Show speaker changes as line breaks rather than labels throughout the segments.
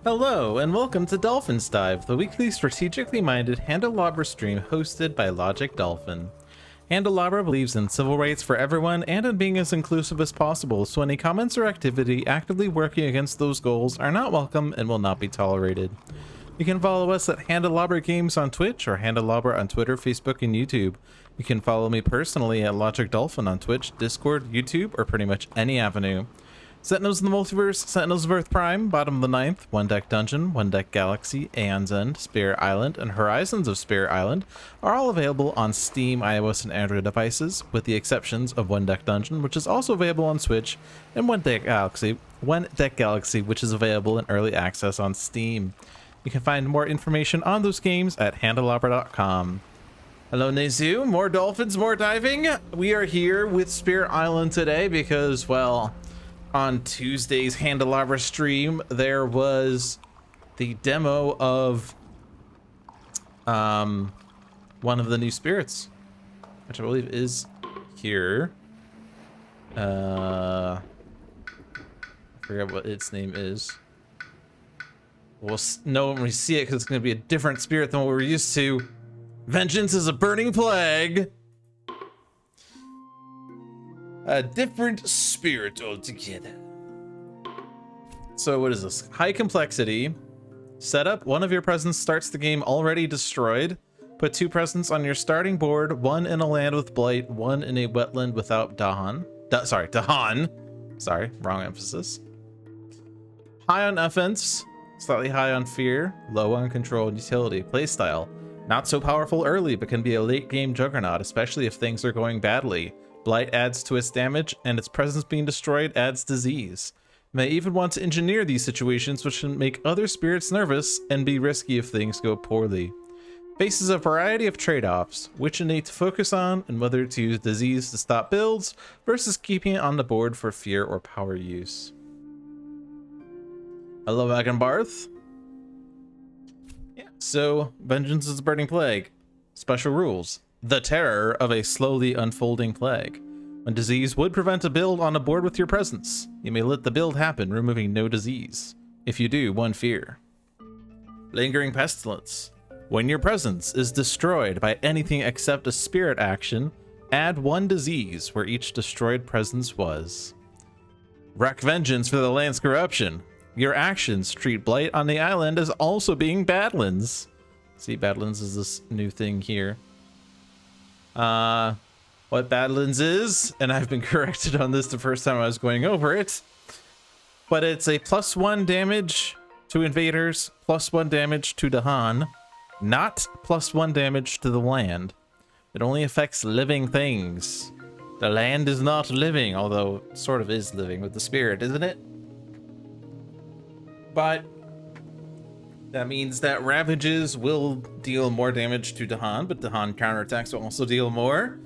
Hello, and welcome to Dolphin's Dive, the weekly strategically minded Handelabra stream hosted by Logic Dolphin. Handelabra believes in civil rights for everyone and in being as inclusive as possible, so any comments or activity actively working against those goals are not welcome and will not be tolerated. You can follow us at Handelabra Games on Twitch or Handelabra on Twitter, Facebook, and YouTube. You can follow me personally at Logic Dolphin on Twitch, Discord, YouTube, or pretty much any avenue. Sentinels in the Multiverse, Sentinels of Earth Prime, Bottom of the Ninth, One Deck Dungeon, One Deck Galaxy, Aeon's End, Spirit Island, and Horizons of Spirit Island are all available on Steam, iOS, and Android devices, with the exceptions of One Deck Dungeon, which is also available on Switch, and One Deck Galaxy, which is available in early access on Steam. You can find more information on those games at handelabra.com. Hello, Nezu. More dolphins, more diving. We are here with Spirit Island today because, well, on Tuesday's Handelabra stream, there was the demo of one of the new spirits, which I believe is here. I forget what its name is. We'll know when we see it because it's going to be a different spirit than what we're used to. Vengeance is a burning plague. A different spirit altogether. So what is this? High complexity. Setup. One of your presents starts the game already destroyed. Put 2 presents on your starting board. 1 in a land with blight. 1 in a wetland without Dahan. Dahan. Sorry, wrong emphasis. High on offense. Slightly high on fear. Low on control and utility. Playstyle. Not so powerful early, but can be a late game juggernaut, especially if things are going badly. Blight adds to its damage, and its presence being destroyed adds disease. You may even want to engineer these situations, which can make other spirits nervous and be risky if things go poorly. Faces a variety of trade-offs, which innate to focus on, and whether to use disease to stop builds versus keeping it on the board for fear or power use. Hello, Barth. Yeah, so Vengeance is a burning plague. Special rules. The terror of a slowly unfolding plague. When disease would prevent a build on a board with your presence, you may let the build happen, removing no disease. If you do, 1 fear. Lingering pestilence. When your presence is destroyed by anything except a spirit action, add 1 disease where each destroyed presence was. Wreck vengeance for the land's corruption. Your actions treat blight on the island as also being Badlands. See, Badlands is this new thing here. What Badlands is, and I've been corrected on this the first time I was going over it, but it's a +1 damage to invaders, +1 damage to Dahan, not +1 damage to the land. It only affects living things. The land is not living, although it sort of is living with the spirit, isn't it? But that means that Ravages will deal more damage to Dahan, but Dahan counterattacks will also deal more.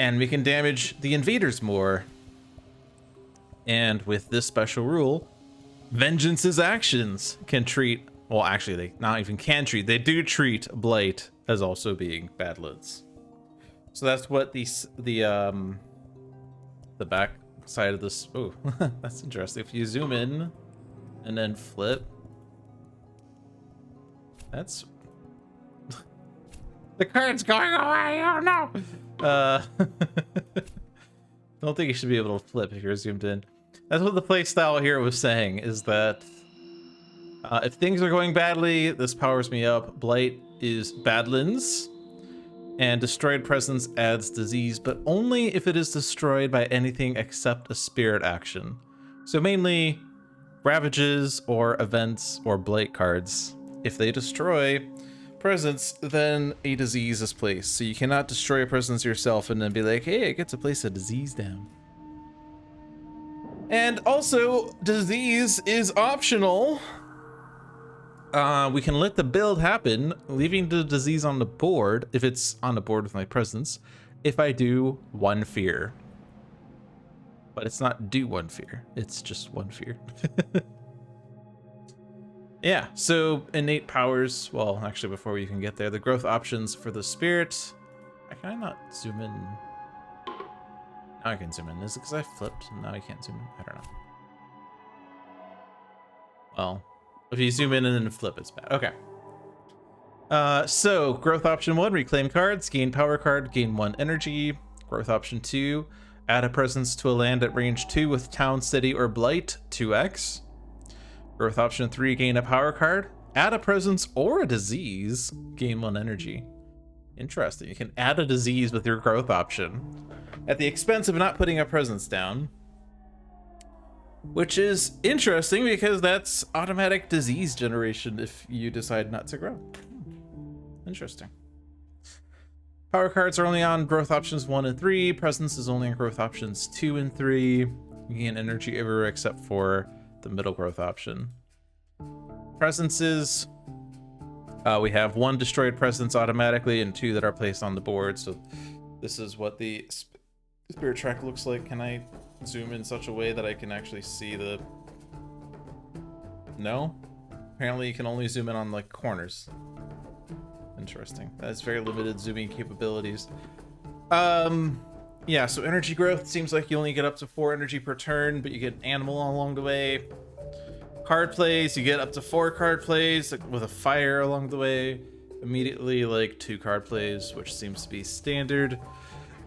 And we can damage the invaders more. And with this special rule, Vengeance's actions can treat, well, actually, they not even can treat, they do treat Blight as also being Badlands. So that's what the back side of this, oh, that's interesting. If you zoom in and then flip, that's the card's going away. Oh no. Don't think you should be able to flip if you're zoomed in. That's what the play style here was saying, is that if things are going badly, this powers me up. Blight is Badlands, and destroyed presence adds disease, but only if it is destroyed by anything except a spirit action. So mainly Ravages or events or blight cards. If they destroy presence, then a disease is placed. So you cannot destroy a presence yourself and then be like, hey, I get to place a disease down. And also, disease is optional. We can let the build happen, leaving the disease on the board, if it's on the board with my presence, if I do 1 fear. But it's not do 1 fear, it's just 1 fear. Yeah, so innate powers, well, actually before we can get there, the growth options for the spirit. Can I not zoom in? Now I can zoom in. Is it because I flipped? Now I can't zoom in? I don't know. Well, If you zoom in and then flip, it's bad. Okay. So growth option 1, reclaim cards, gain power card, gain 1 energy. Growth option 2, add a presence to a land at range 2 with town, city, or blight, 2x. Growth option 3, gain a power card, add a presence or a disease, gain 1 energy. Interesting. You can add a disease with your growth option at the expense of not putting a presence down, which is interesting because that's automatic disease generation if you decide not to grow. Interesting. Power cards are only on growth options 1 and 3. Presence is only on growth options 2 and 3. You gain energy everywhere except for the middle growth option. Presences, we have 1 destroyed presence automatically and 2 that are placed on the board. So this is what the spirit track looks like. Can I zoom in such a way that I can actually see the... No? Apparently you can only zoom in on like corners. Interesting. That's very limited zooming capabilities. Yeah, so energy growth seems like you only get up to 4 energy per turn, but you get animal along the way. Card plays, you get up to 4 card plays, like with a fire along the way. Immediately like 2 card plays, which seems to be standard.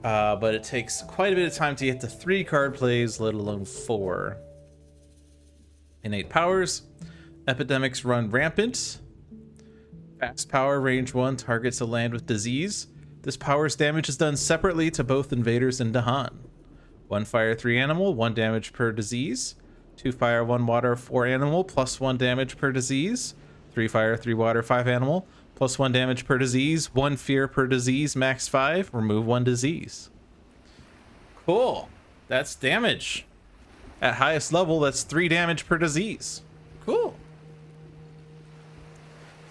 But it takes quite a bit of time to get to 3 card plays, let alone 4. Innate powers. Epidemics run rampant. Fast power, range 1, targets a land with disease. This power's damage is done separately to both invaders and Dahan. 1 fire, 3 animal, 1 damage per disease. 2 fire, 1 water, 4 animal, plus 1 damage per disease. 3 fire, 3 water, 5 animal, plus 1 damage per disease. 1 fear per disease, max 5. Remove 1 disease. Cool. That's damage. At highest level, that's 3 damage per disease. Cool.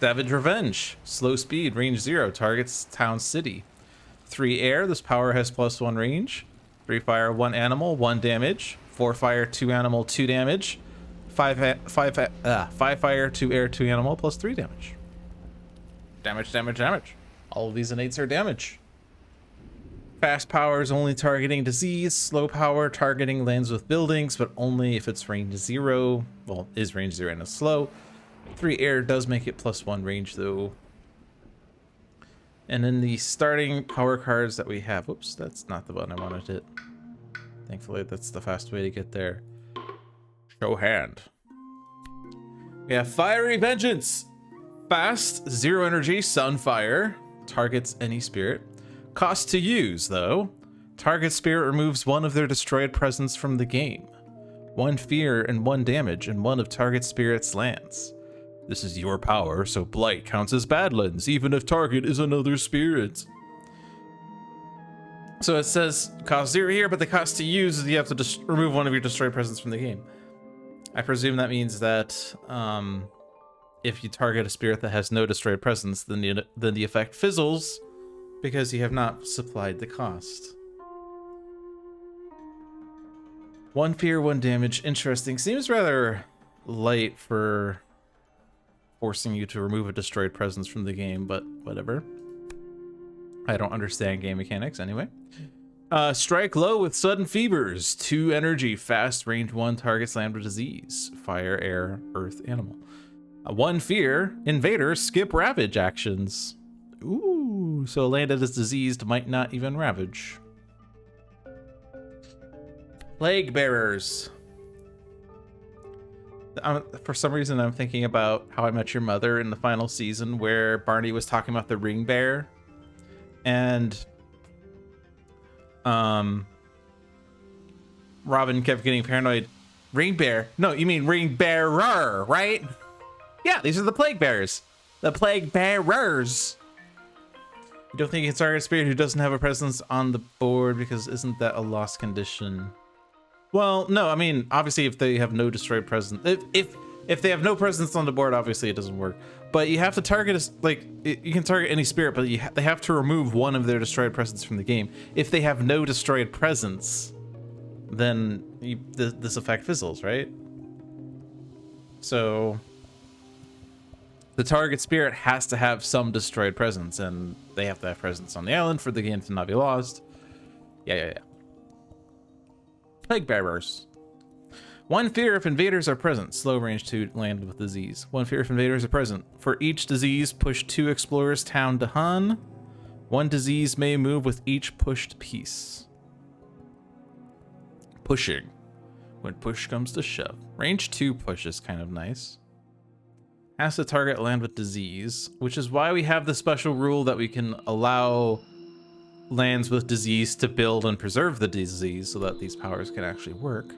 Savage Revenge. Slow speed, range 0, targets town, city. 3 air, this power has plus 1 range. 3 fire, 1 animal, 1 damage. 4 fire, 2 animal, 2 damage. 5 fire, 2 air, 2 animal, plus 3 damage. Damage, damage, damage. All of these innates are damage. Fast power is only targeting disease. Slow power targeting lands with buildings, but only if it's range 0. Well, is range 0 and is slow. 3 air does make it plus 1 range though. And then the starting power cards that we have, whoops, that's not the button I wanted to hit. Thankfully that's the fast way to get there. Show hand. We have Fiery Vengeance. Fast, 0 energy, Sunfire. Targets any spirit. Cost to use though. Target spirit removes 1 of their destroyed presence from the game. 1 fear and 1 damage in 1 of target spirit's lands. This is your power, so Blight counts as Badlands, even if target is another spirit. So it says cost 0 here, but the cost to use is you have to remove 1 of your destroyed presence from the game. I presume that means that if you target a spirit that has no destroyed presence, then the effect fizzles because you have not supplied the cost. 1 fear, 1 damage. Interesting. Seems rather light for forcing you to remove a destroyed presence from the game, but whatever. I don't understand game mechanics anyway. Strike low with sudden fevers. 2 energy, fast, range 1, targets land with disease. Fire, air, earth, animal. 1 fear, invader, skip ravage actions. Ooh, so a land that is diseased might not even ravage. Plague bearers. For some reason, I'm thinking about How I Met Your Mother in the final season where Barney was talking about the ring bear. And Robin kept getting paranoid. Ring bear? No, you mean ring bearer, right? Yeah, these are the plague bearers. The plague bearers. You don't think you can target a spirit who doesn't have a presence on the board because isn't that a lost condition? Well, no, I mean, obviously if they have no destroyed presence, if they have no presence on the board, obviously it doesn't work. But you have to target, you can target any spirit, but they have to remove 1 of their destroyed presence from the game. If they have no destroyed presence, then this effect fizzles, right? So the target spirit has to have some destroyed presence, and they have to have presence on the island for the game to not be lost. Yeah. Plague bearers. 1 fear if invaders are present. Slow range to land with disease. 1 fear if invaders are present. For each disease, push 2 explorers town to Han. 1 disease may move with each pushed piece. Pushing. When push comes to shove. Range 2 push is kind of nice. Has to target land with disease, which is why we have the special rule that we can allow lands with disease to build and preserve the disease so that these powers can actually work.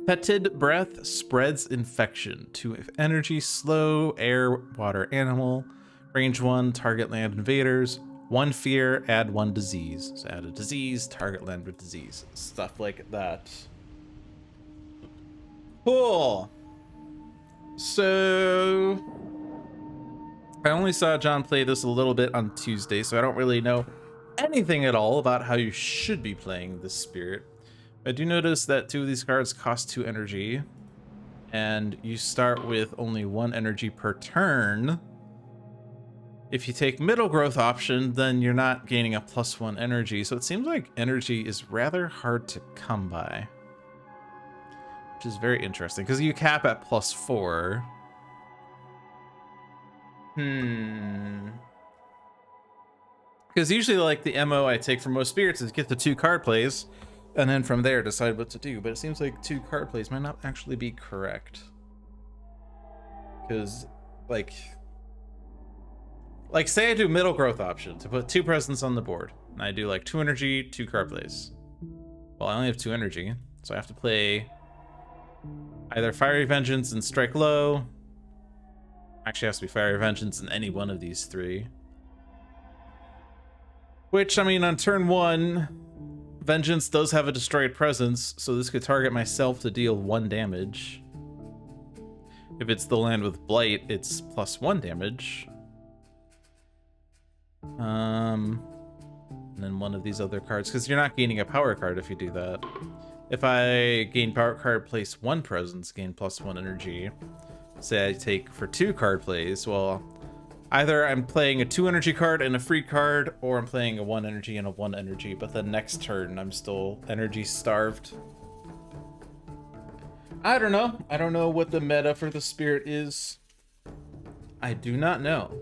Fetid breath spreads infection to energy, slow, air, water, animal. Range 1, target land invaders. 1 fear, add 1 disease. So add a disease, target land with disease. Stuff like that. Cool. So I only saw John play this a little bit on Tuesday, so I don't really know anything at all about how you should be playing this spirit. I do notice that 2 of these cards cost 2 energy, and you start with only 1 energy per turn. If you take middle growth option, then you're not gaining a +1 energy, so it seems like energy is rather hard to come by. Which is very interesting, because you cap at +4. Because usually, like, the MO I take for most spirits is get the 2 card plays, and then from there decide what to do. But it seems like 2 card plays might not actually be correct. Because, like say I do middle growth option to put 2 presents on the board, and I do like 2 energy, 2 card plays. Well, I only have 2 energy, so I have to play either Fiery Vengeance and strike low. Actually, it has to be Fiery Vengeance in any one of these 3. Which, I mean, on turn 1, Vengeance does have a destroyed presence, so this could target myself to deal 1 damage. If it's the land with Blight, it's +1 damage. And then one of these other cards, because you're not gaining a power card if you do that. If I gain power card, place 1 presence, gain +1 energy. Say I take for 2 card plays, well, either I'm playing a 2 energy card and a free card, or I'm playing a 1 energy and a 1 energy, but the next turn I'm still energy starved. I don't know. I don't know what the meta for the spirit is. I do not know.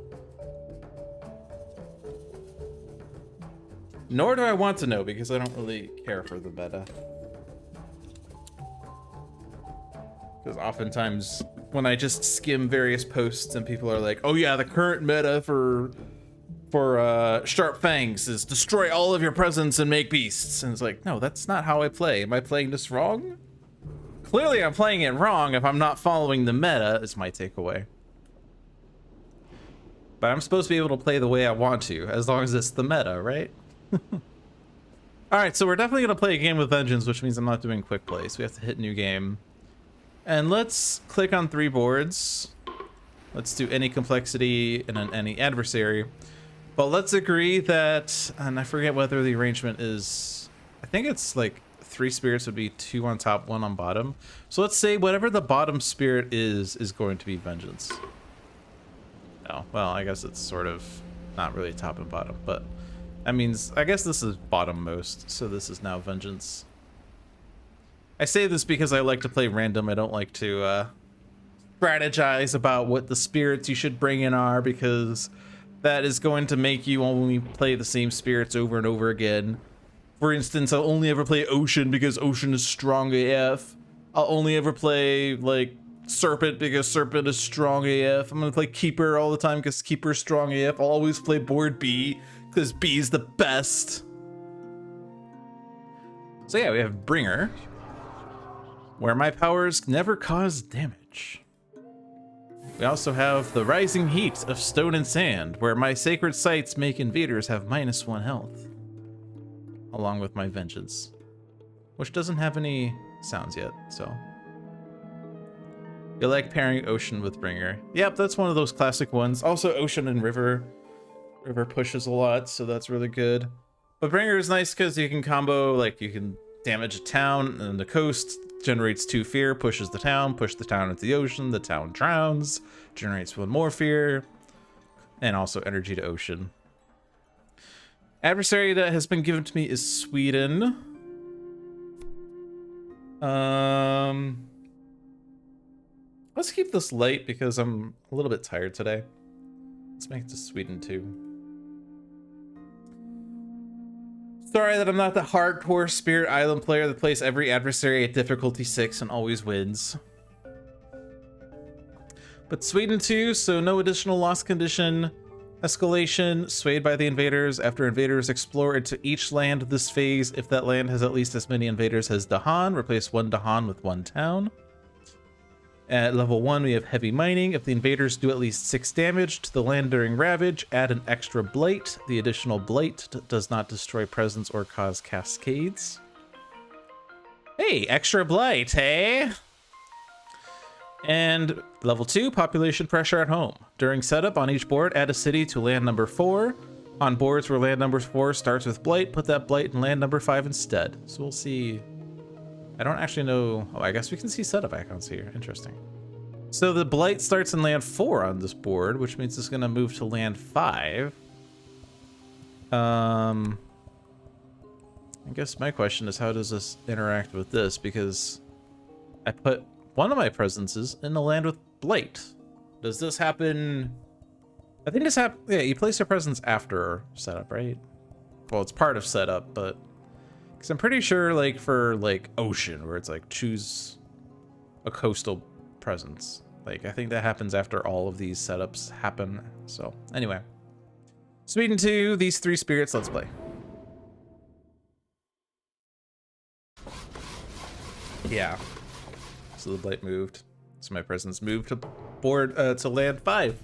Nor do I want to know, because I don't really care for the meta. Because oftentimes when I just skim various posts and people are like, oh yeah, the current meta for Sharp Fangs is destroy all of your presents and make beasts. And it's like, no, that's not how I play. Am I playing this wrong? Clearly I'm playing it wrong if I'm not following the meta, is my takeaway. But I'm supposed to be able to play the way I want to, as long as it's the meta, right? Alright, so we're definitely going to play a game with Vengeance, which means I'm not doing quick play, so we have to hit new game. And let's click on 3 boards. Let's do any complexity and then any adversary. But let's agree that, and I forget whether the arrangement is, I think it's like 3 spirits would be 2 on top, 1 on bottom. So let's say whatever the bottom spirit is going to be Vengeance. Oh, well, I guess it's sort of not really top and bottom, but that means, I guess this is bottom most, so this is now Vengeance. I say this because I like to play random. I don't like to strategize about what the spirits you should bring in are, because that is going to make you only play the same spirits over and over again. For instance, I'll only ever play Ocean because Ocean is strong AF. I'll only ever play, like, Serpent because Serpent is strong AF. I'm gonna play Keeper all the time because Keeper is strong AF. I'll always play board B because B is the best. So yeah, we have Bringer, where my powers never cause damage. We also have the Rising Heat of Stone and Sand, where my sacred sites make invaders have -1 health, along with my Vengeance, which doesn't have any sounds yet, so. You like pairing Ocean with Bringer. Yep, that's one of those classic ones. Also, Ocean and River. River pushes a lot, so that's really good. But Bringer is nice because you can combo, like, you can damage a town and the coast, generates 2 fear, pushes the town, push the town into the ocean, the town drowns, generates 1 more fear, and also energy to Ocean. Adversary that has been given to me is Sweden. Let's keep this light because I'm a little bit tired today. Let's make it to Sweden too. Sorry that I'm not the hardcore Spirit Island player that plays every adversary at difficulty 6 and always wins. But Sweden 2, so no additional loss condition. Escalation, swayed by the invaders. After invaders explore into each land of this phase, if that land has at least as many invaders as Dahan, replace one Dahan with one town. At level 1, we have heavy mining. If the invaders do at least 6 damage to the land during Ravage, add an extra blight. The additional blight does not destroy presence or cause cascades. Hey, extra blight, hey? And level 2, population pressure at home. During setup on each board, add a city to land number 4. On boards where land number 4 starts with blight, put that blight in land number 5 instead. So we'll see. I don't actually know. Oh, I guess we can see setup icons here. Interesting. So the blight starts in land 4 on this board, which means it's going to move to land 5. I guess my question is, how does this interact with this? Because I put one of my presences in the land with blight. Does this happen? I think this happens. Yeah, you place your presence after setup, right? Well, it's part of setup, but because I'm pretty sure, like for like ocean, where it's like choose a coastal presence. Like I think that happens after all of these setups happen. So anyway, Sweden 2, these 3 spirits. Let's play. Yeah. So the blight moved. So my presence moved to board to land 5.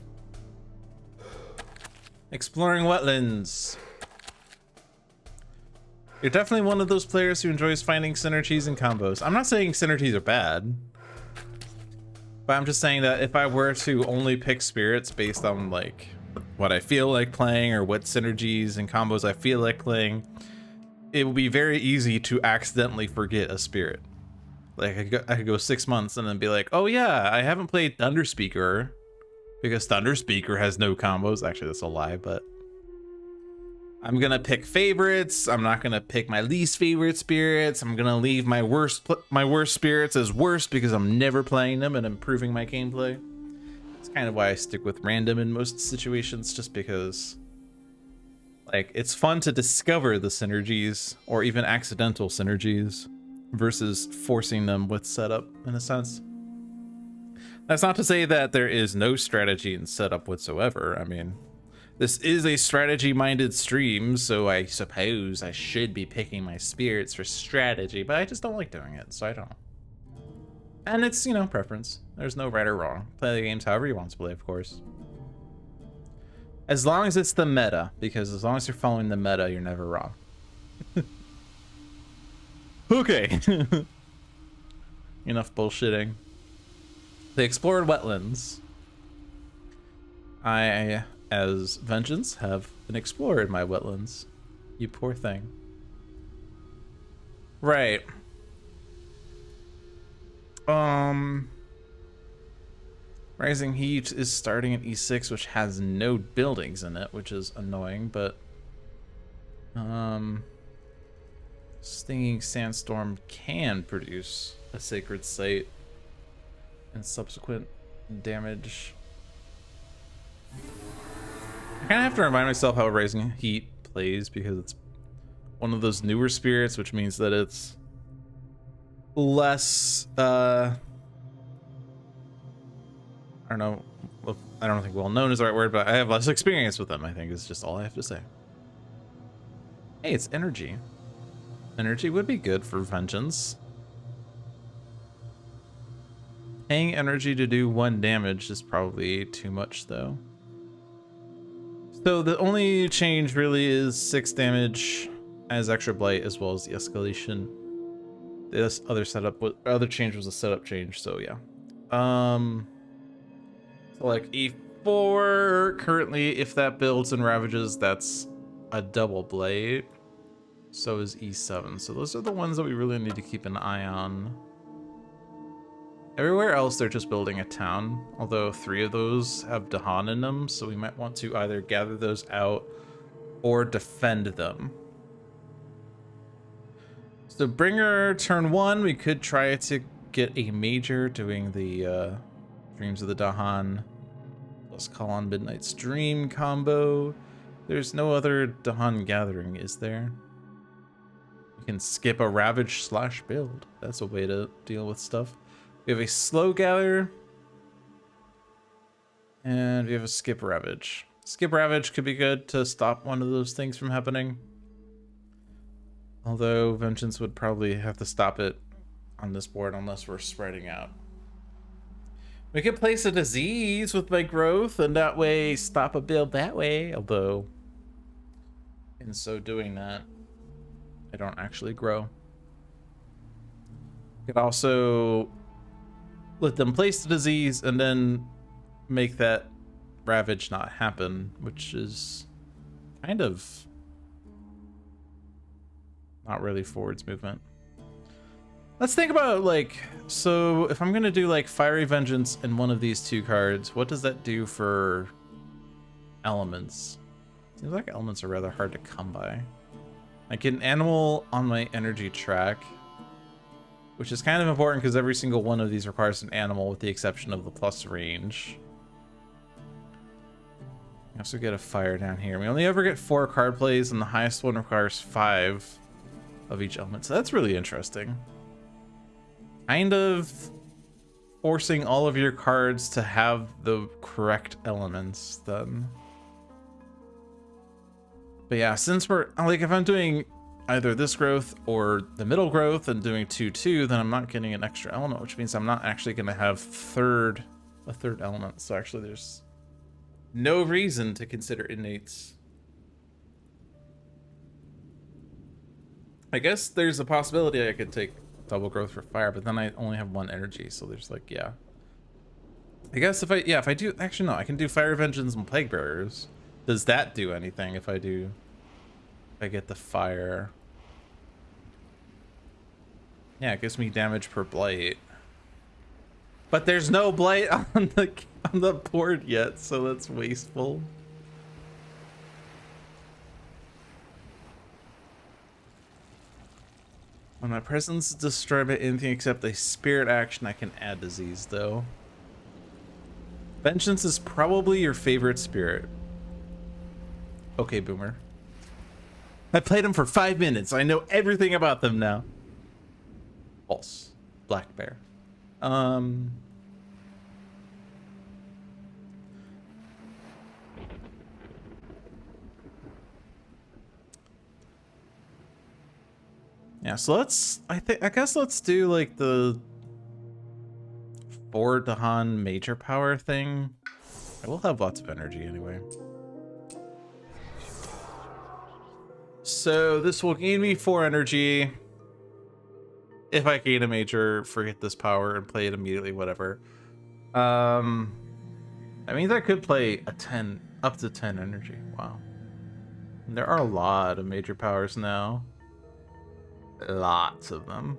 Exploring wetlands. You're definitely one of those players who enjoys finding synergies and combos. I'm not saying synergies are bad, but I'm just saying that if I were to only pick spirits based on like what I feel like playing or what synergies and combos I feel like playing, it would be very easy to accidentally forget a spirit. Like I could go 6 months and then be like, oh yeah, I haven't played Thunder Speaker because Thunder Speaker has no combos. Actually, that's a lie, but I'm gonna pick favorites. I'm not gonna pick my least favorite spirits. I'm gonna leave my worst spirits as worst because I'm never playing them and improving my gameplay. It's kind of why I stick with random in most situations, just because like it's fun to discover the synergies or even accidental synergies versus forcing them with setup in a sense. That's not to say that there is no strategy in setup whatsoever. I mean, this is a strategy-minded stream, so I suppose I should be picking my spirits for strategy, but I just don't like doing it, so I don't. And it's, you know, preference. There's no right or wrong. Play the games however you want to play, of course. As long as it's the meta, because as long as you're following the meta, you're never wrong. Okay. Enough bullshitting. They explored wetlands. I, as Vengeance, have an explorer in my wetlands. You poor thing. Right. Rising Heat is starting at E6, which has no buildings in it, which is annoying, but Stinging Sandstorm can produce a Sacred Site and subsequent damage. I kind of have to remind myself how Rising Heat plays because it's one of those newer spirits, which means that it's less, I don't know, I don't think well known is the right word, but I have less experience with them, I think is just all I have to say. Hey, it's energy. Energy would be good for Vengeance. Paying energy to do 1 damage is probably too much, though. So the only change really is 6 damage as extra blight, as well as the escalation. This other change was a setup change, so yeah. So like E4 currently, if that builds and ravages, that's a double blade. So is E7. So those are the ones that we really need to keep an eye on. Everywhere else, they're just building a town, although 3 of those have Dahan in them, so we might want to either gather those out or defend them. So Bringer turn 1, we could try to get a major doing the Dreams of the Dahan plus call on Midnight's Dream combo. There's no other Dahan gathering, is there? We can skip a Ravage / build. That's a way to deal with stuff. We have a slow gather. And we have a skip Ravage. Skip Ravage could be good to stop one of those things from happening. Although Vengeance would probably have to stop it on this board unless we're spreading out. We could place a disease with my growth and that way stop a build that way. Although, in so doing that, I don't actually grow. Could also let them place the disease and then make that Ravage not happen, which is kind of not really forwards movement. Let's think about, like, so if I'm gonna do like Fiery Vengeance in one of these two cards, what does that do for elements? Seems like elements are rather hard to come by. I get an animal on my energy track, which is kind of important because every single one of these requires an animal with the exception of the plus range. We also get a fire down here. We only ever get 4 card plays and the highest one requires 5 of each element. So that's really interesting. Kind of forcing all of your cards to have the correct elements then. But yeah, since we're like, if I'm doing either this growth or the middle growth and doing 2/2, then I'm not getting an extra element, which means I'm not actually going to have a third element. So actually there's no reason to consider innates. I guess there's a possibility I could take double growth for fire, but then I only have 1 energy, so there's like, yeah. I guess if I do, actually no, I can do Fire Vengeance and Plague Bearers. Does that do anything if I get the fire? Yeah, it gives me damage per blight. But there's no blight on the board yet, so that's wasteful. When my presence is destroyed by anything except a spirit action, I can add disease, though. Vengeance is probably your favorite spirit. Okay, Boomer. I played them for 5 minutes. I know everything about them now. False. Black Bear. Yeah, so I guess let's do like the 4 Dahan major power thing. I will have lots of energy anyway. So this will gain me 4 energy. If I gain a major, forget this power and play it immediately, whatever. I mean, I could play a 10, up to 10 energy. Wow. And there are a lot of major powers now. Lots of them.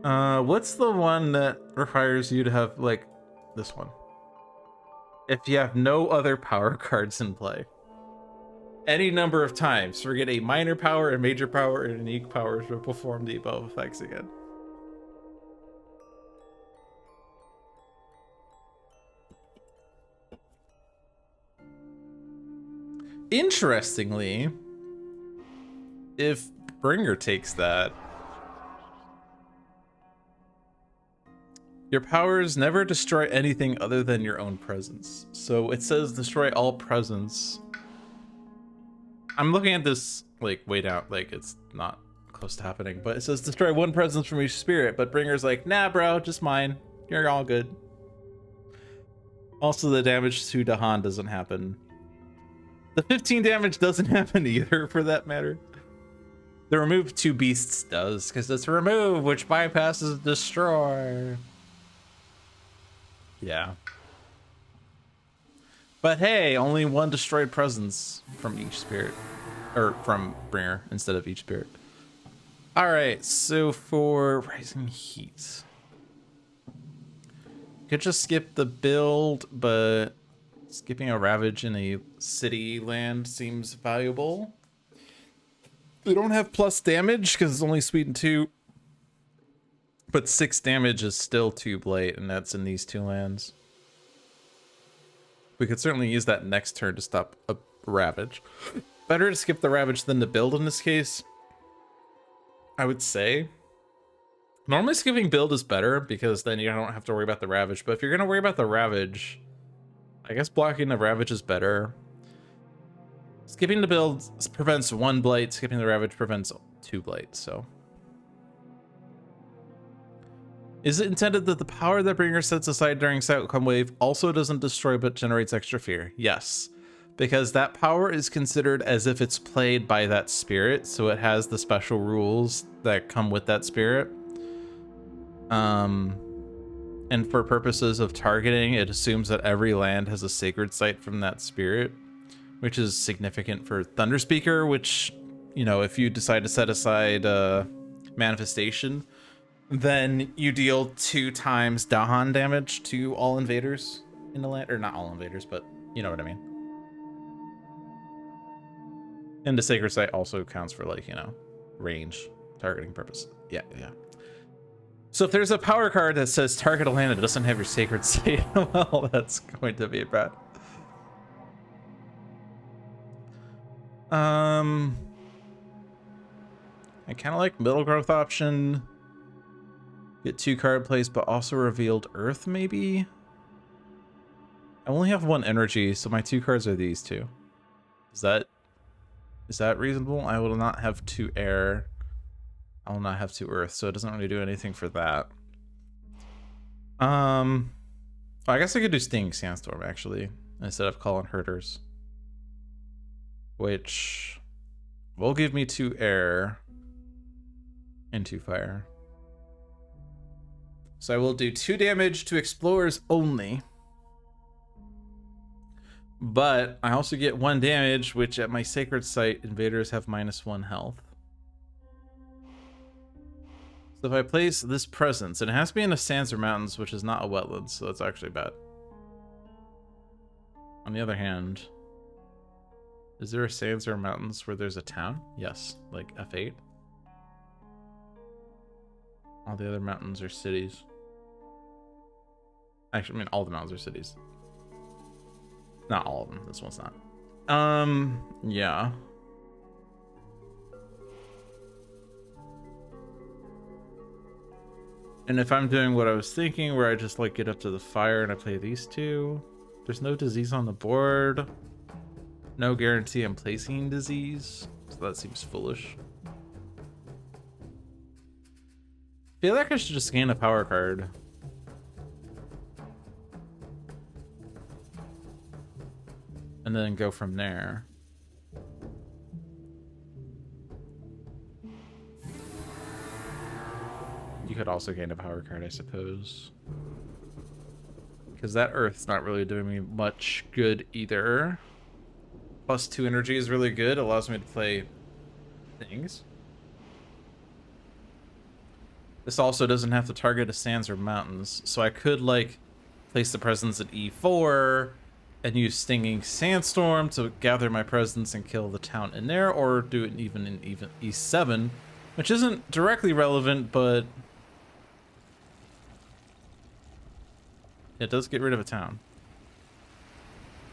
What's the one that requires you to have, like, this one? If you have no other power cards in play. Any number of times, forget a minor power, a major power, and a unique power to perform the above effects again. Interestingly, if Bringer takes that, your powers never destroy anything other than your own presence. So it says destroy all presence. I'm looking at this like way down, like it's not close to happening, but it says destroy 1 presence from each spirit, but Bringer's like, nah bro, just mine. You're all good. Also, the damage to Dahan doesn't happen. The 15 damage doesn't happen either, for that matter. The remove 2 beasts does, because it's remove, which bypasses destroy. Yeah. But hey, only 1 destroyed presence from each spirit. Or from Bringer instead of each spirit. Alright, so for Rising Heat. Could just skip the build, but skipping a Ravage in a city land seems valuable. They don't have plus damage because it's only Sweet and 2. But 6 damage is still too late, and that's in these 2 lands. We could certainly use that next turn to stop a Ravage. Better to skip the Ravage than to build in this case, I would say. Normally skipping build is better because then you don't have to worry about the Ravage. But if you're going to worry about the Ravage, I guess blocking the Ravage is better. Skipping the build prevents 1 Blight. Skipping the Ravage prevents 2 Blights, so. Is it intended that the power that Bringer sets aside during Outcome Wave also doesn't destroy but generates extra fear? Yes. Because that power is considered as if it's played by that spirit, so it has the special rules that come with that spirit. And for purposes of targeting, it assumes that every land has a sacred site from that spirit, which is significant for Thunderspeaker, which, you know, if you decide to set aside Manifestation, then you deal 2 times Dahan damage to all invaders in the land, or not all invaders, but you know what I mean. And the sacred site also counts for, like, you know, range targeting purpose. Yeah. So if there's a power card that says target a land that doesn't have your sacred site, well, that's going to be bad. I kind of like middle growth option. Get 2 card plays, but also revealed Earth, maybe? I only have 1 energy, so my 2 cards are these 2. Is that reasonable? I will not have 2 air. I will not have 2 earth, so it doesn't really do anything for that. I guess I could do Stinging Sandstorm, actually, instead of calling Herders. Which will give me 2 air and 2 fire. So I will do 2 damage to explorers only. But I also get 1 damage, which at my sacred site, invaders have -1 health. So if I place this presence, and it has to be in the sands or mountains, which is not a wetland, so that's actually bad. On the other hand, is there a sands or mountains where there's a town? Yes, like F8. All the other mountains are cities. Actually, I mean, all the mountains are cities. Not all of them. This one's not. Yeah. And if I'm doing what I was thinking, where I just like get up to the fire and I play these 2, there's no disease on the board. No guarantee I'm placing disease, so that seems foolish. I feel like I should just gain a power card. And then go from there. You could also gain a power card, I suppose. Because that Earth's not really doing me much good either. +2 energy is really good. Allows me to play things. This also doesn't have to target a sands or mountains. So I could, like, place the presence at E4 and use Stinging Sandstorm to gather my presence and kill the town in there, or do it even in E7, which isn't directly relevant, but it does get rid of a town.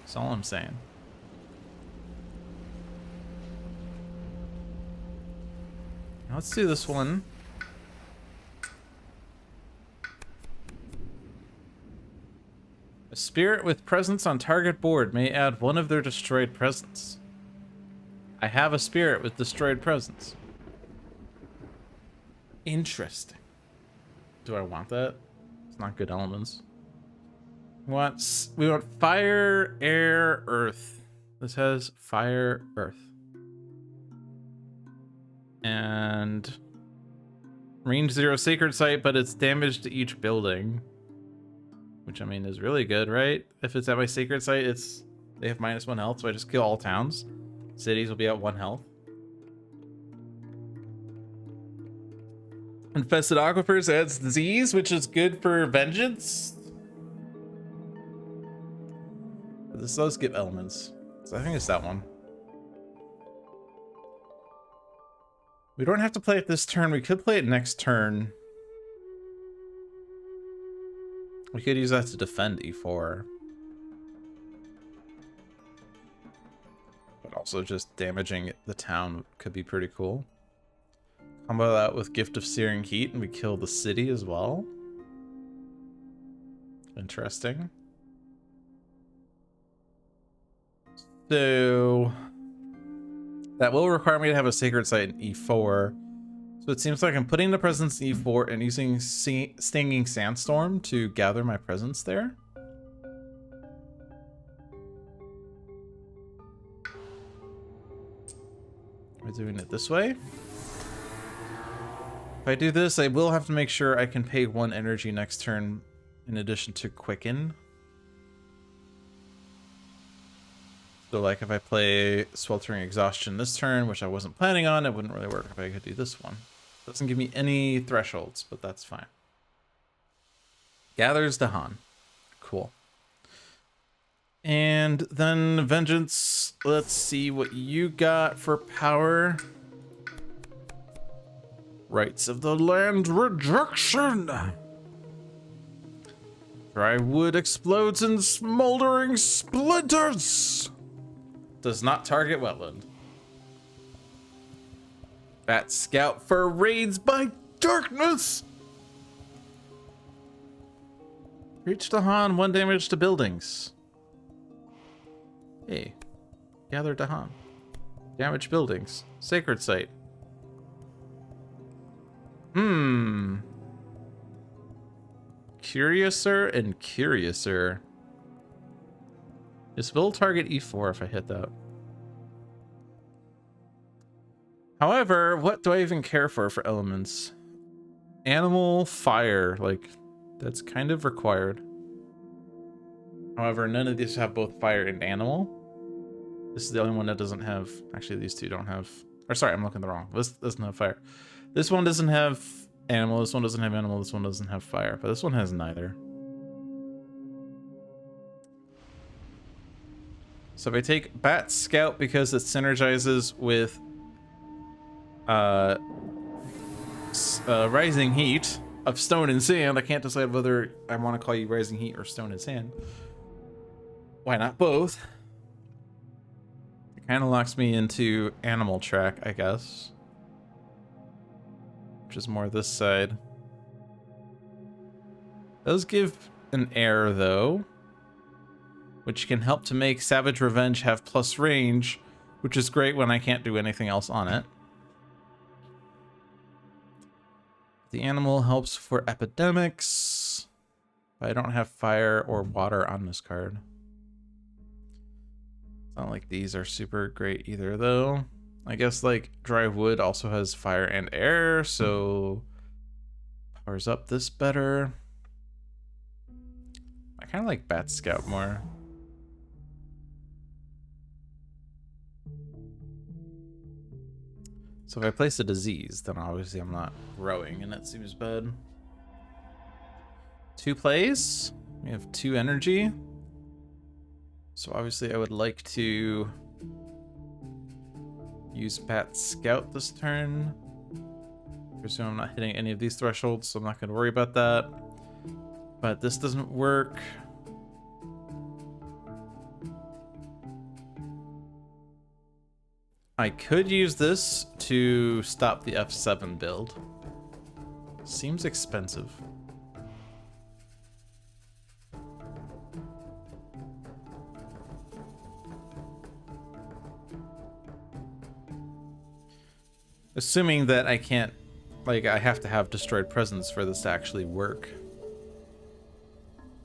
That's all I'm saying. Now let's do this one. A spirit with presence on target board may add 1 of their destroyed presence. I have a spirit with destroyed presence. Interesting. Do I want that? It's not good elements. We want fire, air, earth. This has fire, earth. And range 0 sacred site, but it's damage to each building. Which, I mean, is really good, right? If it's at my sacred site, they have -1 health, so I just kill all towns. Cities will be at 1 health. Infested Aquifers adds disease, which is good for vengeance. But this does give elements. So I think it's that one. We don't have to play it this turn. We could play it next turn. We could use that to defend e4. But also just damaging the town could be pretty cool. Combo that with Gift of Searing Heat and we kill the city as well. Interesting. So that will require me to have a Sacred Site in e4. So it seems like I'm putting the presence in e4 and using Stinging Sandstorm to gather my presence there. We're doing it this way. If I do this, I will have to make sure I can pay 1 energy next turn in addition to Quicken. So like if I play Sweltering Exhaustion this turn, which I wasn't planning on, it wouldn't really work if I could do this one. Doesn't give me any thresholds, but that's fine. Gathers Dahan. Cool. And then Vengeance. Let's see what you got for power. Rights of the Land Rejection. Dry wood explodes in smoldering splinters. Does not target wetland. Bat Scout for raids by darkness. Reach Dahan, 1 damage to buildings. Hey, gather Dahan. Damage buildings. Sacred Site. Curiouser and Curiouser. This will target e4 if I hit that. However, what do I even care for elements? Animal, fire, like that's kind of required. However, none of these have both fire and animal. This is the only one that doesn't have, actually these two don't have, or sorry, I'm looking at the wrong. This doesn't have fire. This one doesn't have animal, this one doesn't have animal, this one doesn't have fire, but this one has neither. So if I take Bat Scout because it synergizes with Rising Heat of Stone and Sand, I can't decide whether I want to call you Rising Heat or Stone and Sand. Why not both? It kind of locks me into Animal Track, I guess. Which is more this side. Does give an air though, which can help to make Savage Revenge have plus range, which is great when I can't do anything else on it. The animal helps for epidemics. I don't have fire or water on this card. It's not like these are super great either though. I guess like dry wood also has fire and air, so powers up this better. I kind of like Bat Scout more. So if I place a disease, then obviously I'm not growing, and it seems bad. 2 plays. We have 2 energy. So obviously I would like to use Bat Scout this turn. Presume I'm not hitting any of these thresholds, so I'm not going to worry about that. But this doesn't work. I could use this to stop the F7 build. Seems expensive. Assuming that I can't, like, I have to have Destroyed Presence for this to actually work.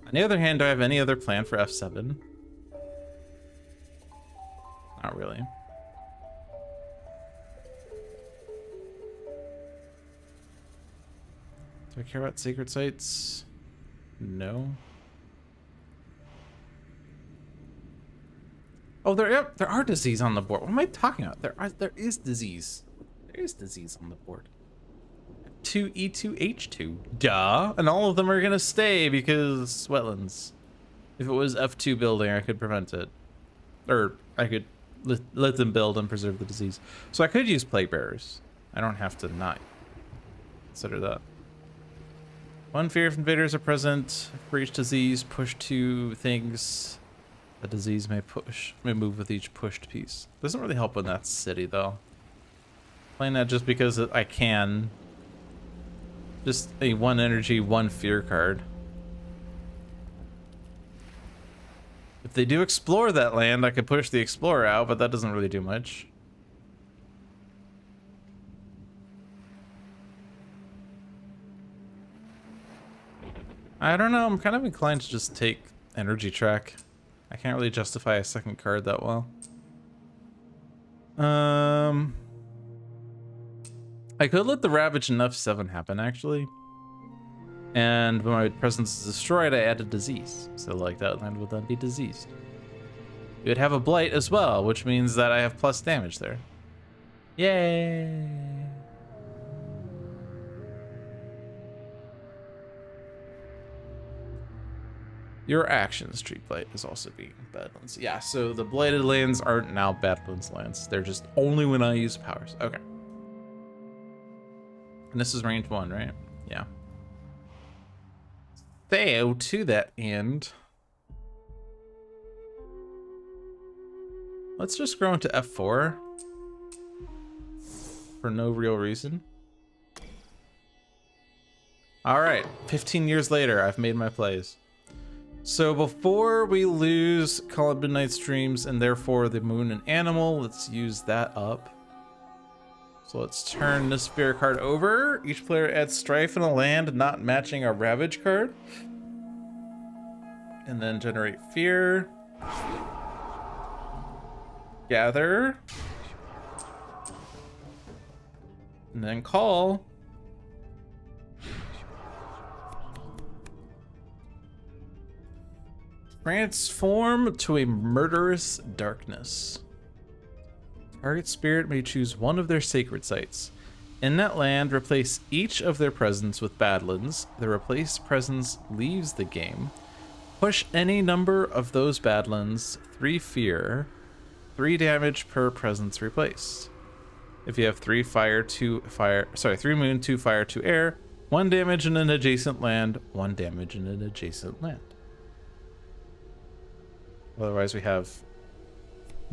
On the other hand, do I have any other plan for F7? Not really. Do I care about Sacred Sites? No. Oh, there are disease on the board. What am I talking about? There is disease. There is disease on the board. 2E2H2. Duh. And all of them are gonna stay because wetlands. If it was F2 building, I could prevent it. Or I could let them build and preserve the disease. So I could use Plague Bearers. I don't have to not consider that. One fear if invaders are present. For each disease, push 2 things. The disease may move with each pushed piece. Doesn't really help when that's city though. Playing that just because I can. Just a 1 energy, 1 fear card. If they do explore that land, I could push the explorer out, but that doesn't really do much. I don't know, I'm kind of inclined to just take energy track. I can't really justify a second card that well. I could let the Ravage and F7 happen, actually. And when my presence is destroyed, I add a disease. So, like, that land would then be diseased. You would have a Blight as well, which means that I have plus damage there. Yay! Your actions treat Blight as also being Badlands. Yeah, so the Blighted lands aren't now Badlands lands. They're just only when I use powers. Okay. And this is range 1, right? Yeah. So, to that end, let's just grow into F4 for no real reason. All right, 15 years later, I've made my plays. So before we lose Call of Midnight Streams and therefore the Moon and Animal, let's use that up. So let's turn this fear card over. Each player adds Strife in a land not matching our Ravage card. And then generate fear. Gather. And then call. Transform to a murderous darkness. Target spirit may choose one of their sacred sites. In that land, replace each of their presence with Badlands. The replaced presence leaves the game. Push any number of those Badlands, 3 fear, 3 damage per presence replaced. If you have 3 fire, 2 fire, 3 moon, 2 fire, 2 air, 1 damage in an adjacent land, 1 damage in an adjacent land. Otherwise we have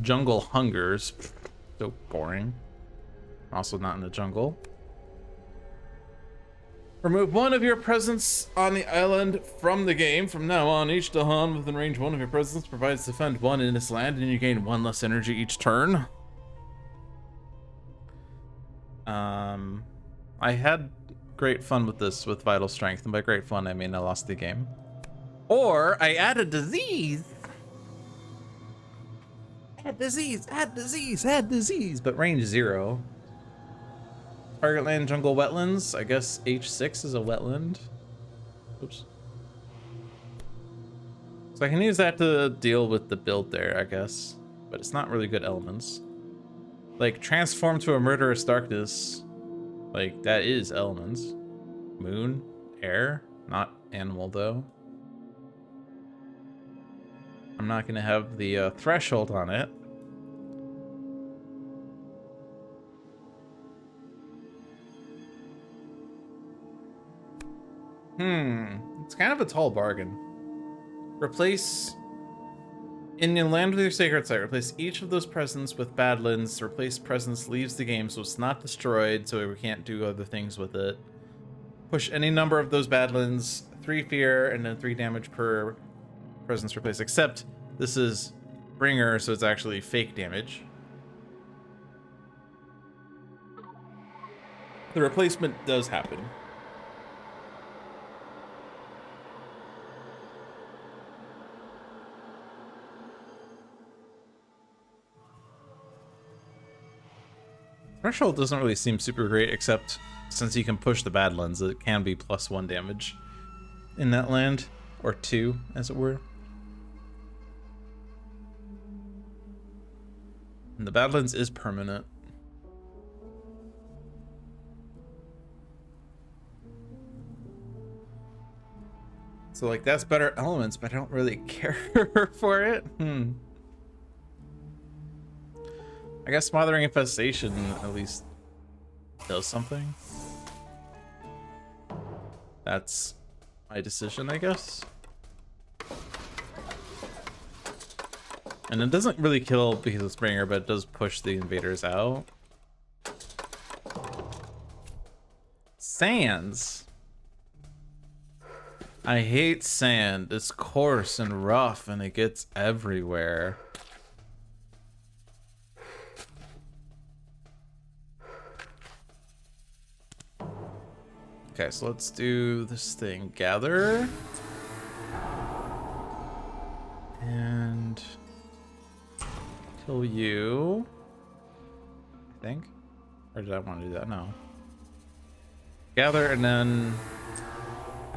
Jungle Hungers. So boring. Also not in the jungle. Remove 1 of your presence on the island from the game. From now on, each Dahan within range 1 of your presence provides defend 1 in this land, and you gain 1 less energy each turn. I had great fun with this with Vital Strength, and by great fun I mean I lost the game. Or I add a disease. Add disease, add disease, add disease, but range 0. Target land, jungle, wetlands. I guess H6 is a wetland. Oops. So I can use that to deal with the build there, I guess. But it's not really good elements. Like, transform to a murderous darkness. Like, that is elements. Moon, air, not animal though. I'm not gonna have the threshold on it. It's kind of a tall bargain. Replace in your land with your sacred site. Replace each of those presents with Badlands. Replace presence leaves the game, so it's not destroyed, so we can't do other things with it. Push any number of those Badlands, 3 fear, and then 3 damage per presence replace. Except this is bringer, so it's actually fake damage. The replacement does happen. Threshold doesn't really seem super great, except since you can push the Badlands, it can be +1 damage in that land, or 2, as it were. And the Badlands is permanent. So, like, that's better elements, but I don't really care for it. I guess Smothering Infestation at least does something. That's my decision, I guess. And it doesn't really kill because of Springer, but it does push the invaders out. Sands. I hate sand. It's coarse and rough and it gets everywhere. Okay, so let's do this thing. Gather. And kill you, I think. Or did I want to do that? No. Gather and then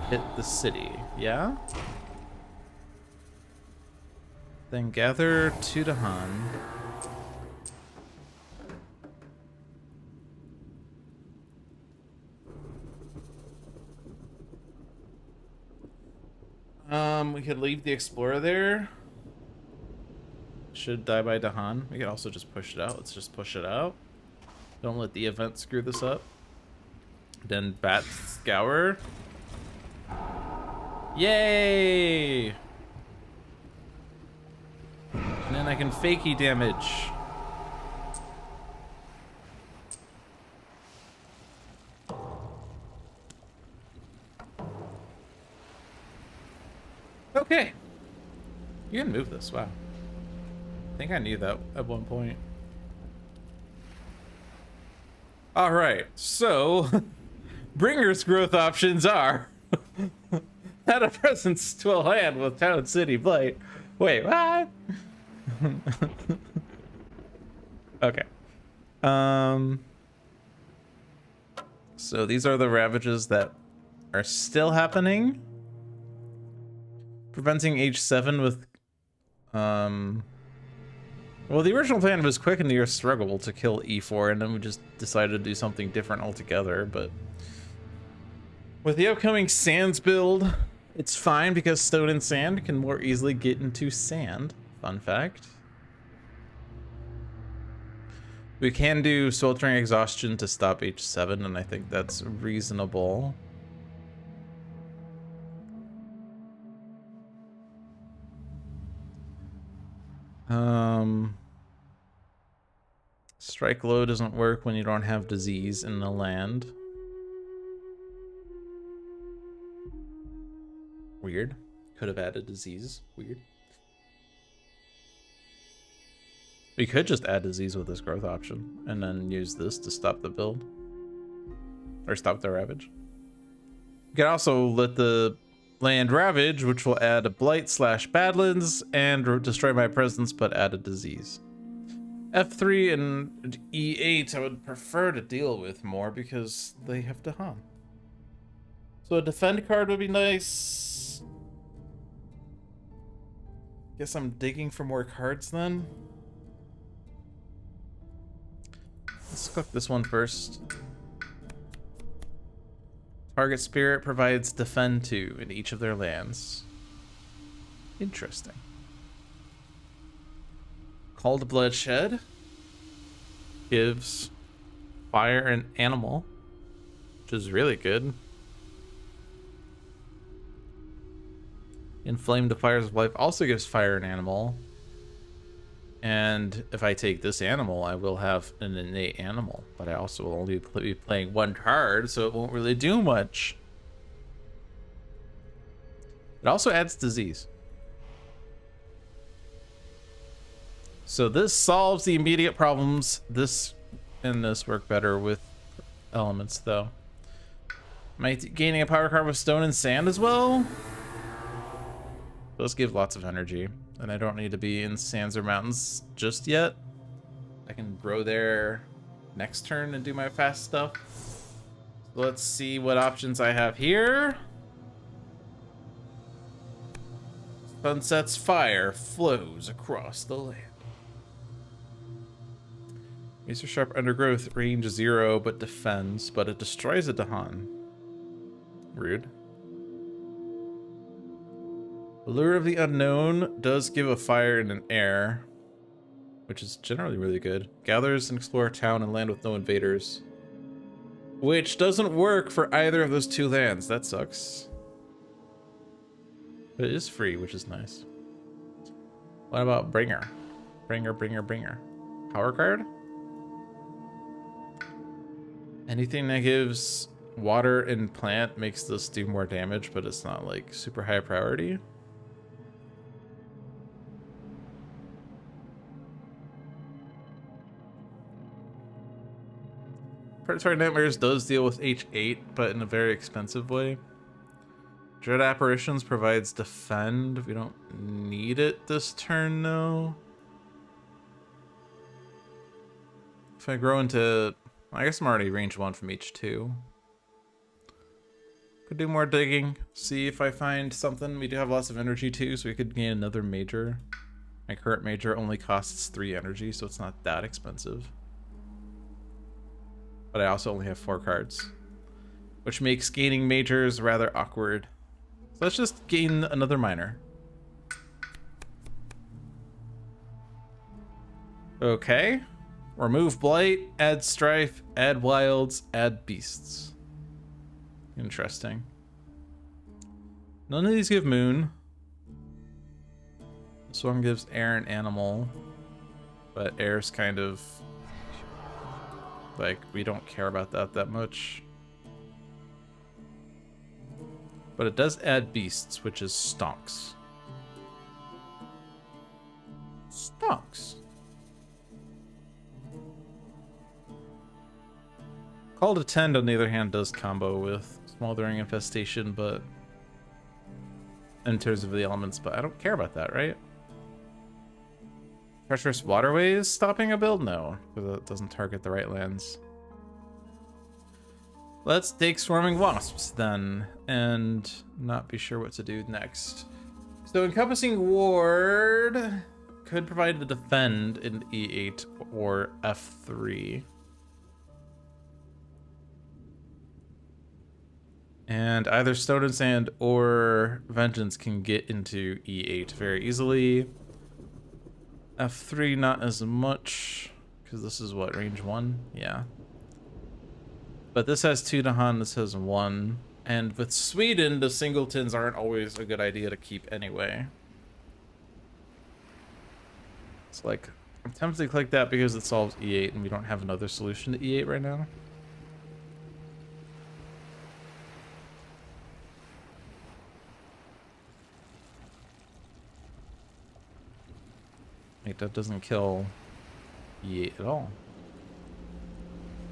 hit the city. Yeah? Then gather to Dahan. We could leave the Explorer there. Should die by Dahan. We could also just push it out. Let's just push it out. Don't let the event screw this up. Then Bat Scour. Yay! And then I can fakey damage. Okay. You can move this, wow. I think I knew that at one point. Alright, so Bringer's growth options are add a presence to a land with Town City Blight. Wait, what? Okay. So these are the ravages that are still happening. Preventing H7 with well, the original plan was quick and near struggle to kill E4, and then we just decided to do something different altogether, but with the upcoming Sands build, it's fine because Stone and Sand can more easily get into Sand. Fun fact. We can do Sweltering Exhaustion to stop H7, and I think that's reasonable. Strike low doesn't work when you don't have disease in the land. Weird. Could have added disease. Weird. We could just add disease with this growth option and then use this to stop the build. Or stop the ravage. You can also let the land ravage, which will add a blight / badlands and destroy my presence, but add a disease. F3 and E8 I would prefer to deal with more because they have Dahan. So a defend card would be nice. Guess I'm digging for more cards then. Let's click this one first. Target spirit provides defend 2 in each of their lands. Interesting. Call to Bloodshed gives fire and animal, which is really good. Inflame the Fires of Life also gives fire and animal. And if I take this animal, I will have an innate animal, but I also will only be playing one card, so it won't really do much. It also adds disease. So this solves the immediate problems. This and this work better with elements, though. Am I gaining a power card with Stone and Sand as well? Those give lots of energy, and I don't need to be in Sands or Mountains just yet. I can grow there next turn and do my fast stuff. So let's see what options I have here. Sunset's fire flows across the land. Razor Sharp Undergrowth, range 0, but defends, but it destroys a Dahan. Rude. Allure of the Unknown does give a fire and an air, which is generally really good. Gathers and explore a town and land with no invaders. Which doesn't work for either of those two lands. That sucks. But it is free, which is nice. What about Bringer? Bringer. Power card? Anything that gives water and plant makes this do more damage, but it's not like super high priority. Predatory Nightmares does deal with H8, but in a very expensive way. Dread Apparitions provides defend. We don't need it this turn, though. If I grow into... I guess I'm already range 1 from each 2. Could do more digging. See if I find something. We do have lots of energy, too, so we could gain another major. My current major only costs 3 energy, so it's not that expensive. But I also only have 4 cards, which makes gaining majors rather awkward. So let's just gain another minor. Okay. Remove Blight, add Strife, add Wilds, add Beasts. Interesting. None of these give Moon. This one gives Air and Animal, but Air's kind of... like, we don't care about that much. But it does add Beasts, which is Stonks. Stonks. Call to Tend, on the other hand, does combo with Smoldering Infestation, but... in terms of the elements, but I don't care about that, right? Treacherous Waterways stopping a build? No, because it doesn't target the right lands. Let's take Swarming Wasps then, and not be sure what to do next. So Encompassing Ward could provide the defend in E8 or F3. And either Stone and Sand or Vengeance can get into E8 very easily. F3 not as much, because this is what, range 1? Yeah. But this has 2 Dahan, this has 1. And with Sweden, the singletons aren't always a good idea to keep anyway. It's like, I'm tempted to click that because it solves E8 and we don't have another solution to E8 right now. Wait, that doesn't kill E8 at all.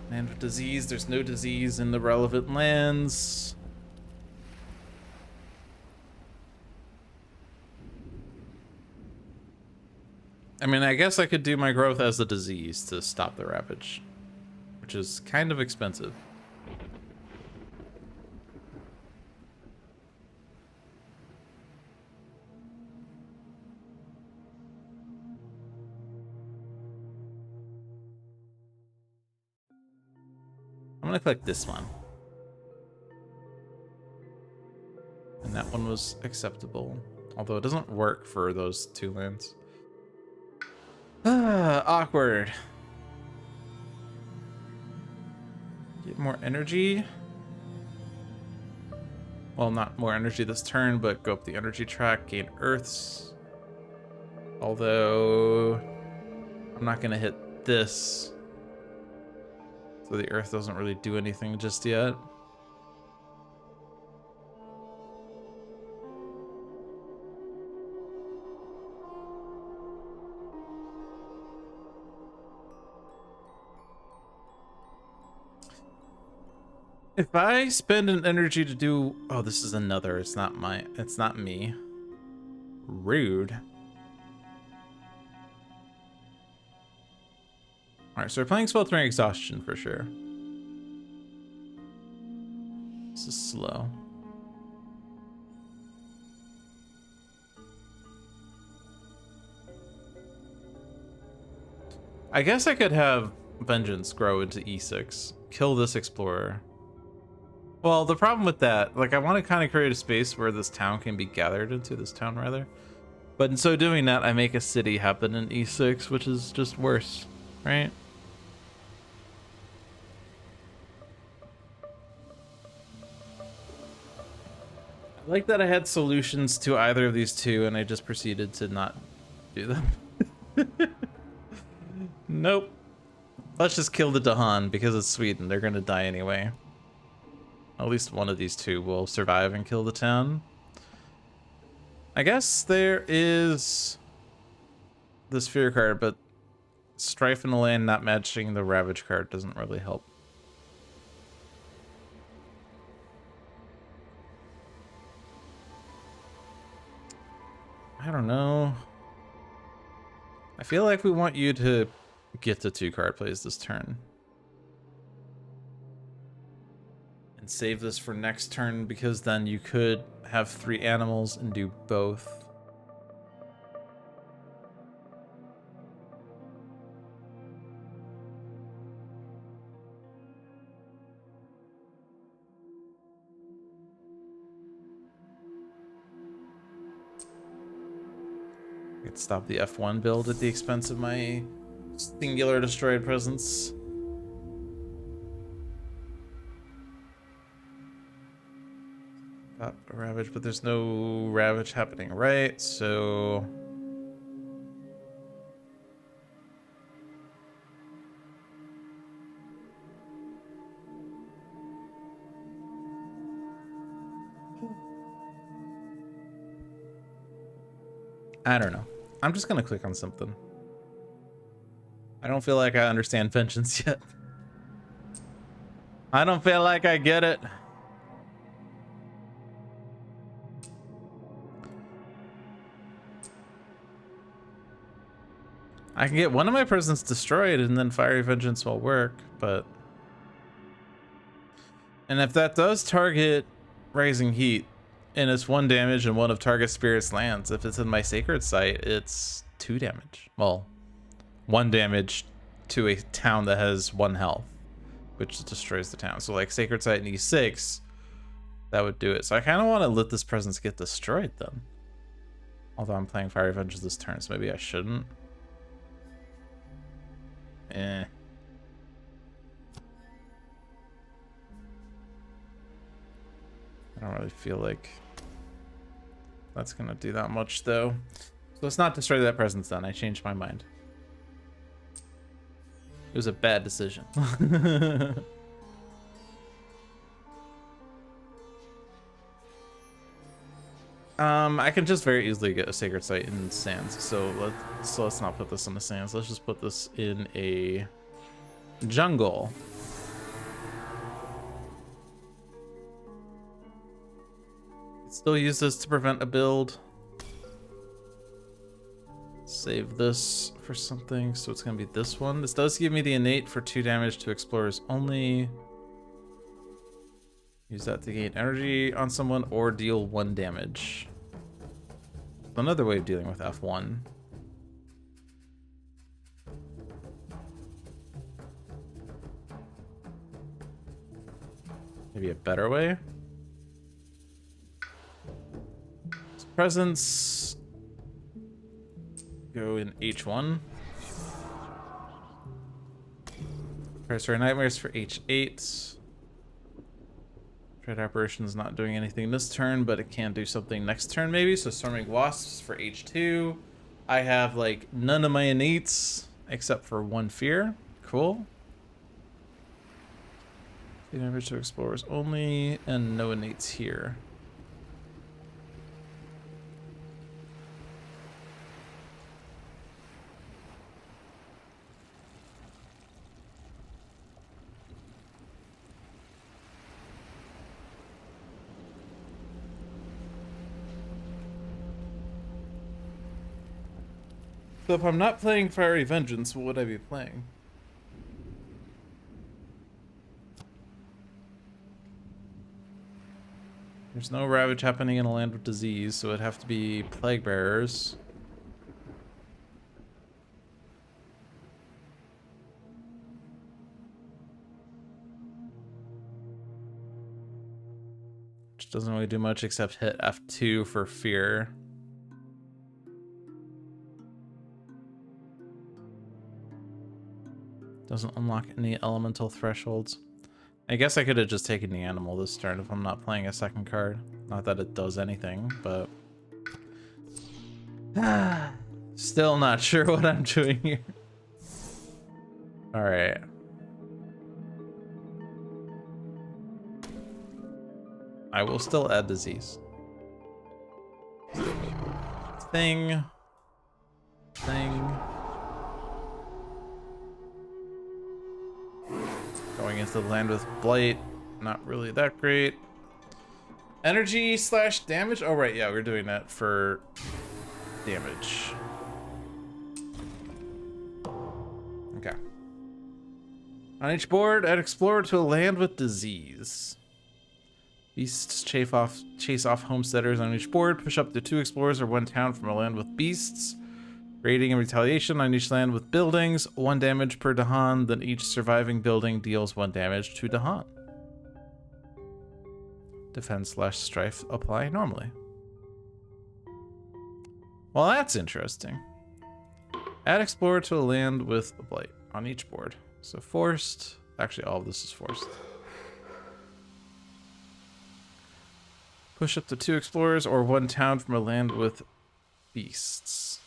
Land with disease, there's no disease in the relevant lands. I mean, I guess I could do my growth as a disease to stop the Ravage, which is kind of expensive. I'm gonna click this one. And that one was acceptable. Although it doesn't work for those 2 lands. Awkward. Get more energy. Well, not more energy this turn, but go up the energy track, gain Earths. Although, I'm not gonna hit this. So the Earth doesn't really do anything just yet. If I spend an energy to do... oh, this is another. It's not me. Rude. Alright, so we're playing Sweltering Exhaustion for sure. This is slow. I guess I could have Vengeance grow into E6. Kill this Explorer. Well, the problem with that, like, I want to kind of create a space where this town can be gathered into, this town rather. But in so doing that, I make a city happen in E6, which is just worse, right? like that I had solutions to either of these two and I just proceeded to not do them. Nope. Let's just kill the Dahan because it's Sweden. They're gonna die anyway. At least one of these two will survive and kill the town. I guess there is this fear card, but Strife in the land not matching the Ravage card doesn't really help. I don't know. I feel like we want you to get the 2 card plays this turn. And save this for next turn because then you could have 3 animals and do both. I could stop the F1 build at the expense of my singular destroyed presence. Got a Ravage, but there's no Ravage happening, right? So I don't know. I'm just gonna click on something. I don't feel like I understand vengeance yet. I don't feel like I get it. I can get one of my presents destroyed and then Fiery Vengeance will work, but... And if that does target Rising Heat, and it's 1 damage and one of target spirits lands, if it's in my Sacred Site, it's 2 damage. Well, 1 damage to a town that has 1 health, which destroys the town. So like Sacred Site in E6, that would do it. So I kind of want to let this presence get destroyed then. Although I'm playing Fiery Vengeance this turn, so maybe I shouldn't. Eh. I don't really feel like that's gonna do that much though. So let's not destroy that presence then. I changed my mind. It was a bad decision. I can just very easily get a Sacred Site in Sands, so let's not put this in the Sands. Let's just put this in a jungle. Still use this to prevent a build. Save this for something, so it's gonna be this one. This does give me the innate for 2 damage to explorers only. Use that to gain energy on someone or deal 1 damage. Another way of dealing with F1. Maybe a better way. Presence. Go in H1. Preparatory Nightmares for H8. Dread Apparition's not doing anything this turn, but it can do something next turn maybe. So Storming Wasps for H2. I have like none of my innates except for 1 fear. Cool. Damage to explorers only, and no innates here. So if I'm not playing Fiery Vengeance, what would I be playing? There's no Ravage happening in a land of disease, so it'd have to be Plague Bearers. Which doesn't really do much except hit F2 for fear. Doesn't unlock any elemental thresholds. I guess I could have just taken the animal this turn if I'm not playing a second card. Not that it does anything, but still not sure what I'm doing here. All right. I will still add disease. Thing. Going into the land with blight. Not really that great. Energy / damage. Oh, right. Yeah, we're doing that for damage. Okay. On each board, add explorer to a land with disease. Beasts chase off homesteaders on each board. Push up to 2 explorers or 1 town from a land with beasts. Raiding and retaliation on each land with buildings. 1 damage per Dahan. Then each surviving building deals 1 damage to Dahan. Defense / strife apply normally. Well, that's interesting. Add explorer to a land with a blight on each board. So forced. Actually, all of this is forced. Push up to 2 explorers or 1 town from a land with beasts.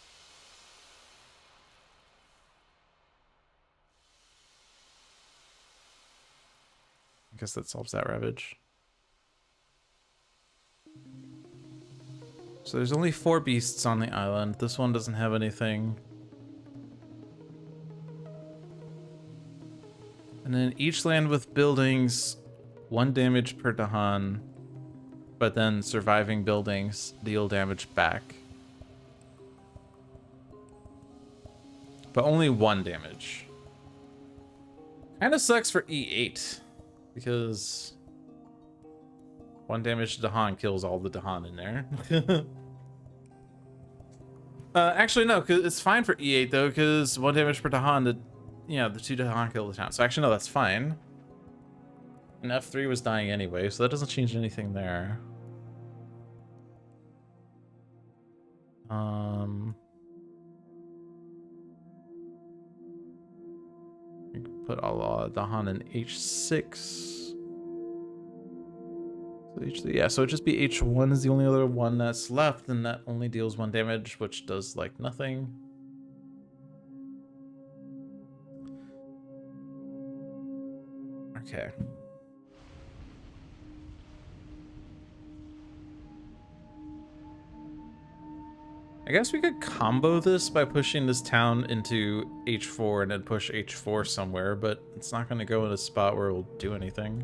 I guess that solves that ravage. So there's only 4 beasts on the island. This one doesn't have anything. And then each land with buildings, 1 damage per Dahan. But then surviving buildings deal damage back. But only 1 damage. Kinda sucks for E8. Because 1 damage to Dahan kills all the Dahan in there. Actually, no, cause it's fine for E8 though, because 1 damage per Dahan, the 2 Dahan kill the town. So actually, no, that's fine. And F3 was dying anyway, so that doesn't change anything there. We can put all Dahan in H6. So so it'd just be H1 is the only other one that's left, and that only deals 1 damage, which does like nothing. Okay. I guess we could combo this by pushing this town into H4 and then push H4 somewhere, but it's not going to go in a spot where it will do anything.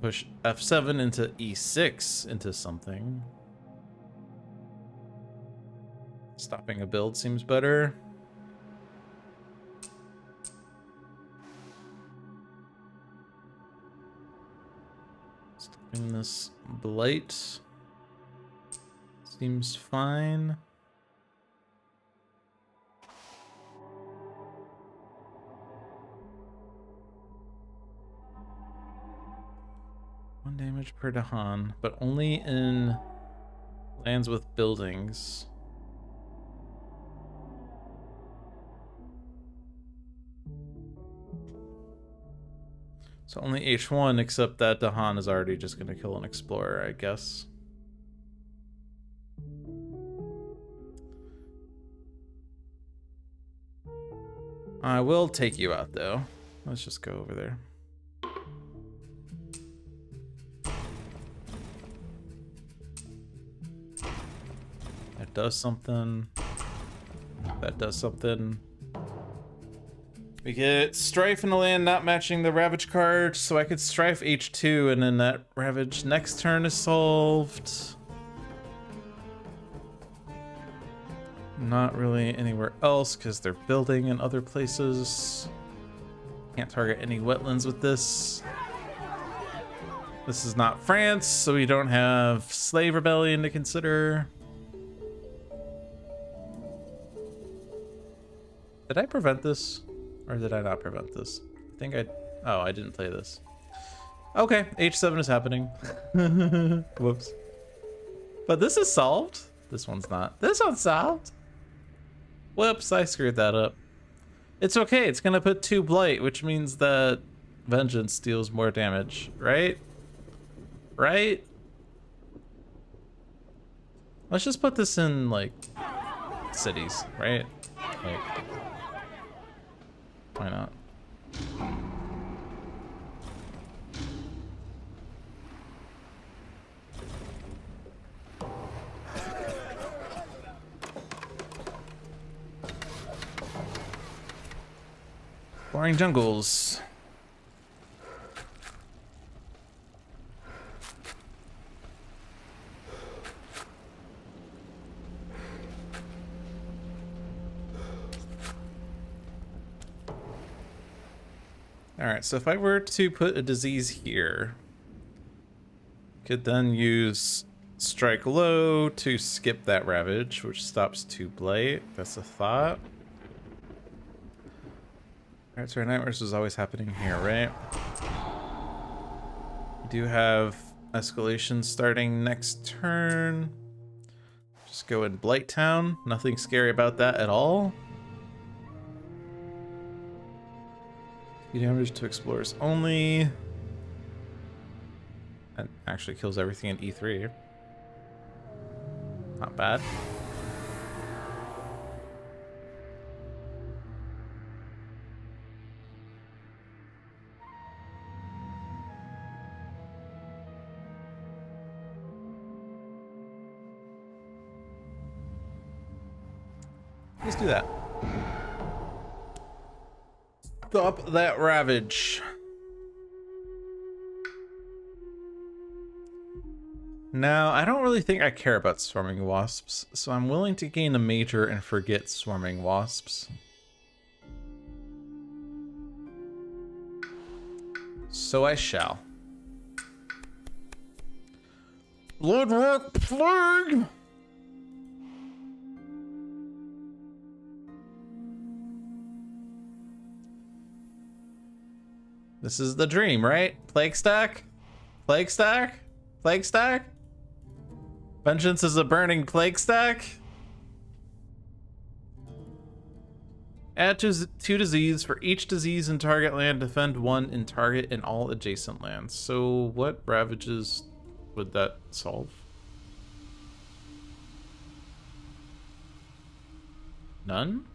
Push F7 into E6 into something. Stopping a build seems better. Stopping this blight seems fine. One damage per Dahan, but only in lands with buildings. So only H1, except that Dahan is already just going to kill an explorer, I guess. I will take you out, though. Let's just go over there. That does something. That does something. We get Strife in the land not matching the Ravage card, so I could Strife H2 and then that Ravage next turn is solved. Not really anywhere else because they're building in other places. Can't target any wetlands with this. This is not France, so we don't have slave rebellion to consider. Did I prevent this? Or did I not prevent this? I think I... Oh, I didn't play this. Okay, H7 is happening. Whoops. But this is solved. This one's not. This one's solved. Whoops, I screwed that up. It's okay, it's gonna put 2 blight, which means that Vengeance deals more damage, right? Right? Let's just put this in, like, cities, right? Like, why not? Boring jungles. Alright, so if I were to put a disease here, could then use strike low to skip that ravage, which stops 2 blight. That's a thought. Alright, so our nightmares is always happening here, right? We do have escalation starting next turn. Just go in Blight Town. Nothing scary about that at all. Damage to explorers only. That actually kills everything in E3. Not bad. Let's do that. Stop that ravage. Now, I don't really think I care about swarming wasps, so I'm willing to gain a major and forget swarming wasps. So I shall. Bloodrock Plague! This is the dream, right? Plague stack? Plague stack? Plague stack? Vengeance is a burning plague stack? Add 2 disease for each disease in target land. Defend 1 in target and all adjacent lands. So what ravages would that solve? None?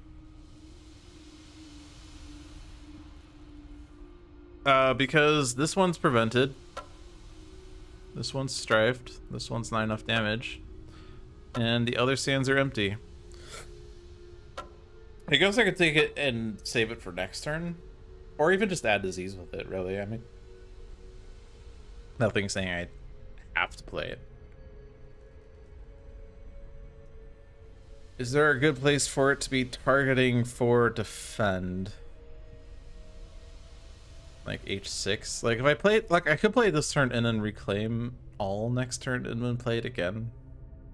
Because this one's prevented. This one's strifed. This one's not enough damage. And the other sands are empty. I guess I could take it and save it for next turn. Or even just add disease with it, really. I mean, nothing's saying I have to play it. Is there a good place for it to be targeting for defend? Like H6? Like if I play it, like I could play it this turn and then reclaim all next turn and then play it again.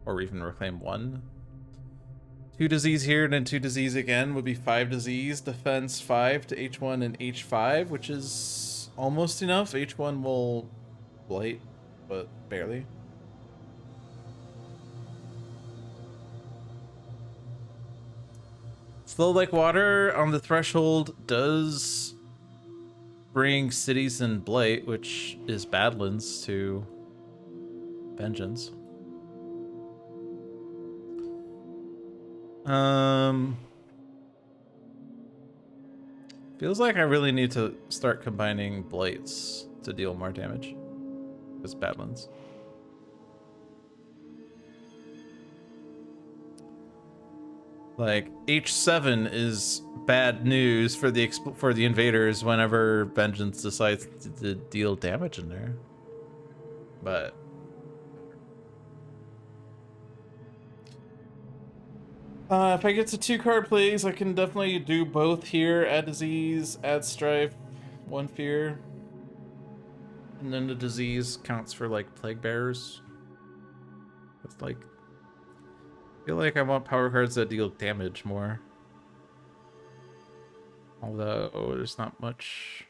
Or even reclaim 1. 2 disease here and then 2 disease again would be 5 disease. Defense 5 to H1 and H5, which is almost enough. H1 will blight, but barely. Flow like water on the threshold does bring cities and blight, which is Badlands, to vengeance. Feels like I really need to start combining blights to deal more damage. Because Badlands. Like H7 is bad news for the invaders whenever vengeance decides to deal damage in there. But if I get to 2 card plays, I can definitely do both here. Add disease, add strife, 1 fear. And then the disease counts for like plague bearers. It's like, I feel like I want power cards that deal damage more. Although there's not much.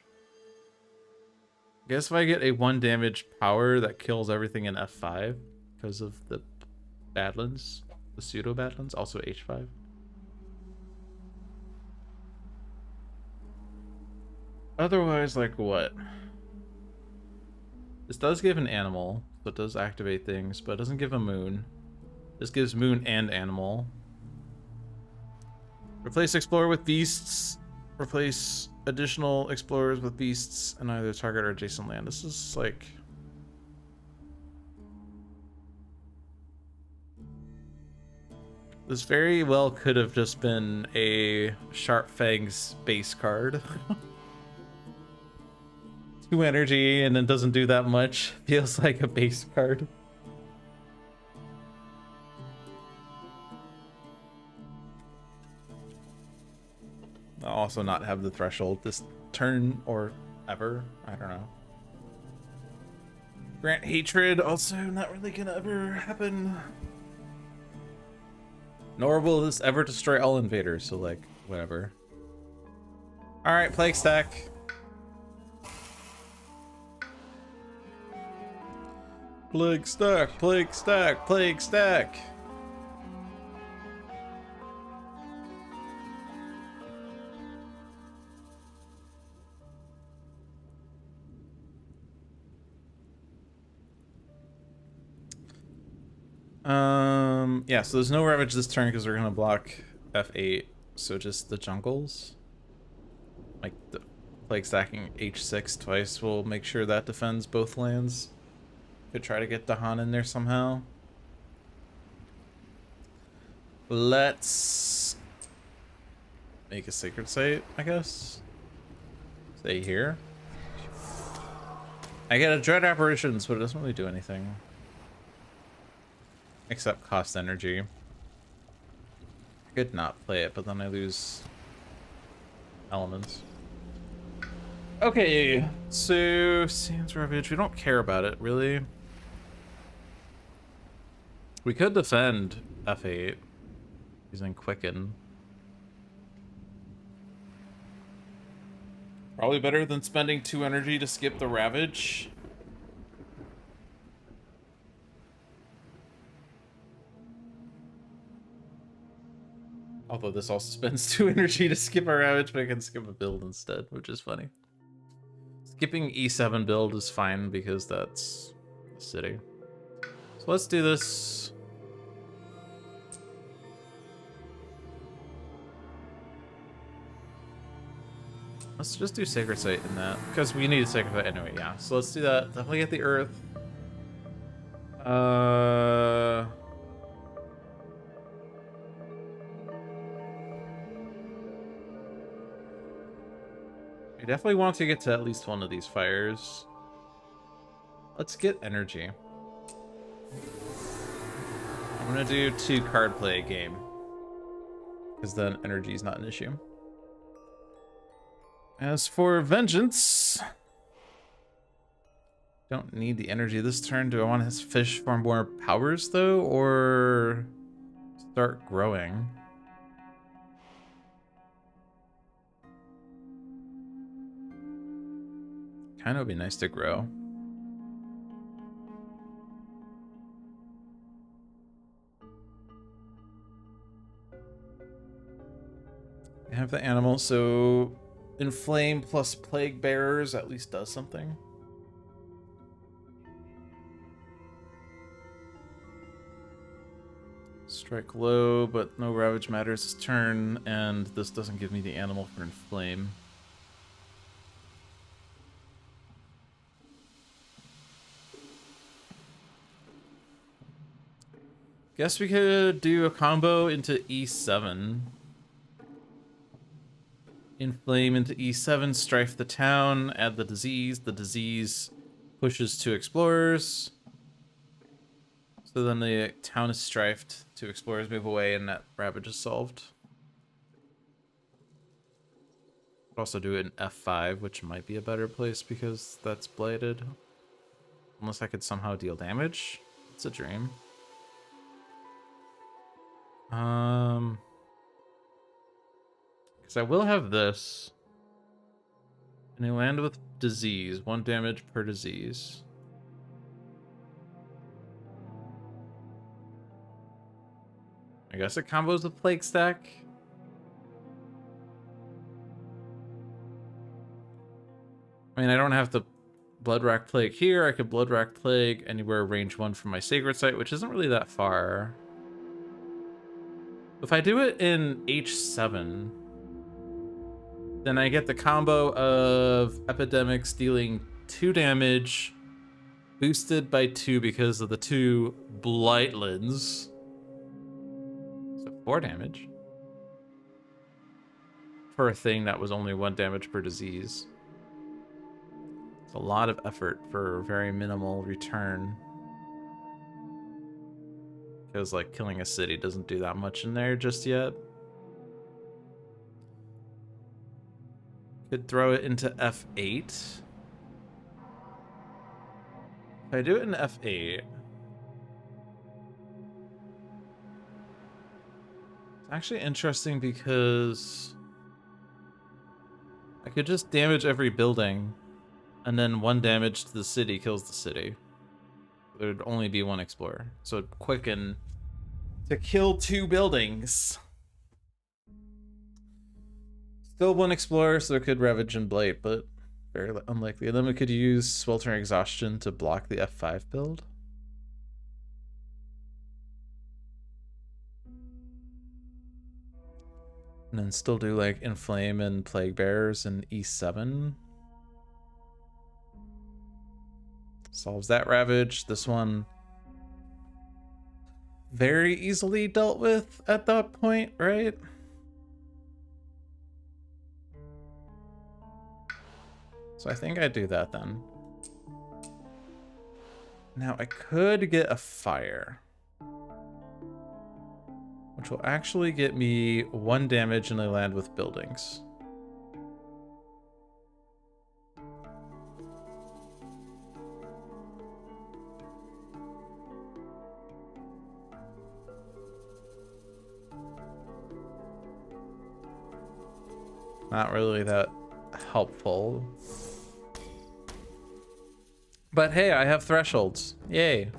I guess if I get a 1 damage power that kills everything in F5 because of the Badlands. The pseudo Badlands, also H5. Otherwise, like what? This does give an animal, so it does activate things, but it doesn't give a moon. This gives moon and animal. Replace explorer with beasts. Replace additional explorers with beasts in either target or adjacent land. This is like... This very well could have just been a Sharp Fang's base card. 2 energy and it doesn't do that much. Feels like a base card. I'll also not have the threshold this turn or ever. I don't know. Grant hatred, also not really gonna ever happen. Nor will this ever destroy all invaders, so like, whatever. Alright, plague stack. Plague stack, plague stack, plague stack. Yeah, so there's no Ravage this turn because we're gonna block F8, so just the jungles. Like the plague stacking H6 twice will make sure that defends both lands. Could try to get Dahan in there somehow. Let's make a sacred site, I guess. Stay here. I get a Dread Apparitions, but it doesn't really do anything. Except cost energy. I could not play it, but then I lose elements. Okay, so Sands Ravage, we don't care about it, really. We could defend F8 using Quicken. Probably better than spending 2 energy to skip the Ravage. Although this also spends 2 energy to skip our Ravage, but I can skip a build instead, which is funny. Skipping E7 build is fine because that's the city. So let's do this. Let's just do Sacred Site in that, because we need a Sacred Site anyway, yeah. So let's do that. Definitely get the Earth. We definitely want to get to at least one of these fires. Let's get energy. I'm gonna do 2 card play a game, because then energy is not an issue. As for Vengeance, don't need the energy this turn. Do I want his fish for more powers though, or start growing? Kind of would be nice to grow. I have the animal, so Inflame plus Plague Bearers at least does something. Strike low, but no Ravage matters this turn, and this doesn't give me the animal for Inflame. Guess we could do a combo into E7. Inflame into E7, Strife the town, add the disease. The disease pushes 2 explorers. So then the town is strifed. 2 explorers move away and that Ravage is solved. Could also do it in F5, which might be a better place because that's blighted. Unless I could somehow deal damage. It's a dream. Because I will have this. And I land with disease. 1 damage per disease. I guess it combos with Plague Stack. I mean, I don't have to Blood Rack Plague here. I could Blood Rack Plague anywhere range 1 from my Sacred Site, which isn't really that far. If I do it in H7, then I get the combo of Epidemics dealing 2 damage, boosted by 2 because of the 2 Blightlands. So 4 damage. For a thing that was only 1 damage per disease. It's a lot of effort for very minimal return. Because, like, killing a city doesn't do that much in there just yet. Could throw it into F8. If I do it in F8... It's actually interesting because... I could just damage every building, and then 1 damage to the city kills the city. There'd only be 1 explorer, so it'd quicken to kill 2 buildings. Still 1 explorer, so it could Ravage and Blight, but very unlikely. And then we could use Sweltering Exhaustion to block the F5 build. And then still do like Inflame and Plague Bearers in E7. Solves that Ravage. This one very easily dealt with at that point, right? So I think I do that then. Now I could get a fire, which will actually get me 1 damage and I land with buildings. Not really that helpful. But hey, I have thresholds. Yay.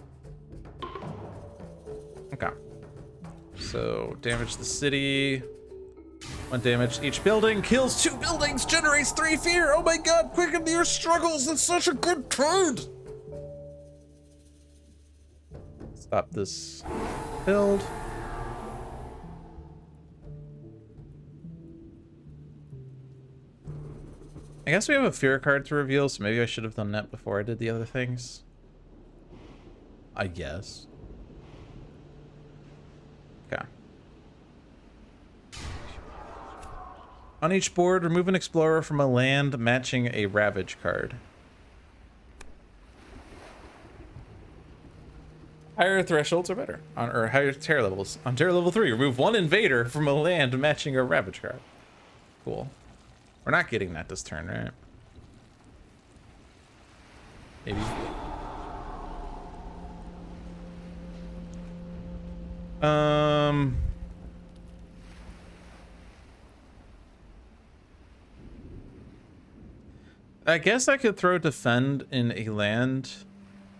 Okay. So, damage the city. 1 damage each building. Kills 2 buildings. Generates 3 fear. Oh my god, quicken your struggles. That's such a good card. Stop this build. I guess we have a fear card to reveal, so maybe I should have done that before I did the other things. I guess. Okay. On each board, remove an explorer from a land matching a Ravage card. Higher thresholds are better. Or higher terror levels. On terror level 3, remove 1 invader from a land matching a Ravage card. Cool. We're not getting that this turn, right? Maybe. I guess I could throw defend in a land.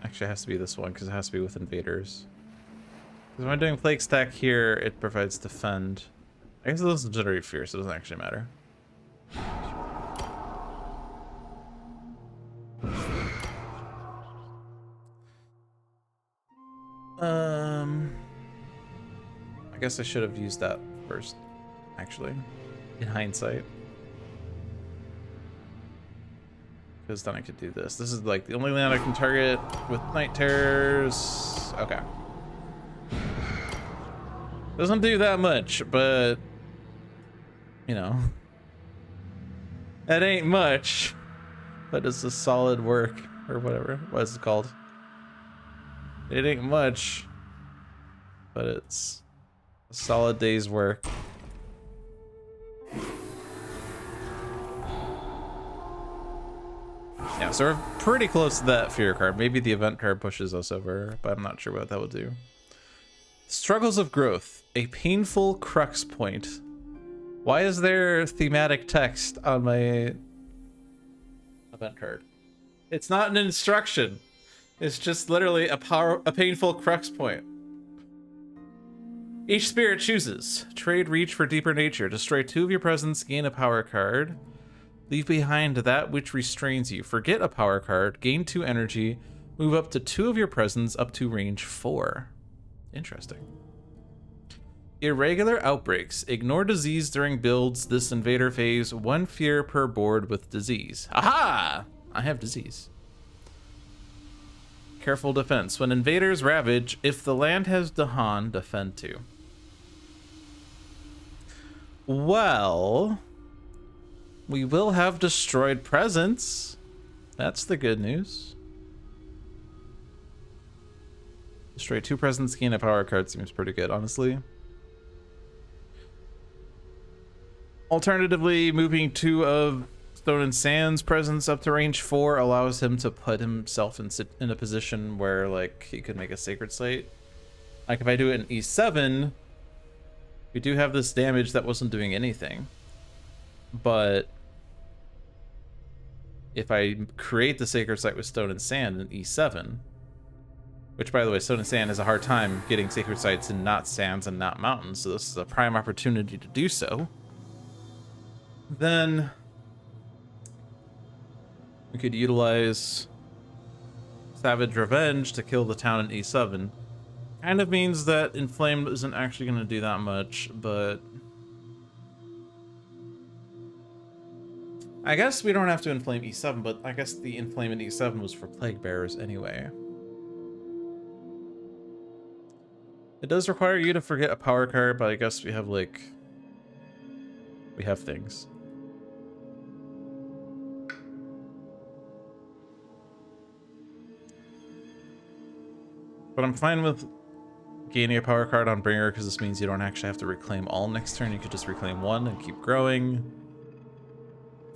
Actually, it has to be this one because it has to be with invaders. Because when I'm doing plague stack here, it provides defend. I guess it doesn't generate fear, so it doesn't actually matter. I guess I should have used that first, actually, in hindsight. Because then I could do this. This is like the only land I can target with Night Terrors. Okay. Doesn't do that much, but, you know, that ain't much, but it's a solid work, or whatever. What is it called? It ain't much, but it's a solid day's work. Yeah, so we're pretty close to that fear card. Maybe the event card pushes us over, but I'm not sure what that will do. Struggles of Growth, a painful crux point. Why is there thematic text on my event card? It's not an instruction. It's just literally a painful crux point. Each spirit chooses. Trade Reach for Deeper Nature. Destroy 2 of your presence, gain a power card. Leave behind that which restrains you. Forget a power card. Gain 2 energy. Move up to 2 of your presence up to range 4. Interesting. Irregular outbreaks. Ignore disease during builds this invader phase. 1 fear per board with disease. Aha! I have disease. Careful defense. When invaders ravage, if the land has Dahan, defend 2. Well, we will have destroyed presence. That's the good news. Destroy 2 presence, gain a power card seems pretty good, honestly. Alternatively, moving 2 of Stone and Sand's presence up to range 4 allows him to put himself in a position where, like, he could make a sacred site. Like, if I do it in E7, we do have this damage that wasn't doing anything. But if I create the sacred site with Stone and Sand in E7, which, by the way, Stone and Sand has a hard time getting sacred sites in not sands and not mountains, so this is a prime opportunity to do so, then we could utilize Savage Revenge to kill the town in E7. Kind of means that Inflamed isn't actually going to do that much, but I guess we don't have to inflame E7, but I guess the inflame in E7 was for Plague Bearers anyway. It does require you to forget a power card, but I guess we have, like, we have things. But I'm fine with gaining a power card on Bringer because this means you don't actually have to reclaim all next turn. You could just reclaim 1 and keep growing.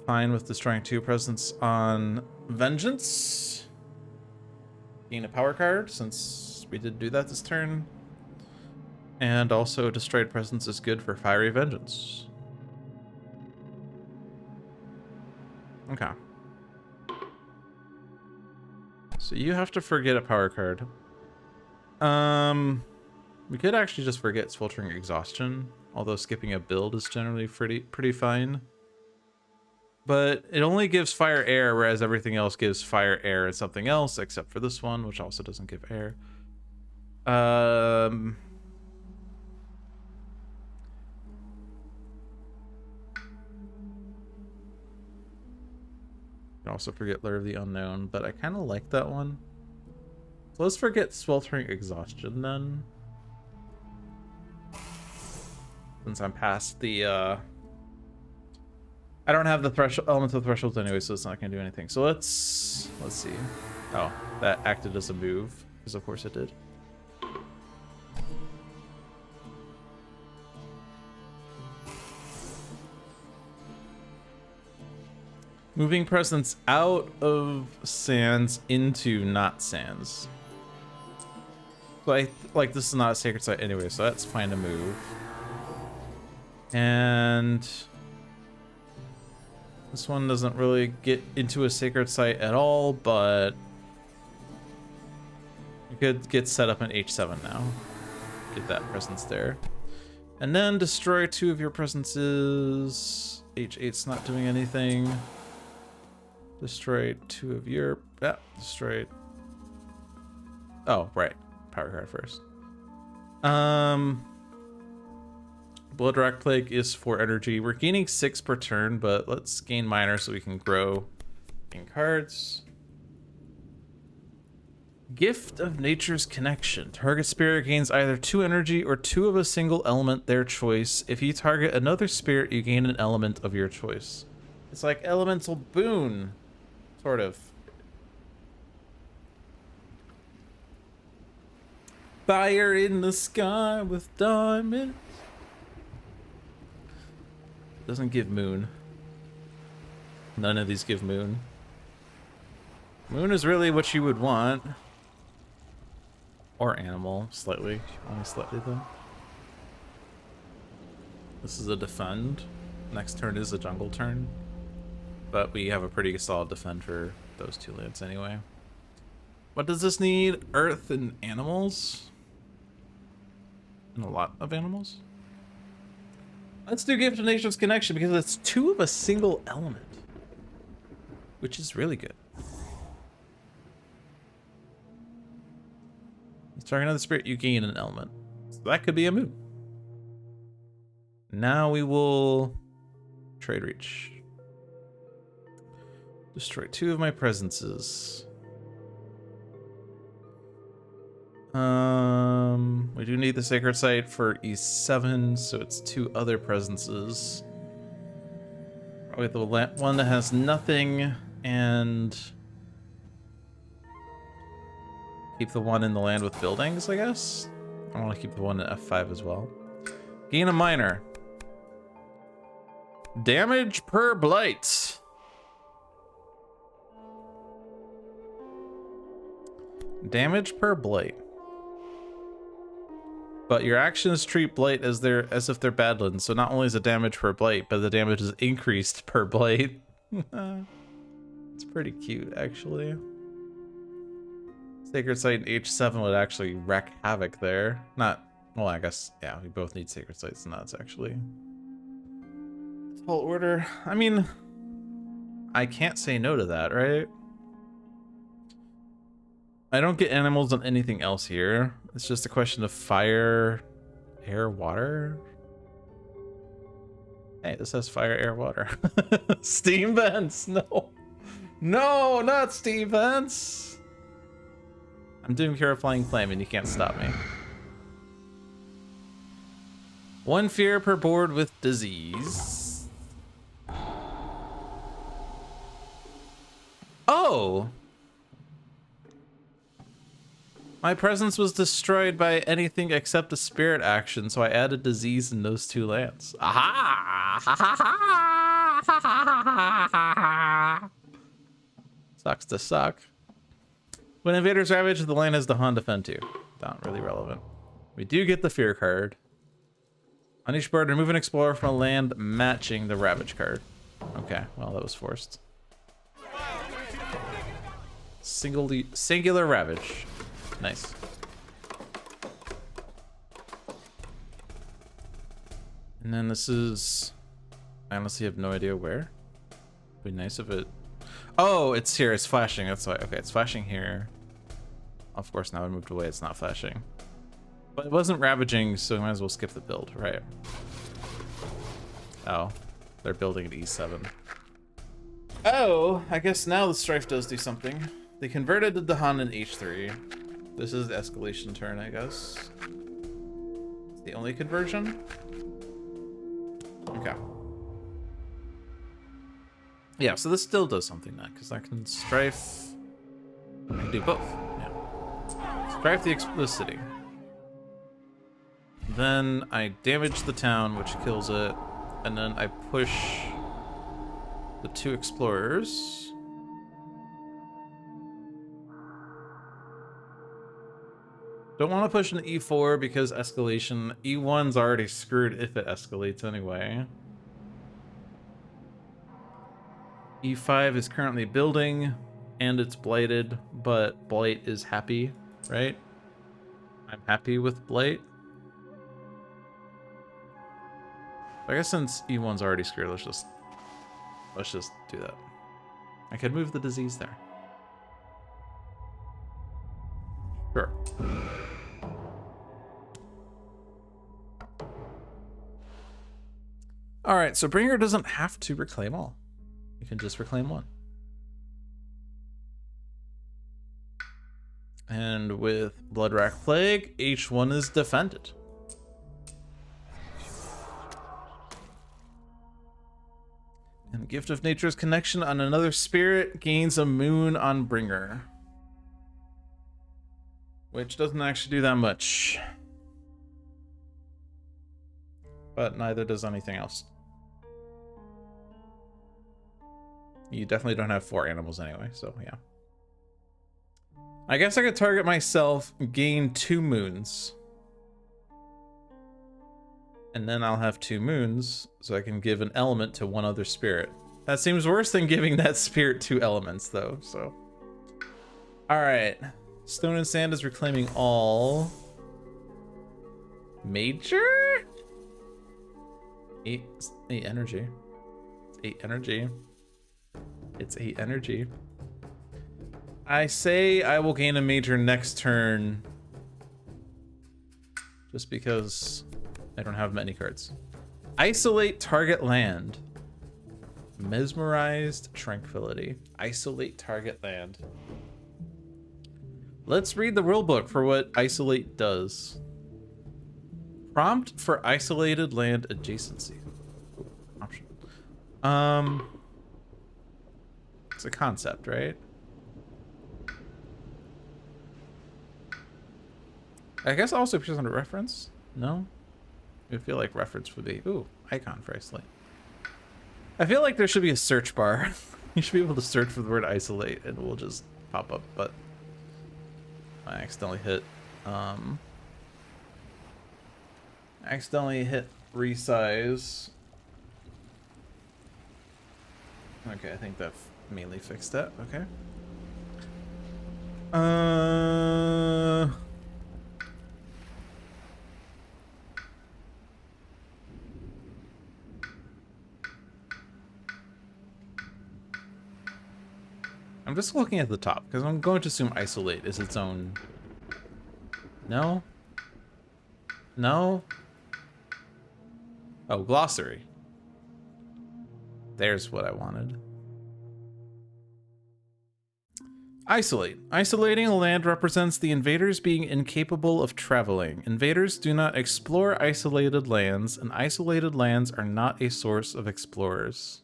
Fine with destroying 2 presence on Vengeance. Gain a power card since we did do that this turn. And also destroyed presence is good for Fiery Vengeance. Okay. So you have to forget a power card. We could actually just forget Sweltering Exhaustion, although skipping a build is generally pretty fine. But it only gives fire air, whereas everything else gives fire, air, and something else, except for this one, which also doesn't give air. You can also forget Lure of the Unknown, but I kind of like that one. So let's forget Sweltering Exhaustion then. Since I'm past the, I don't have the elemental thresholds anyway, so it's not going to do anything. So let's see. Oh, that acted as a move, because of course it did. Moving presence out of sands into not sands. Like this is not a sacred site anyway, so that's fine to move. And this one doesn't really get into a sacred site at all, but you could get set up in H7 now. Get that presence there. And then destroy 2 of your presences. H8's not doing anything. Destroy 2 of your... Yeah, destroy... Oh, right. Power card first. Blood Rock Plague is 4 energy. We're gaining 6 per turn, but let's gain minor so we can grow in cards. Gift of Nature's Connection. Target spirit gains either 2 energy or 2 of a single element their choice. If you target another spirit, you gain an element of your choice. It's like Elemental Boon, sort of. Fire in the sky with diamonds. Doesn't give moon. None of these give moon. Moon is really what you would want. Or animal, slightly. Only slightly though. This is a defend. Next turn is a jungle turn. But we have a pretty solid defend for those 2 lands anyway. What does this need? Earth and animals? And a lot of animals? Let's do Gift of Nature's Connection because it's 2 of a single element. which is really good. You target another spirit, you gain an element. So that could be a moon. Now we will trade reach. Destroy 2 of my presences. We do need the sacred site for E7, so it's 2 other presences. Probably the one that has nothing, and keep the one in the land with buildings, I guess. I want to keep the one at F5 as well. Gain a minor. Damage per blight. Damage per blight. But your actions treat blight as if they're badlands, so not only is it damage per blight, but the damage is increased per blight. It's pretty cute, actually. Sacred Site in H7 would actually wreak havoc there. Not, well, I guess, yeah, we both need Sacred Sites, and that's actually tall order. I mean, I can't say no to that, right? I don't get animals on anything else here. It's just a question of fire, air, water. Hey, this has fire, air, water. Steam vents, no. No, not steam vents. I'm doing Purifying Flame and you can't stop me. 1 fear per board with disease. Oh! My presence was destroyed by anything except a spirit action, so I added disease in those 2 lands. Aha! Sucks to suck. When invaders ravage, the land has the Han defend too. Not really relevant. We do get the fear card. On each board, remove an explorer from a land matching the ravage card. Okay, well that was forced. Singular ravage. Nice. And then this is... I honestly have no idea where. It'd be nice if it... Oh, it's here. It's flashing. That's why. Okay, it's flashing here. Of course, now I moved away. It's not flashing. But it wasn't ravaging, so we might as well skip the build, right? Oh, they're building at E7. Oh, I guess now the Strife does do something. They converted the Han in H3. This is the escalation turn, I guess. It's the only conversion? Okay. Yeah, so this still does something then, because I can Strife... I can do both, yeah. Strife the city. Then I damage the town, which kills it, and then I push the 2 explorers. Don't want to push an E4 because escalation. E1's already screwed if it escalates anyway. E5 is currently building and it's blighted, but blight is happy, right? I'm happy with blight. I guess since E1's already screwed, let's just do that. I could move the disease there. Sure. All right, so Bringer doesn't have to reclaim all. You can just reclaim 1. And with Bloodrack Plague, H1 is defended. And Gift of Nature's connection on another spirit gains a moon on Bringer. Which doesn't actually do that much. But neither does anything else. You definitely don't have 4 animals anyway, so yeah. I guess I could target myself, gain 2 moons. And then I'll have 2 moons, so I can give an element to 1 other spirit. That seems worse than giving that spirit 2 elements, though, so. Alright. Stone and Sand is reclaiming all. Major? 8 energy. 8 energy. It's 8 energy. I say I will gain a major next turn just because I don't have many cards. Isolate target land. Mesmerized Tranquility. Isolate target land. Let's read the rulebook for what Isolate does. Prompt for isolated land adjacency. Option. It's a concept, right? I guess also appears under reference. No? I feel like reference would be... Ooh, icon for isolate. I feel like there should be a search bar. You should be able to search for the word isolate and it will just pop up, but I accidentally hit resize. Okay, I think that mainly fixed that. Okay. I'm just looking at the top because I'm going to assume isolate is its own. No? No? Oh, glossary. There's what I wanted. Isolate. Isolating a land represents the invaders being incapable of traveling. Invaders do not explore isolated lands, and isolated lands are not a source of explorers.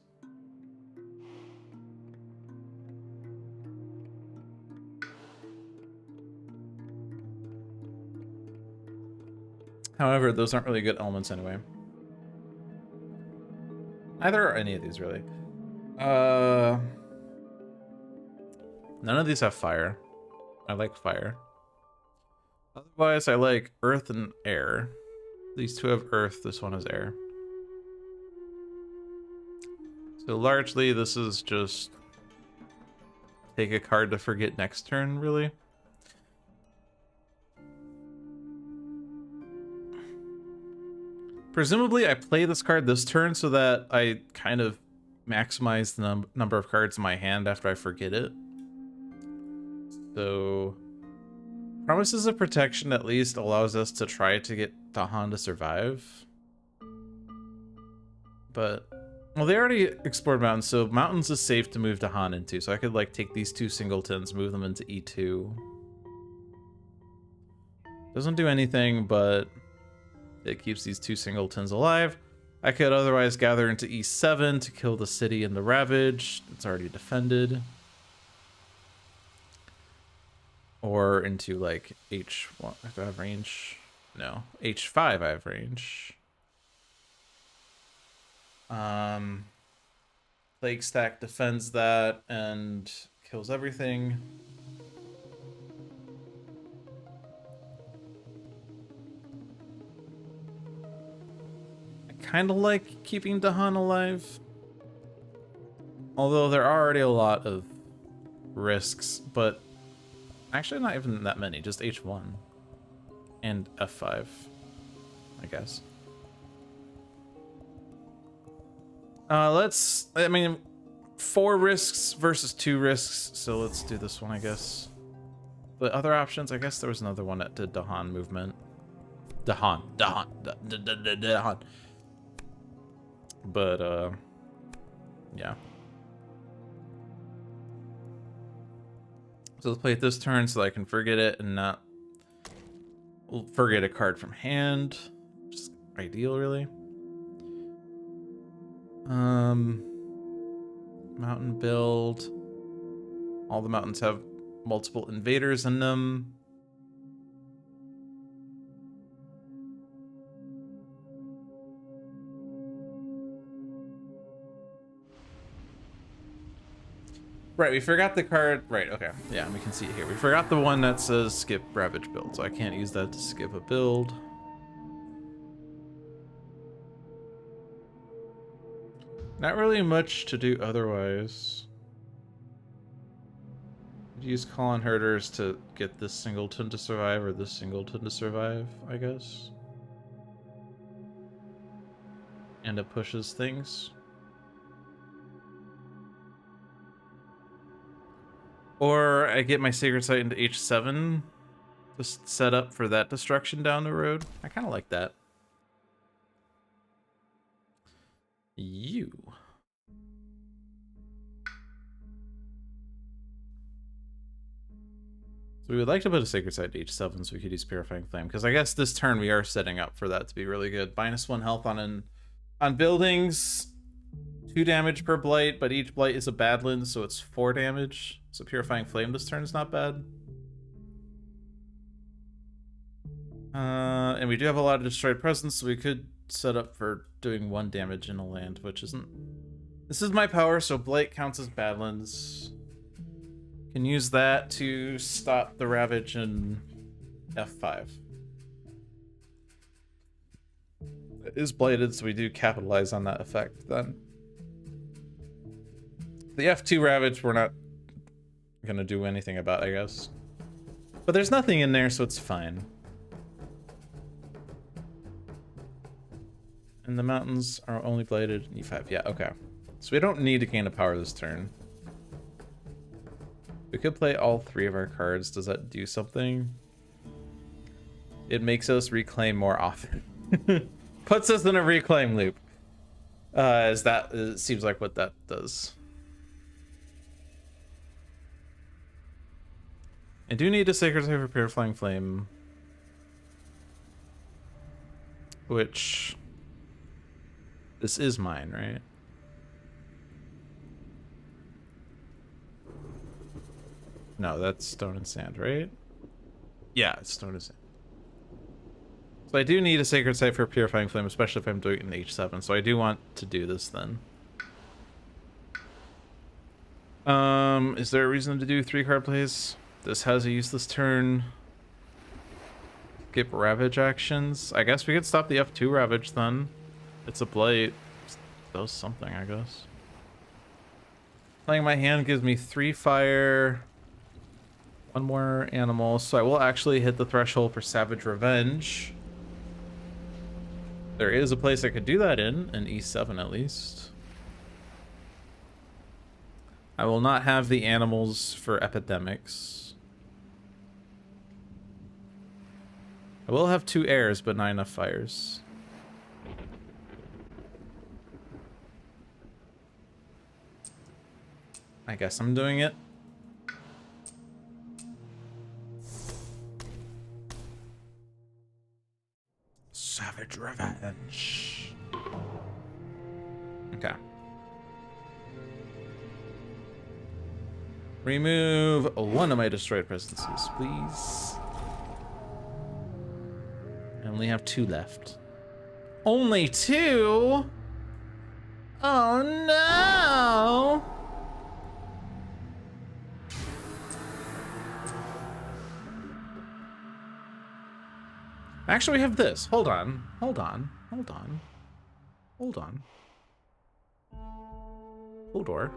However, those aren't really good elements anyway. Neither are any of these, really. None of these have fire. I like fire. Otherwise, I like earth and air. These two have earth, this one has air. So largely, this is just take a card to forget next turn, really. Presumably, I play this card this turn so that I kind of maximize the number of cards in my hand after I forget it. So, Promises of Protection at least allows us to try to get Dahan to survive. But, well, they already explored mountains, so mountains is safe to move Dahan into. So I could like take these two singletons, move them into E2. Doesn't do anything, but it keeps these two singletons alive. I could otherwise gather into E7 to kill the city and the Ravage. It's already defended. Or into like H1. Do I have range? No. H5 I have range. Plague Stack defends that and kills everything. Kind of like keeping Dahan alive. Although there are already a lot of risks, but actually not even that many, just H1 and F5, I guess. I mean, 4 risks versus 2 risks, so let's do this one, I guess. The other options, I guess there was another one that did Dahan movement. Dahan. But, yeah. So let's play it this turn so I can forget it and not forget a card from hand. Just ideal, really. Mountain build. All the mountains have multiple invaders in them. Right, we forgot the card. Right, okay. Yeah, we can see it here. We forgot the one that says skip Ravage build, so I can't use that to skip a build. Not really much to do otherwise. Use Call on Herders to get this singleton to survive, or this singleton to survive, I guess. And it pushes things. Or I get my Sacred Site into H7, just set up for that destruction down the road. I kind of like that. You. So we would like to put a Sacred Site to H7 so we could use Purifying Flame, because I guess this turn we are setting up for that to be really good. -1 health on buildings, 2 damage per blight, but each blight is a Badlands, so it's 4 damage. So Purifying Flame this turn is not bad. And we do have a lot of Destroyed Presence, so we could set up for doing 1 damage in a land, which isn't... This is my power, so blight counts as Badlands. Can use that to stop the Ravage in F5. It is blighted, so we do capitalize on that effect then. The F2 Ravage we're not gonna do anything about, I guess. But there's nothing in there, so it's fine. And the mountains are only blighted in E5. Yeah, okay. So we don't need to gain a power this turn. We could play all 3 of our cards. Does that do something? It makes us reclaim more often. Puts us in a reclaim loop. It seems like what that does. I do need a Sacred Site for Purifying Flame. Which... This is mine, right? No, that's Stone and Sand, right? Yeah, it's Stone and Sand. So I do need a Sacred Site for Purifying Flame, especially if I'm doing it in H7. So I do want to do this then. Is there a reason to do 3 card plays? This has a useless turn. Skip Ravage actions. I guess we could stop the F2 Ravage then. It's a blight. Does something, I guess. Playing my hand gives me 3 fire. 1 more animal. So I will actually hit the threshold for Savage Revenge. There is a place I could do that in E7 at least. I will not have the animals for Epidemics. I will have 2 airs, but not enough fires. I guess I'm doing it. Savage Revenge. Okay. Remove 1 of my Destroyed Presences, please. I only have 2 left. Only 2? Oh no! Actually, we have this. Hold on. Hold on. Hold on. Hold on. Hodor.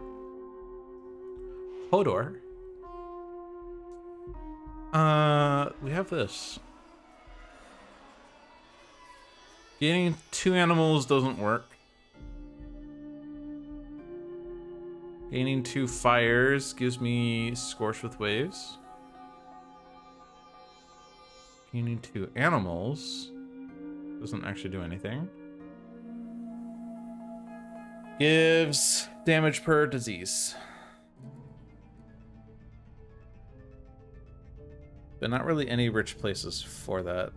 Hodor. We have this. Gaining 2 animals doesn't work. Gaining 2 fires gives me Scorch with Waves. Gaining 2 animals doesn't actually do anything. Gives damage per disease. But not really any rich places for that.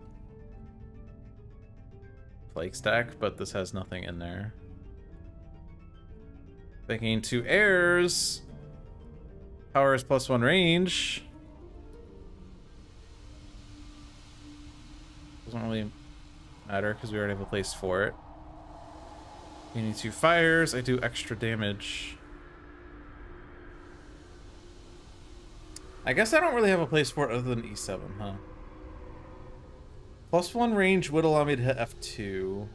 Plague stack, but this has nothing in there. They gain 2 airs. Power is +1 range. Doesn't really matter because we already have a place for it. Gaining 2 fires, I do extra damage. I guess I don't really have a place for it other than E7, huh? +1 range would allow me to hit F2.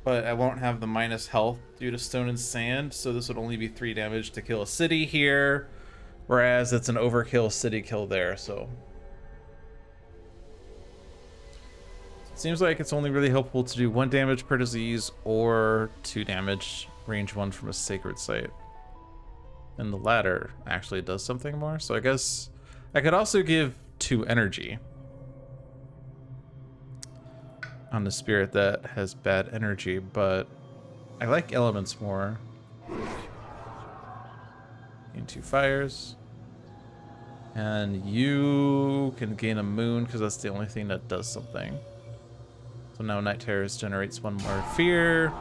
But I won't have the minus health due to Stone and Sand, so this would only be 3 damage to kill a city here, whereas it's an overkill city kill there, so... It seems like it's only really helpful to do 1 damage per disease or 2 damage, range 1 from a Sacred Site. And the ladder actually does something more. So I guess I could also give 2 energy on the spirit that has bad energy, but I like elements more. Gain 2 fires. And you can gain a moon because that's the only thing that does something. So now Night Terrors generates 1 more fear.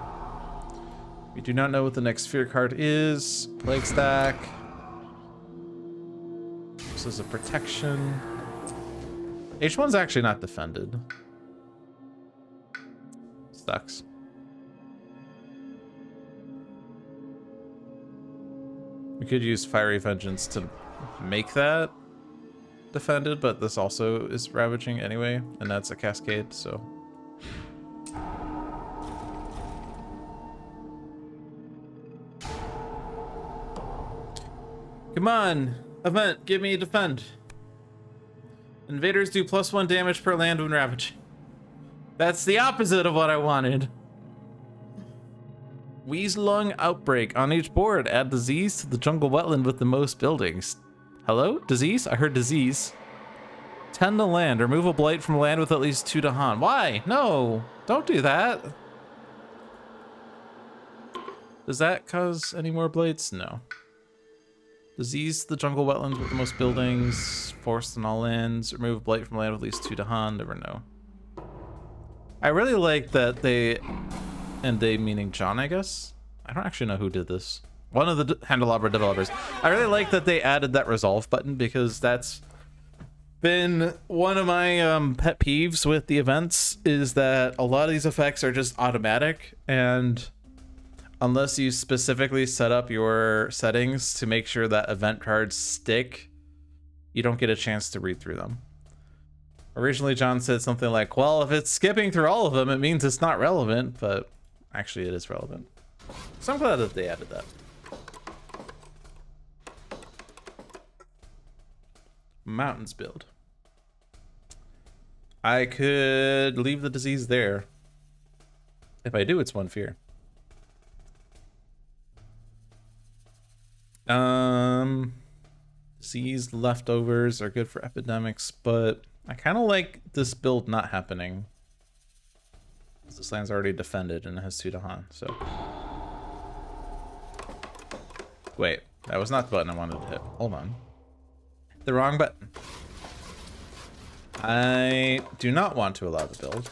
We do not know what the next fear card is. Plague Stack. This is a protection. H1's actually not defended. Sucks. We could use Fiery Vengeance to make that defended, but this also is ravaging anyway, and that's a cascade, so. Come on, event, give me defend. Invaders do +1 damage per land when ravaging. That's the opposite of what I wanted. Wheeze-lung outbreak on each board. Add disease to the jungle wetland with the most buildings. Hello? Disease? I heard disease. 10 to land. Remove a blight from land with at least 2 to Han. Why? No, don't do that. Does that cause any more blights? No. Disease to the jungle wetlands with the most buildings. Forced on all lands. Remove a blight from land with at least 2 to Han. Never know. I really like that they, and they meaning John, I guess? I don't actually know who did this. One of the Handelabra developers. I really like that they added that resolve button because that's been one of my pet peeves with the events, is that a lot of these effects are just automatic, and unless you specifically set up your settings to make sure that event cards stick, you don't get a chance to read through them. Originally, John said something like, well, if it's skipping through all of them, it means it's not relevant, but actually it is relevant. So I'm glad that they added that. Mountains build. I could leave the disease there. If I do, it's 1 fear. Disease leftovers are good for epidemics, but I kind of like this build not happening. This land's already defended and it has 2 to Han, so. Wait, that was not the button I wanted to hit. Hold on. The wrong button. I do not want to allow the build.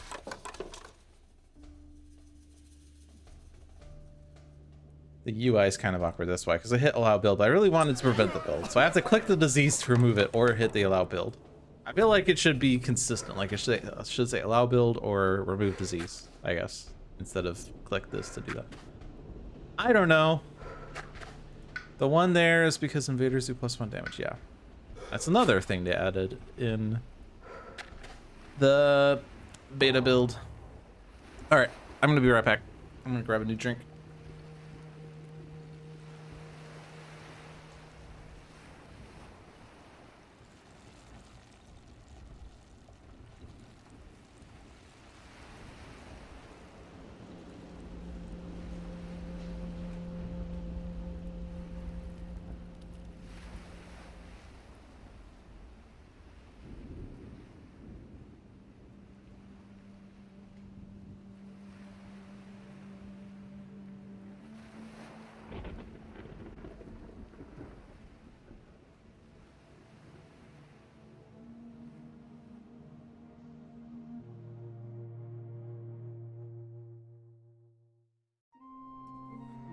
The UI is kind of awkward, that's why, because I hit allow build, but I really wanted to prevent the build. So I have to click the disease to remove it or hit the allow build. I feel like it should be consistent, like it should say allow build or remove disease, I guess, instead of click this to do that. I don't know. The one there is because invaders do +1 damage, yeah. That's another thing they added in the beta build. All right, I'm gonna be right back. I'm gonna grab a new drink.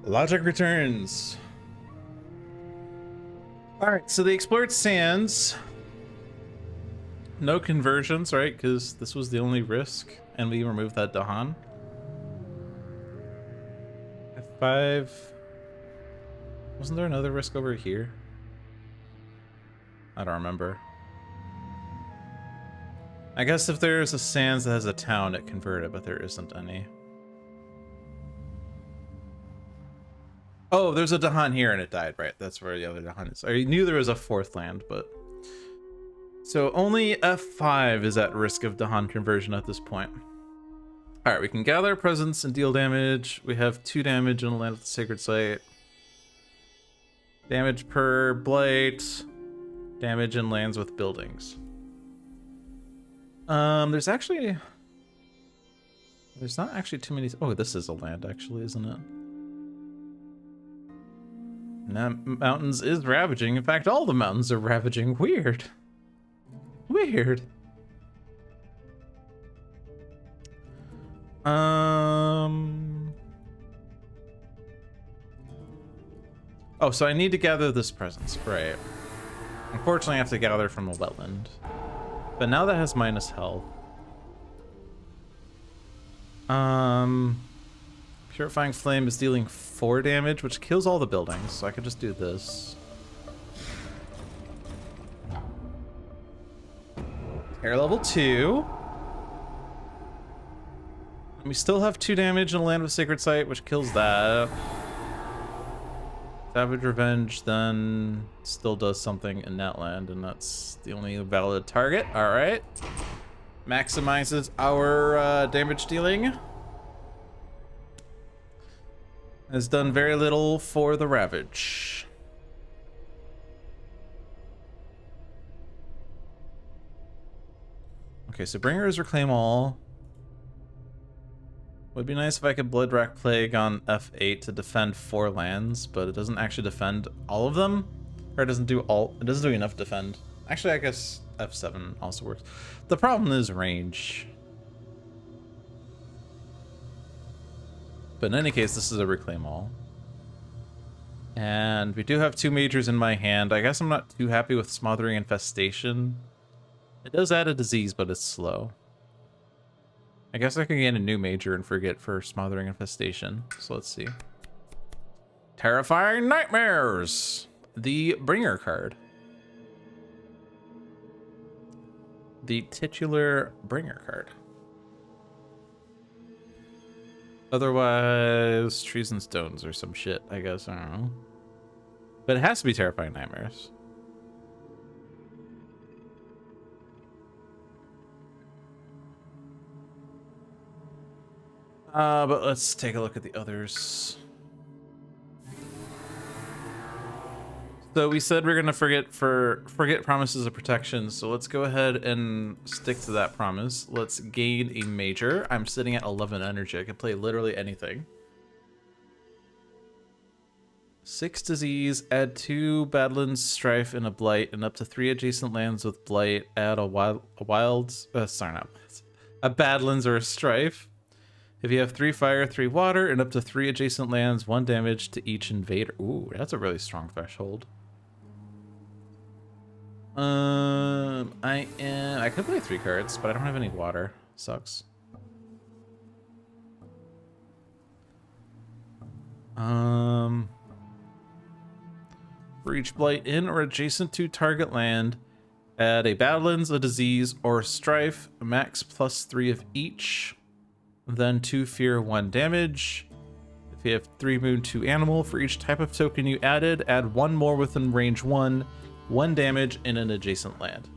Logic returns. All right, so the explored sands. No conversions, right? Because this was the only risk, and we removed that Dahan. F5. Wasn't there another risk over here? I don't remember. I guess if there's a sands that has a town, it converted, but there isn't any. Oh, there's a Dahan here and it died, right? That's where the other Dahan is. I knew there was a 4th land, but... So only F5 is at risk of Dahan conversion at this point. Alright, we can gather presence and deal damage. We have 2 damage on the land of the sacred site. Damage per blight. Damage in lands with buildings. There's not actually too many. Oh, this is a land, actually, isn't it? Mountains is ravaging. In fact, all the mountains are ravaging. Weird. Weird. Oh, so I need to gather this presence, right? Unfortunately, I have to gather from a wetland. But now that has minus health. Purifying Flame is dealing 4 damage, which kills all the buildings, so I could just do this. Air level 2. We still have 2 damage in a land with Sacred Sight, which kills that. Savage Revenge then still does something in that land, and that's the only valid target. All right. Maximizes our damage dealing. Has done very little for the Ravage. Okay, so Bringers Reclaim All. Would be nice if I could Bloodrack Plague on F8 to defend 4 lands, but it doesn't actually defend all of them, or it doesn't do enough defend. Actually, I guess F7 also works. The problem is range. But in any case, this is a Reclaim All. And we do have 2 majors in my hand. I guess I'm not too happy with Smothering Infestation. It does add a disease, but it's slow. I guess I can get a new major and forget for Smothering Infestation. So let's see. Terrifying Nightmares! The Bringer card. The titular Bringer card. Otherwise, Trees and Stones or some shit, I guess. I don't know. But it has to be Terrifying Nightmares. But let's take a look at the others. So we said we're gonna forget promises of protection, so let's go ahead and stick to that promise. Let's gain a major. I'm sitting at 11 energy. I can play literally anything. 6 disease, add 2 Badlands, Strife, and a Blight, and up to 3 adjacent lands with Blight. Add a Badlands or a Strife. If you have 3 fire, 3 water, and up to 3 adjacent lands, 1 damage to each invader. Ooh, that's a really strong threshold. I could play 3 cards, but I don't have any water. Sucks. For each blight in or adjacent to target land, add a Badlands, a Disease, or a Strife, max +3 of each. Then 2 fear, 1 damage. If you have 3 moon, 2 animal, for each type of token you added, add 1 more within range 1 damage in an adjacent land.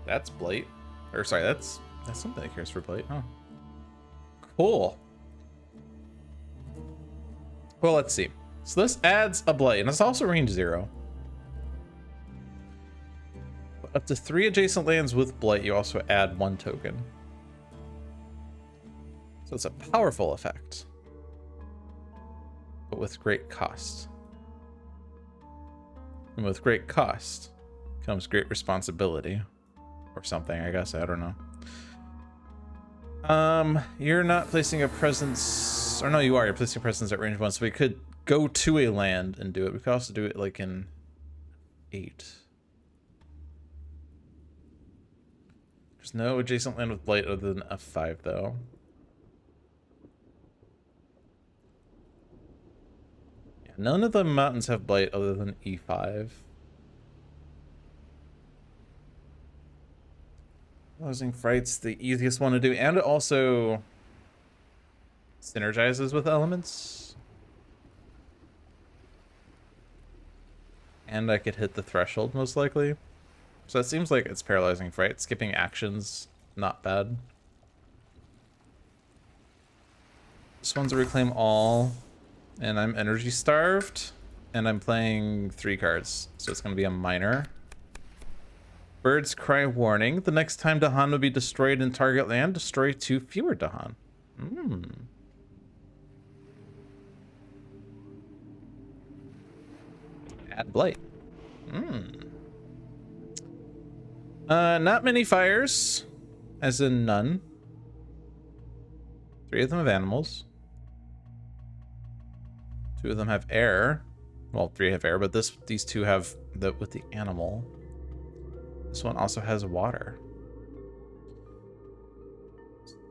That's Blight. Or sorry, that's something that cares for Blight, huh? Cool. Well, let's see. So this adds a Blight, and it's also range 0. Up to 3 adjacent lands with Blight, you also add 1 token. So it's a powerful effect, but with great cost. And with great cost comes great responsibility. Or something, I guess. I don't know. You're not placing a presence... Or no, you are. You're placing a presence at range 1, so we could go to a land and do it. We could also do it like in 8. There's no adjacent land with Blight other than F5, though. Yeah, none of the mountains have Blight other than E5. Closing Fright's the easiest one to do, and it also synergizes with elements. And I could hit the threshold, most likely. So it seems like it's Paralyzing Fright. Skipping actions, not bad. This one's a reclaim all, and I'm energy starved, and I'm playing 3 cards, so it's gonna be a minor. Birds cry warning. The next time Dahan would be destroyed in target land, destroy 2 fewer Dahan. Add blight. Not many fires, as in none. 3 of them have animals. 2 of them have air. Well, 3 have air, but these 2 have with the animal. This one also has water.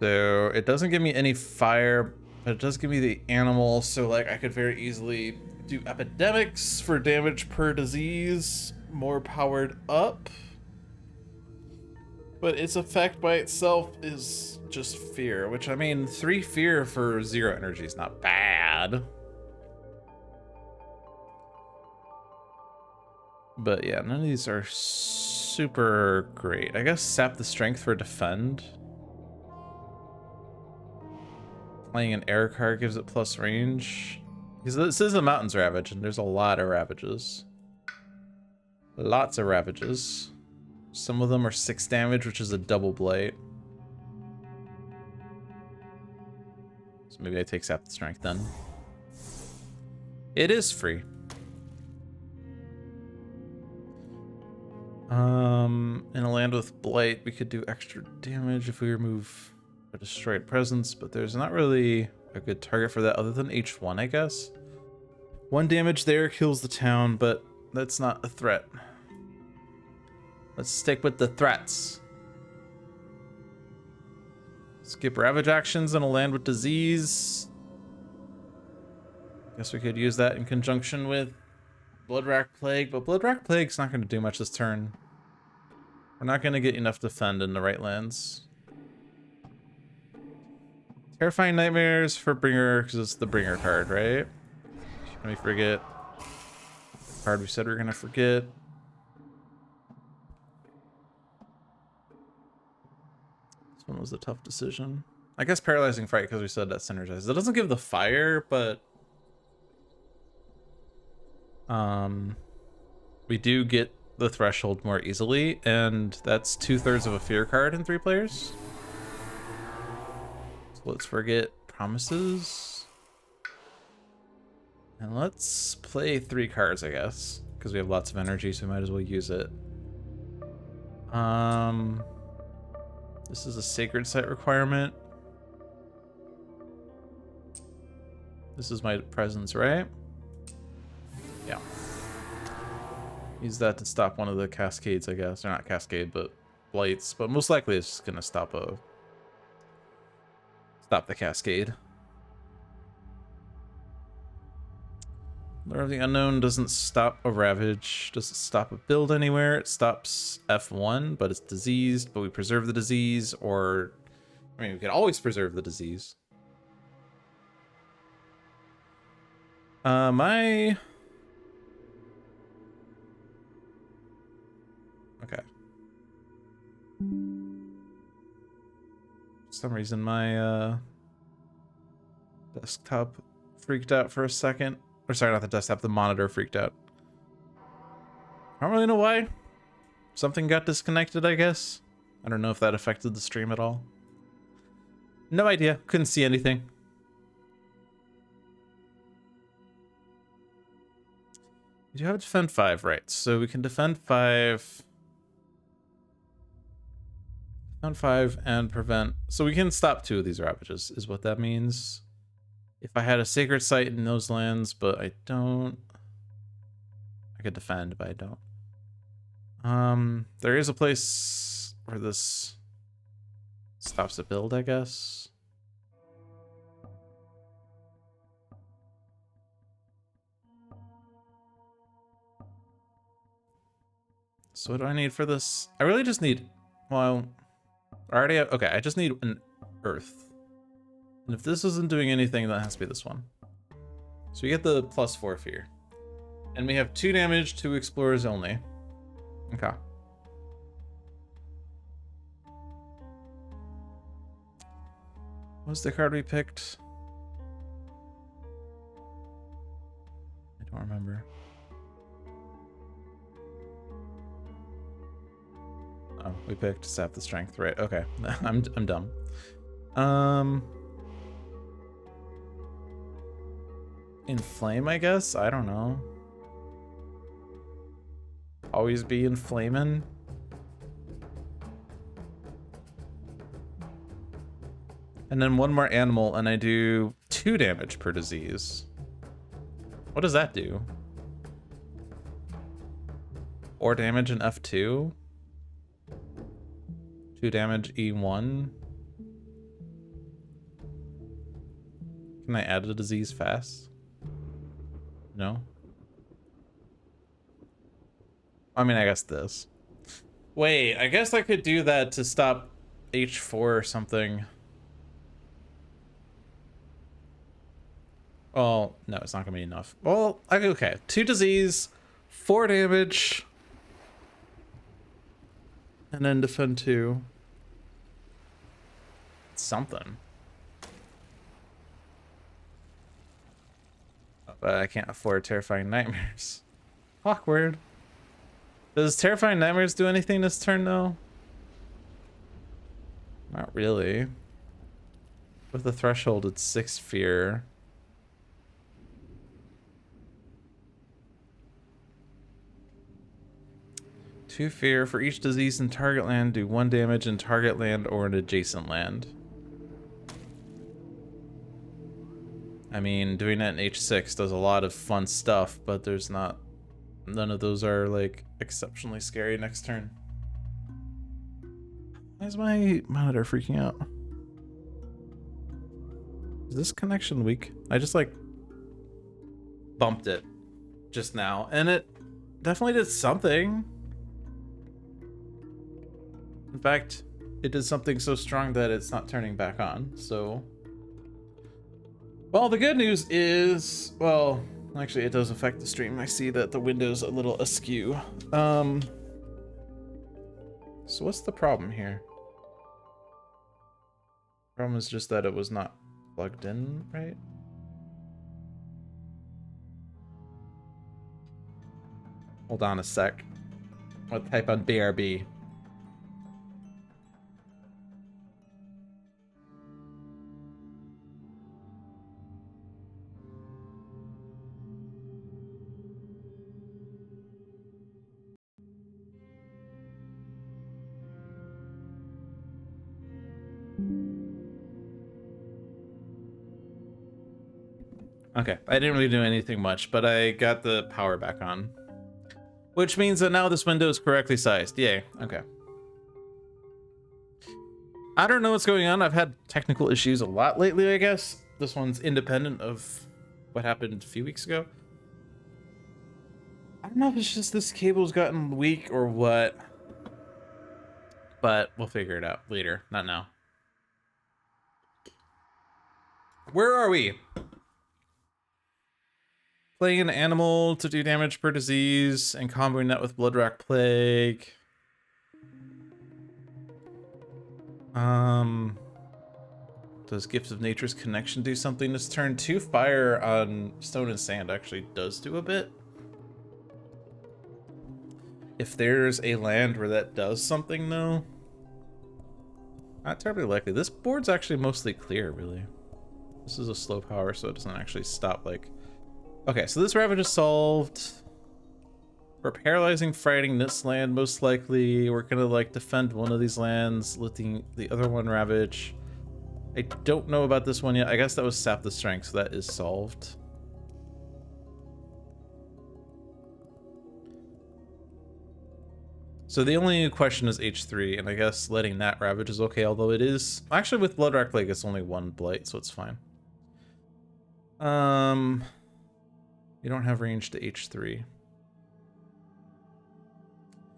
So it doesn't give me any fire, but it does give me the animal. So like I could very easily do epidemics for damage per disease, more powered up. But its effect by itself is just fear, which I mean, 3 fear for 0 energy is not bad. But yeah, none of these are super great. I guess sap the strength for defend. Playing an air card gives it plus range. Because this is a Mountains Ravage, and there's a lot of Ravages. Lots of Ravages. Some of them are 6 damage, which is a double blight. So maybe I take sap the strength then. It is free. In a land with blight, we could do extra damage if we remove a destroyed presence, but there's not really a good target for that other than H1, I guess. 1 damage there kills the town, but that's not a threat. Let's stick with the threats. Skip Ravage actions in a land with disease. Guess we could use that in conjunction with Bloodrack Plague, but Bloodrack Plague's not going to do much this turn. We're not going to get enough defend in the right lands. Terrifying Nightmares for Bringer, because it's the Bringer card, right? Let me forget. The card we said we were going to forget. This one was a tough decision. I guess Paralyzing Fright, because we said that synergizes. It doesn't give the fire, but we do get the threshold more easily, and that's 2/3 of a fear card in 3 players. So let's forget Promises. And let's play 3 cards, I guess, because we have lots of energy, so we might as well use it. This is a Sacred Site requirement. This is my presence, right? Yeah. Use that to stop one of the cascades, I guess. Or not cascade, but blights. But most likely it's just gonna stop the cascade. Lure of the Unknown doesn't stop a Ravage. Doesn't stop a build anywhere. It stops F1, but it's diseased, but we preserve the disease, or I mean we can always preserve the disease. Okay. For some reason my desktop freaked out for a second. Or sorry, not the desktop, the monitor freaked out. I don't really know why. Something got disconnected, I guess. I don't know if that affected the stream at all. No idea. Couldn't see anything. We do have a defend 5, right? So we can defend 5. Defend 5 and prevent. So we can stop 2 of these Ravages, is what that means. If I had a Sacred Site in those lands, but I don't. I could defend, but I don't. There is a place where this stops the build, I guess. So what do I need for this? I really just need, well, I already have, okay, I just need an Earth. And if this isn't doing anything, that has to be this one. So we get the +4 fear. And we have 2 damage to explorers only. Okay. What was the card we picked? remember. Oh, we picked sap the strength, right? Okay, I'm dumb. Inflame, I guess. I don't know. Always be inflaming. And then one more animal, and I do 2 damage per disease. What does that do? 4 damage in F2? 2 damage E1? Can I add a disease fast? No? I mean, I guess this. Wait, I guess I could do that to stop H4 or something. Well, no, it's not gonna be enough. Well, okay. 2 disease, 4 damage, and then defend 2. It's something. But I can't afford Terrifying Nightmares. Awkward. Does Terrifying Nightmares do anything this turn, though? Not really. With the threshold, it's 6 fear. Two fear. For each disease in target land, do 1 damage in target land or an adjacent land. I mean, doing that in H6 does a lot of fun stuff, but there's not... None of those are, like, exceptionally scary next turn. Why is my monitor freaking out? Is this connection weak? I just, like, bumped it just now, and it definitely did something. In fact, it did something so strong that it's not turning back on, so... Well, the good news is... Well, actually, it does affect the stream. I see that the window's a little askew. So what's the problem here? Problem is just that it was not plugged in, right? Hold on a sec. I'll type on BRB. Okay, I didn't really do anything much, but I got the power back on. Which means that now this window is correctly sized. Yay, okay. I don't know what's going on. I've had technical issues a lot lately, I guess. This one's independent of what happened a few weeks ago. I don't know if it's just this cable's gotten weak or what. But we'll figure it out later, not now. Where are we? Playing an animal to do damage per disease and comboing that with Bloodrock Plague. Does Gift of Nature's Connection do something this turn? 2 fire on Stone and Sand actually does do a bit. If there's a land where that does something, though, not terribly likely. This board's actually mostly clear, really. This is a slow power, so it doesn't actually stop, like... Okay, so this Ravage is solved. We're paralyzing fighting this land, most likely. We're gonna, like, defend one of these lands, letting the other one Ravage. I don't know about this one yet. I guess that was Sap the Strength, so that is solved. So the only question is H3, and I guess letting that Ravage is okay, although it is... Actually, with Bloodrock Plague, it's only 1 Blight, so it's fine. You don't have range to H3.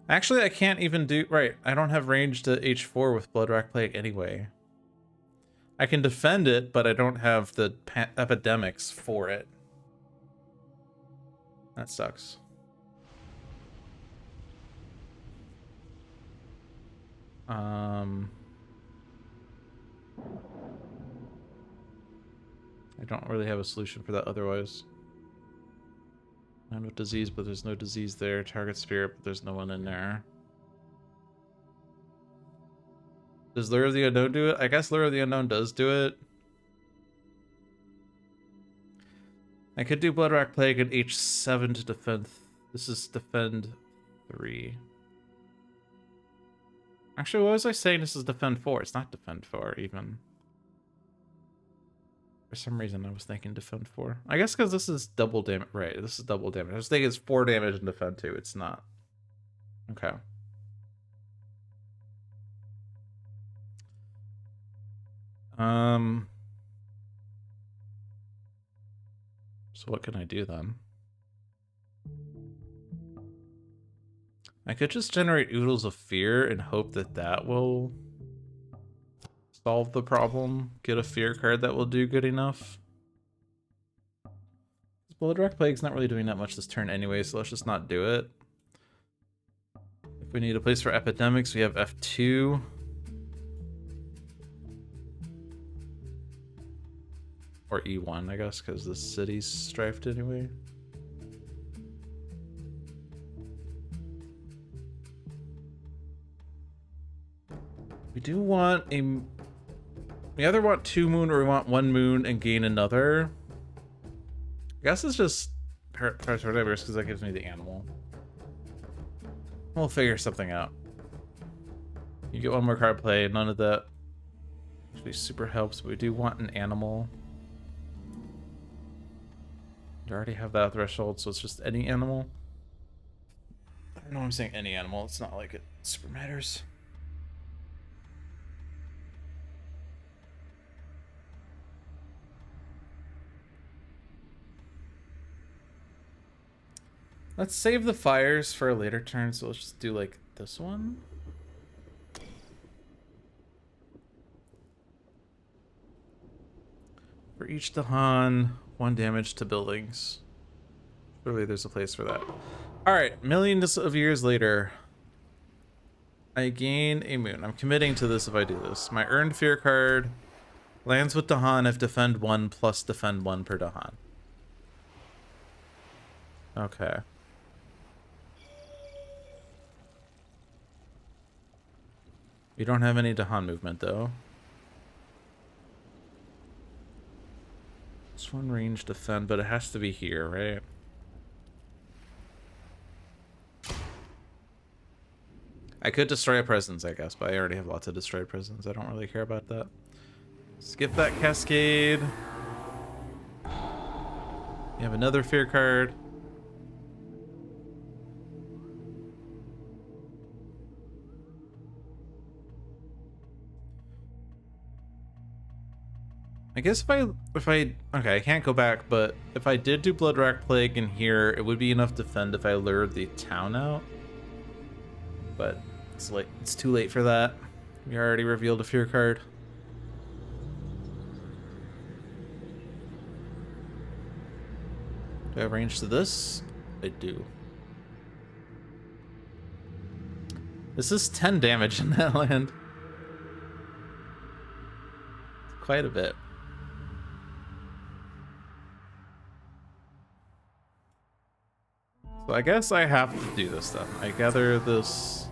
Actually, I can't even do... Right, I don't have range to H4 with Bloodrock Plague anyway. I can defend it, but I don't have the epidemics for it. That sucks. I don't really have a solution for that otherwise. Land with disease, but there's no disease there. Target spirit, but there's no one in there. Does Lure of the Unknown do it? I guess Lure of the Unknown does do it. I could do Bloodrack Plague at H7 to defend. This is defend 3. Actually, what was I saying? This is defend 4. It's not defend 4 even. For some reason, I was thinking defend 4. I guess because this is double damage. Right, this is double damage. I was thinking it's 4 damage and defend 2. It's not. Okay. So what can I do then? I could just generate Oodles of Fear and hope that that will solve the problem. Get a fear card that will do good enough. Bloodrack Plague's not really doing that much this turn anyway, so let's just not do it. If we need a place for Epidemics, we have F2. Or E1, I guess, because the city's strifed anyway. We do want a... We either want 2 moon or we want 1 moon and gain another. I guess it's just Paratornivores because that gives me the animal. We'll figure something out. You get 1 more card play, none of that actually super helps, but we do want an animal. You already have that threshold, so it's just any animal. I don't know, I'm saying any animal. It's not like it super matters. Let's save the fires for a later turn, so let's just do like this one. For each Dahan, 1 damage to buildings. Surely there's a place for that. Alright, millions of years later. I gain a moon. I'm committing to this if I do this. My earned fear card lands with Dahan if defend 1 plus defend 1 per Dahan. Okay. You don't have any Dahan movement though. This one range defend, but it has to be here, right? I could destroy a presence, I guess, but I already have lots of destroyed presents. I don't really care about that. Skip that cascade. You have another fear card. I guess if I okay, I can't go back, but if I did do Bloodrack Plague in here, it would be enough defend if I lured the town out. But it's late. It's too late for that. We already revealed a fear card. Do I have range to this? I do. This is 10 damage in that land. Quite a bit. So I guess I have to do this then. I gather this...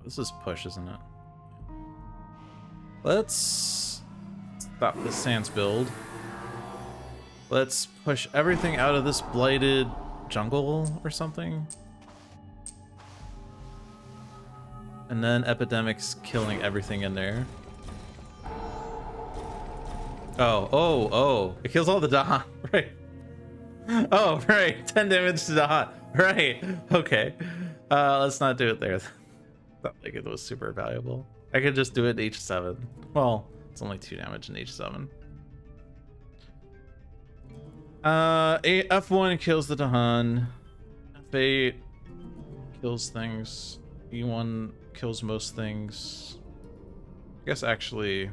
This is push, isn't it? Let's stop this Sans build. Let's push everything out of this blighted jungle or something. And then Epidemics killing everything in there. Oh. It kills all the Dahan, right. Oh, right. 10 damage to Dahan. Right. Okay. Let's not do it there. Not like it was super valuable. I could just do it in H7. Well, it's only 2 damage in H7. F1 kills the Dahan. F8 kills things. E1 kills most things. I guess actually...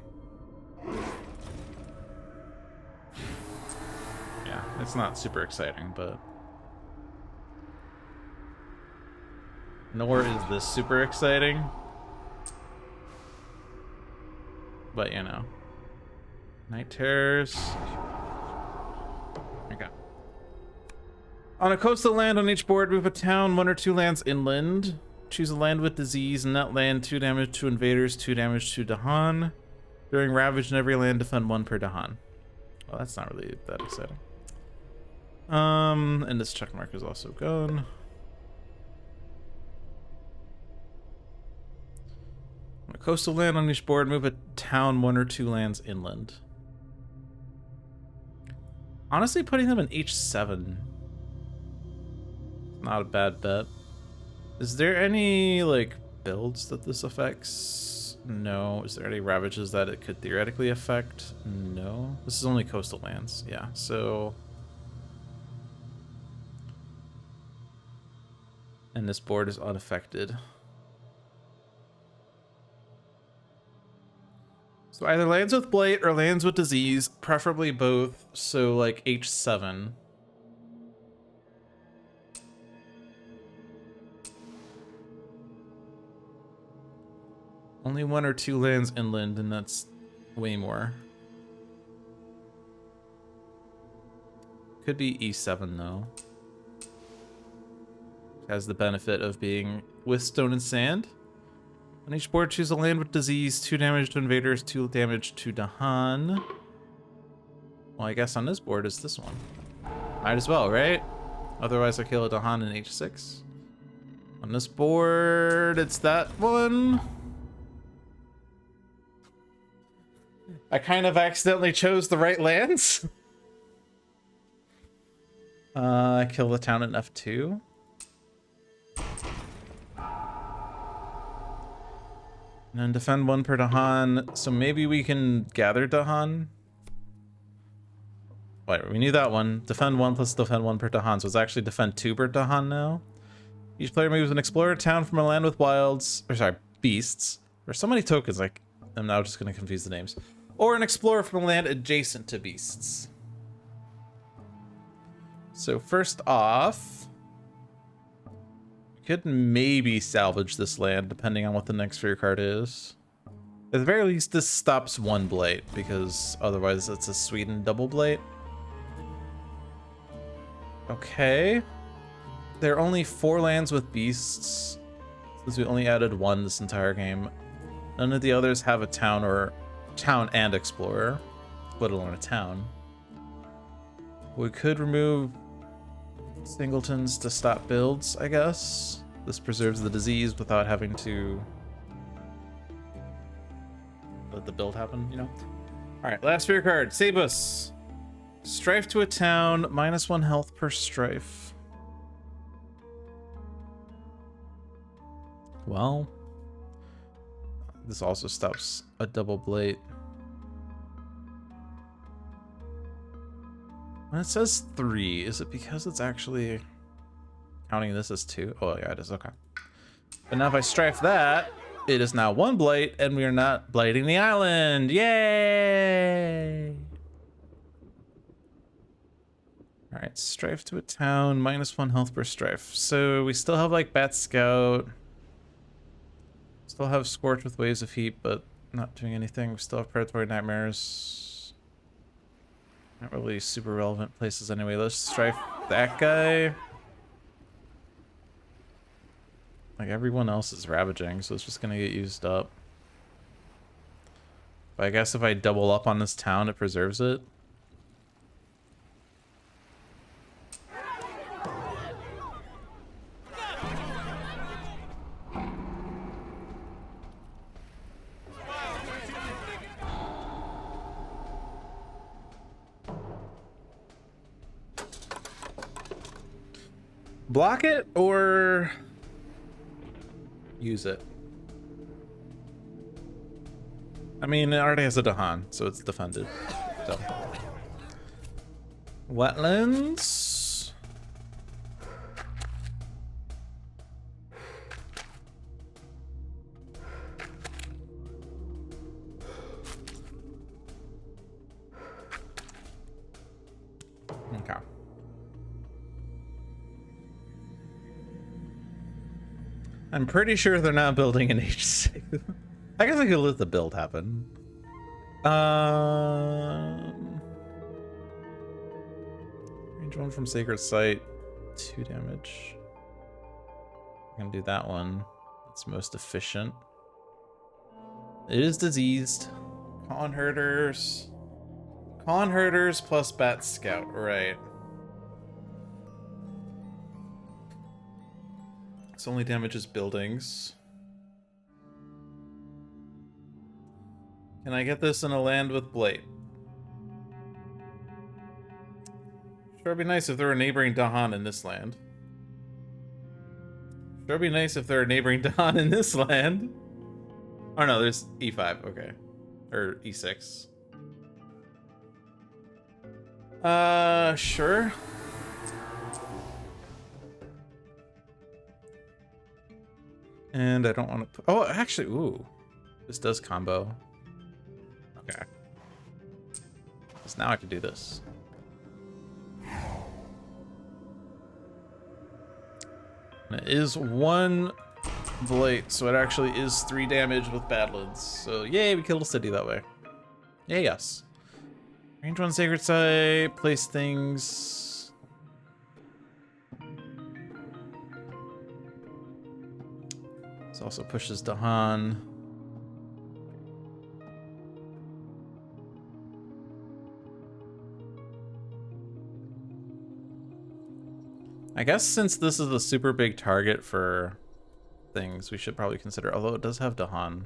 Yeah, it's not super exciting, but... Nor is this super exciting. But, you know. Night Terrors. Okay. On a coastal land on each board, move a town 1 or 2 lands inland. Choose a land with disease, and that land 2 damage to invaders, 2 damage to Dahan. During Ravage in every land, defend 1 per Dahan. Well, that's not really that exciting. And this checkmark is also gone. On a coastal land on each board, move a town 1 or 2 lands inland. Honestly, putting them in H7. Not a bad bet. Is there any, like, builds that this affects? No. Is there any ravages that it could theoretically affect? No. This is only coastal lands. Yeah, so... And this board is unaffected. So either lands with blight or lands with disease, preferably both, so like H7. Only 1 or 2 lands inland, and that's way more. Could be E7 though. Has the benefit of being with stone and sand. On each board, choose a land with disease, 2 damage to invaders, 2 damage to Dahan. Well, I guess on this board is this one. Might as well, right? Otherwise I kill a Dahan in H6. On this board, it's that one. I kind of accidentally chose the right lands. I kill the town in F2. And then defend 1 per Dahan. So maybe we can gather Dahan. Wait, we knew that one. Defend 1 plus defend 1 per Dahan. So it's actually defend 2 per Dahan now. Each player moves an explorer town from a land with wilds, or sorry, beasts. There's so many tokens, like, I'm now just going to confuse the names. Or an explorer from a land adjacent to beasts. So first off, we could maybe salvage this land depending on what the next fear card is. At the very least, this stops 1 blight, because otherwise it's a Sweden double blight. Okay. There are only 4 lands with beasts, since we only added 1 this entire game. None of the others have a town or town and explorer, let alone a town. We could remove singletons to stop builds, I guess. This preserves the disease without having to let the build happen, you know? Alright, last fear card. Save us. Strife to a town, -1 health per strife. Well, this also stops a double blight. When it says 3, is it because it's actually counting this as 2? Oh yeah, it is, okay. But now if I strife that, it is now 1 blight, and we are not blighting the island. Yay! Alright, strife to a town, -1 health per strife. So we still have like Bat Scout. Still have Scorch with Waves of Heat, but not doing anything. We still have Predatory Nightmares. Not really super relevant places anyway. Let's strife that guy. Like everyone else is ravaging, so it's just gonna get used up. But I guess if I double up on this town, it preserves it. Block it or use it? I mean, it already has a Dahan, so it's defended. So. Wetlands. Okay. I'm pretty sure they're not building an H6. I guess I could let the build happen. Range 1 from Sacred Site. 2 damage. I'm gonna do that one. It's most efficient. It is diseased. Con herders. Con herders plus bat scout, right. This only damages buildings. Can I get this in a land with blight? Sure, it'd be nice if there were a neighboring Dahan in this land. Sure, it'd be nice if there were a neighboring Dahan in this land. Oh no, there's E5, okay. Or E6. Sure. And I don't want to... Oh, actually, ooh. This does combo. Okay. So now I can do this. And it is 1 blight, so it actually is 3 damage with Badlands. So yay, we killed a city that way. Yay, yes. Range 1 Sacred Site, place things. This also pushes Dahan. I guess since this is a super big target for things, we should probably consider, although it does have Dahan.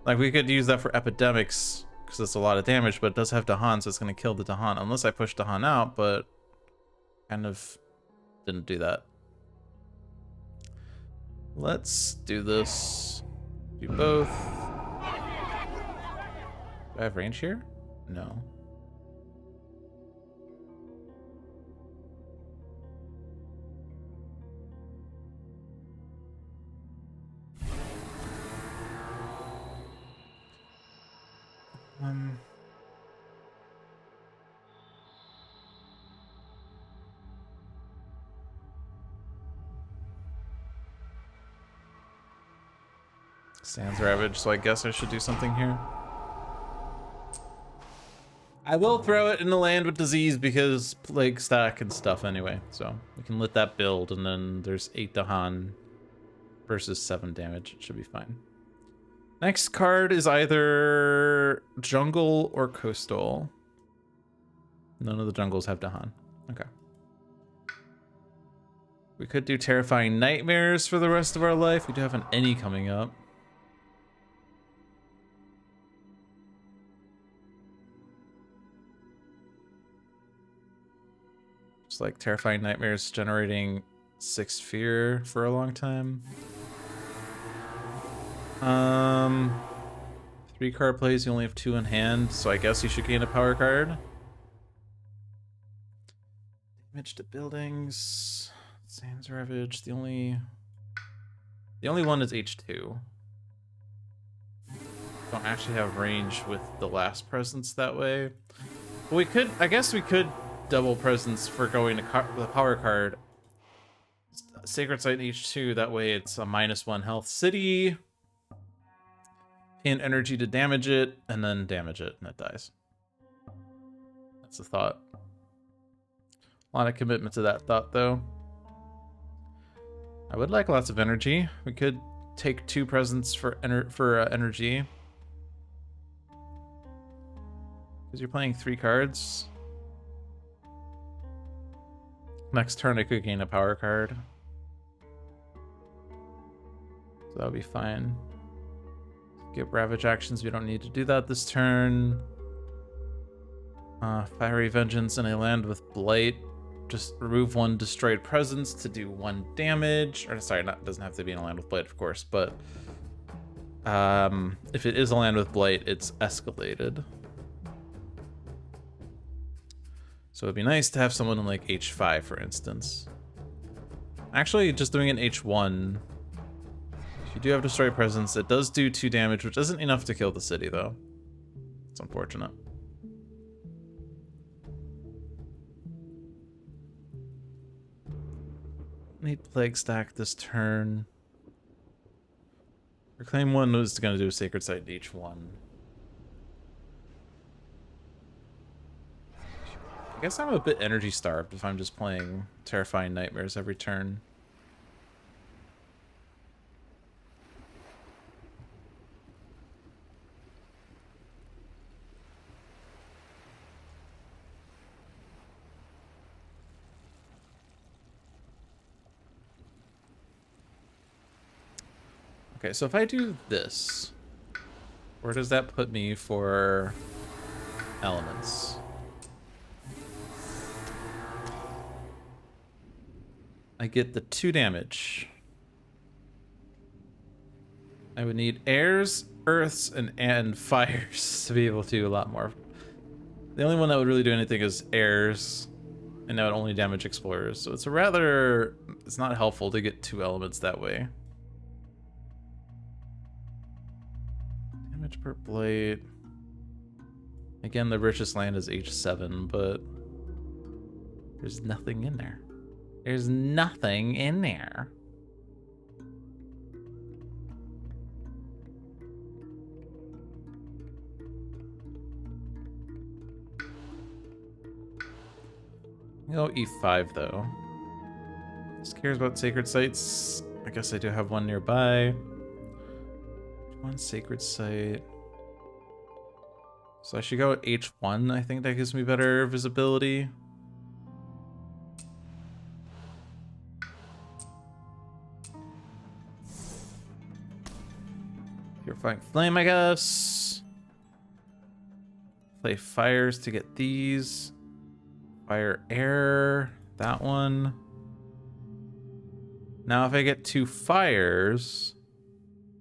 Like, we could use that for epidemics, because it's a lot of damage, but it does have Dahan, so it's going to kill the Dahan, unless I push Dahan out, but kind of didn't do that. Let's do this. Do both. Do I have range here? No. Sands Ravage, so I guess I should do something here. I will throw it in the land with disease because plague stack and stuff anyway, so we can let that build, and then there's 8 Dahan versus 7 damage. It should be fine. Next card is either jungle or coastal. None of the jungles have Dahan. Okay. We could do Terrifying Nightmares for the rest of our life. We do have an any coming up. Just like Terrifying Nightmares generating 6 fear for a long time. 3 card plays, you only have 2 in hand, so I guess you should gain a power card. Damage to buildings. Sands Ravage. The only one is H2. Don't actually have range with the last presence that way. But we could, I guess we could double presence for going to the power card. Sacred Site H2, that way it's a -1 health city. And energy to damage it, and then damage it, and it dies. That's the thought. A lot of commitment to that thought, though. I would like lots of energy. We could take 2 presents for energy. Because you're playing 3 cards. Next turn I could gain a power card. So that would be fine. Get Ravage actions, we don't need to do that this turn. Fiery Vengeance in a land with Blight. Just remove 1 destroyed presence to do 1 damage. Or sorry, it doesn't have to be in a land with Blight, of course, but if it is a land with Blight, it's escalated. So it'd be nice to have someone in like H5, for instance. Actually, just doing an H1. If you do have Destroy Presence, it does do 2 damage, which isn't enough to kill the city, though. It's unfortunate. Need Plague Stack this turn. Reclaim 1 was going to do a Sacred Site H1. I guess I'm a bit energy starved if I'm just playing Terrifying Nightmares every turn. Okay, so if I do this, where does that put me for elements? I get the 2 damage. I would need airs, earths, and fires to be able to do a lot more. The only one that would really do anything is airs, and that would only damage explorers. So it's not helpful to get 2 elements that way. Damage per blade. Again, the richest land is H7, but there's nothing in there. There's nothing in there. Go E5 though. Just cares about sacred sites. I guess I do have one nearby. One sacred site. So I should go at H1. I think that gives me better visibility. Purifying Flame, I guess. Play fires to get these. Fire air, that one. Now if I get 2 fires,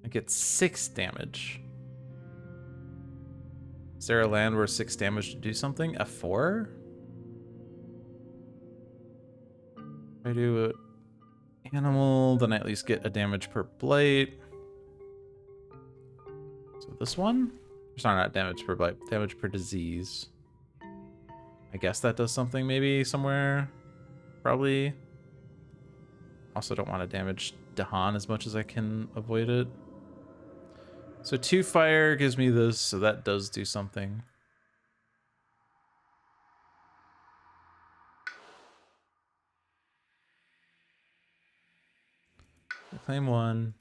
I get 6 damage. Is there a land where 6 damage to do something? F4? If I do an animal, then I at least get a damage per blade. So this one? Sorry, not damage per blight, damage per disease. I guess that does something maybe somewhere. Probably. Also don't want to damage Dahan as much as I can avoid it. So 2 fire gives me this, so that does do something. Claim 1.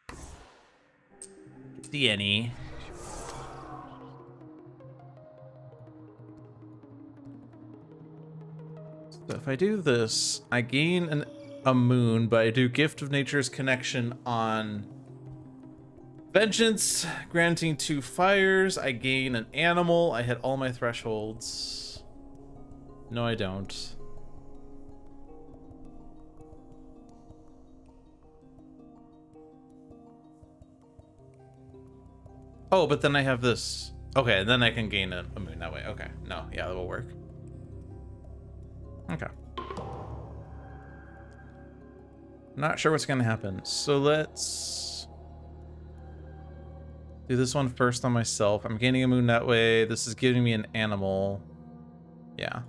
Get the any. So if I do this, I gain a moon, but I do Gift of Nature's Connection on Vengeance, granting 2 fires. I gain an animal. I hit all my thresholds. No, I don't. Oh, but then I have this. Okay, then I can gain a moon that way. Okay, no, yeah, that will work. Okay. Not sure what's gonna happen. So let's do this one first on myself. I'm gaining a moon that way. This is giving me an animal. Yeah.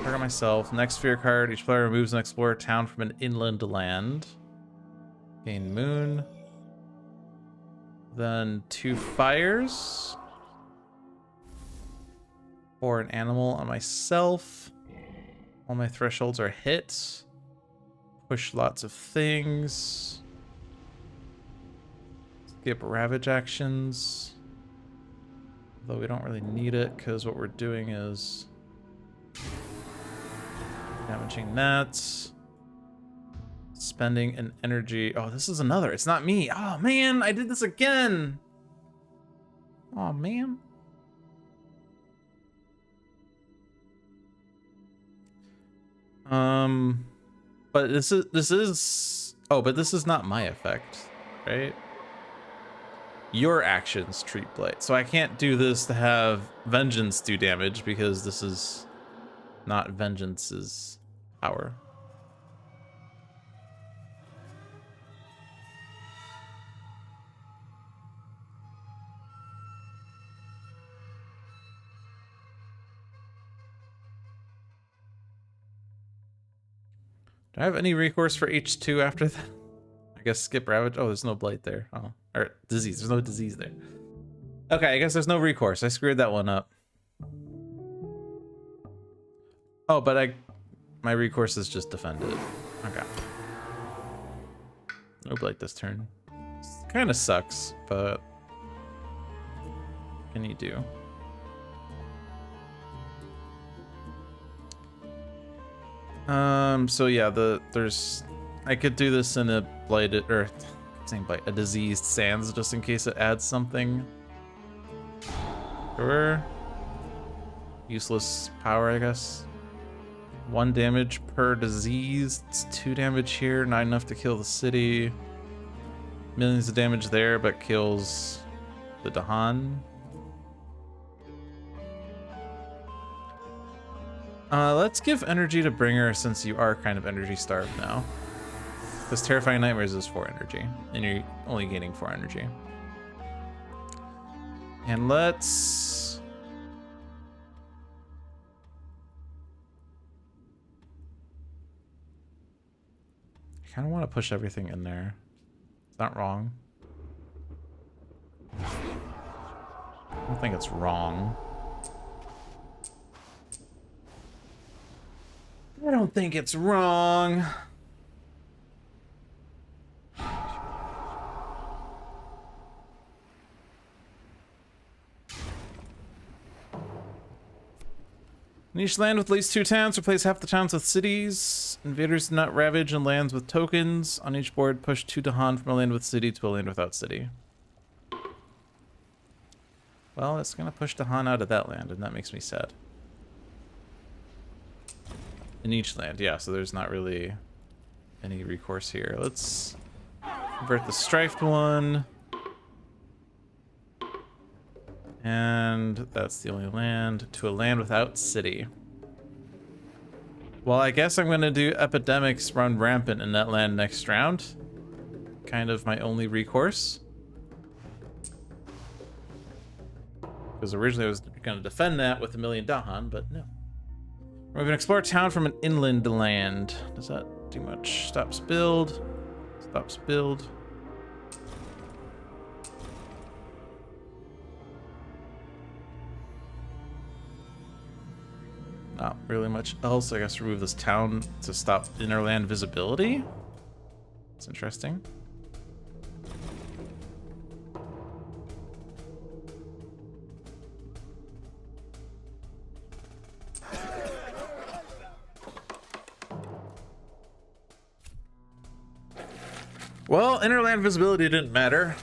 Target myself. Next fear card. Each player removes an explorer town from an inland land. Gain moon. Then 2 fires. Or an animal on myself. All my thresholds are hit. Push lots of things. Skip ravage actions. Though we don't really need it because what we're doing is damaging that. Spending an energy. Oh, this is another. It's not me. Oh man, I did this again. Oh man. But this is oh, but this is not my effect, right? Your actions treat blight. So I can't do this to have vengeance do damage because this is not vengeance's power. Do I have any recourse for H2 after that? I guess skip ravage. Oh, there's no blight there. Oh, or disease. There's no disease there. Okay, I guess there's no recourse. I screwed that one up. Oh, but my recourse is just defended. Okay. Nope, like this turn. Kind of sucks, but what can you do? So yeah, I could do this in a blighted, or same blight, a diseased sands, just in case it adds something. Sure. Useless power, I guess. 1 damage per disease. It's 2 damage here, not enough to kill the city. Millions of damage there, but kills the Dahan. Let's give energy to Bringer since you are kind of energy starved now. Because Terrifying Nightmares is 4 energy, and you're only gaining 4 energy. And let's... I kind of want to push everything in there. It's not wrong. I don't think it's wrong. I don't think it's wrong. In each land with at least 2 towns, replace half the towns with cities. Invaders do not ravage in lands with tokens. On each board, push 2 Dahan from a land with city to a land without city. Well, it's gonna push Dahan out of that land, and that makes me sad. In each land, yeah, so there's not really any recourse here. Let's convert the strifed one. And that's the only land to a land without city. Well, I guess I'm gonna do epidemics run rampant in that land next round. Kind of my only recourse. Because originally I was gonna defend that with 1,000,000 Dahan, but no. We're gonna explore a town from an inland land. Does that do much? Stops build. Stops build. Not really much else. I guess remove this town to stop inner-land visibility. That's interesting. Well, inner-land visibility didn't matter.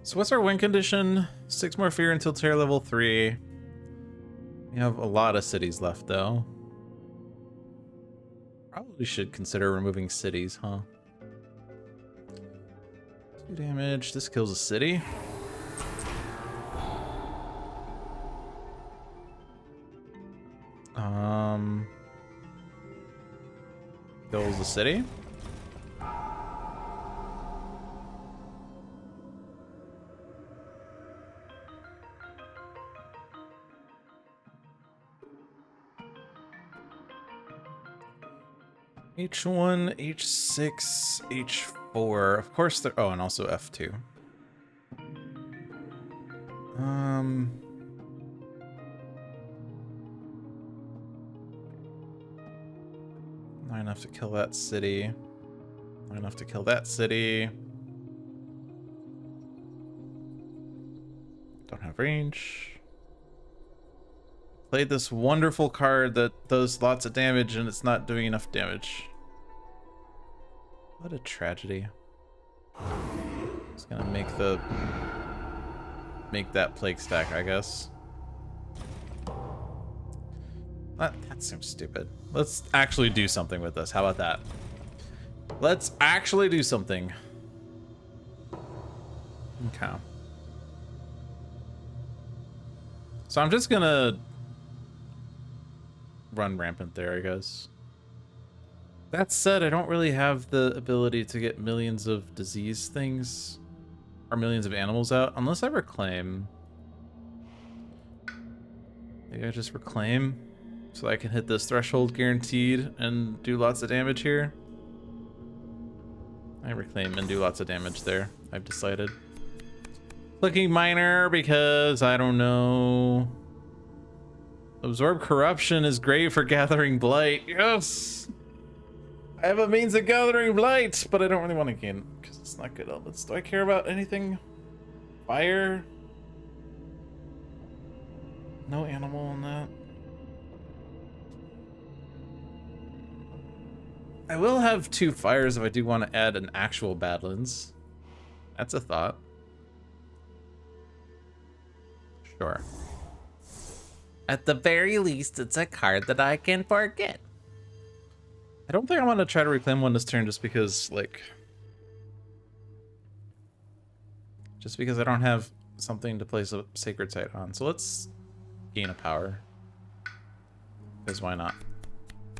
So what's our win condition? 6 more fear until tier level 3. We have a lot of cities left, though. Probably should consider removing cities, huh? 2 damage. This kills a city. Kills the city. H1, H6, H4. Of course there. Oh, and also F2. Not enough to kill that city. Not enough to kill that city. Don't have range. Played this wonderful card that does lots of damage and it's not doing enough damage. What a tragedy. It's gonna make that plague stack, I guess. That seems stupid. Let's actually do something with this. How about that? Let's actually do something. Okay. So I'm just gonna run rampant there, I guess. That said, I don't really have the ability to get millions of disease things or millions of animals out unless I reclaim. Maybe I just reclaim so I can hit this threshold guaranteed and do lots of damage here. I reclaim and do lots of damage there, I've decided. Clicking minor because I don't know. Absorb corruption is great for gathering blight. Yes! I have a means of gathering blight, but I don't really want to gain because it's not good elements. Do I care about anything? Fire? No animal in that. I will have 2 fires if I do want to add an actual Badlands. That's a thought. Sure. At the very least, it's a card that I can forget. I don't think I want to try to reclaim one this turn just because, like... Just because I don't have something to place a Sacred Site on. So let's gain a power. Because why not?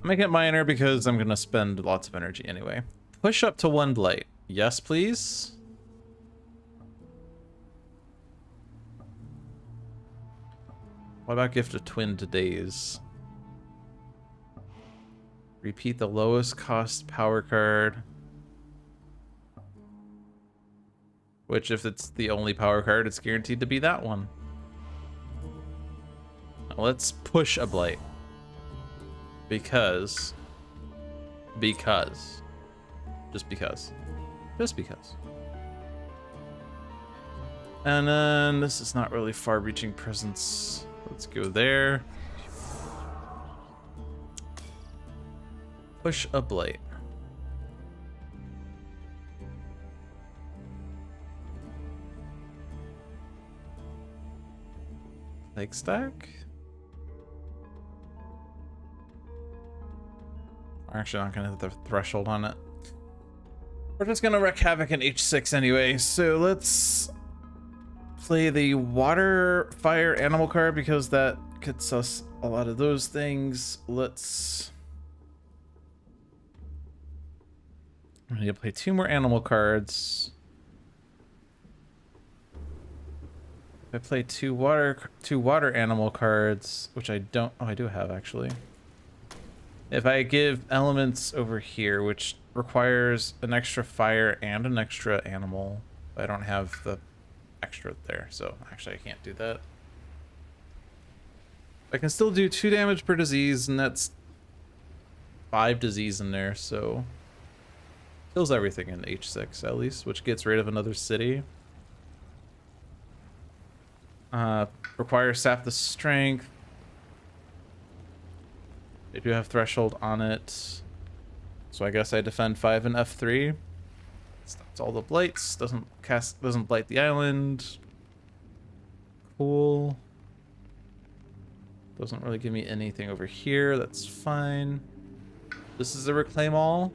Make it minor because I'm going to spend lots of energy anyway. Push up to 1 blight. Yes, please. What about Gift of Twin to Daze? Repeat the lowest cost power card. Which, if it's the only power card, it's guaranteed to be that one. Now let's push a blight. Because. Just because. Just because. And then this is not really far-reaching presence. Let's go there. Push a blight. Lake stack? We're actually not gonna hit the threshold on it. We're just gonna wreak havoc in H6 anyway, so let's play the water fire animal card because that gets us a lot of those things. I need to play 2 more animal cards. If I play two water animal cards, which I don't, oh, I do have actually. If I give elements over here, which requires an extra fire and an extra animal, I don't have the extra there, so actually I can't do that. I can still do 2 damage per disease, and that's 5 disease in there, so kills everything in H6 at least, which gets rid of another city. Requires sap the strength. They do have threshold on it, so I guess I defend 5 and F3. Stops all the blights. Doesn't blight the island. Cool. Doesn't really give me anything over here. That's fine. This is a reclaim all.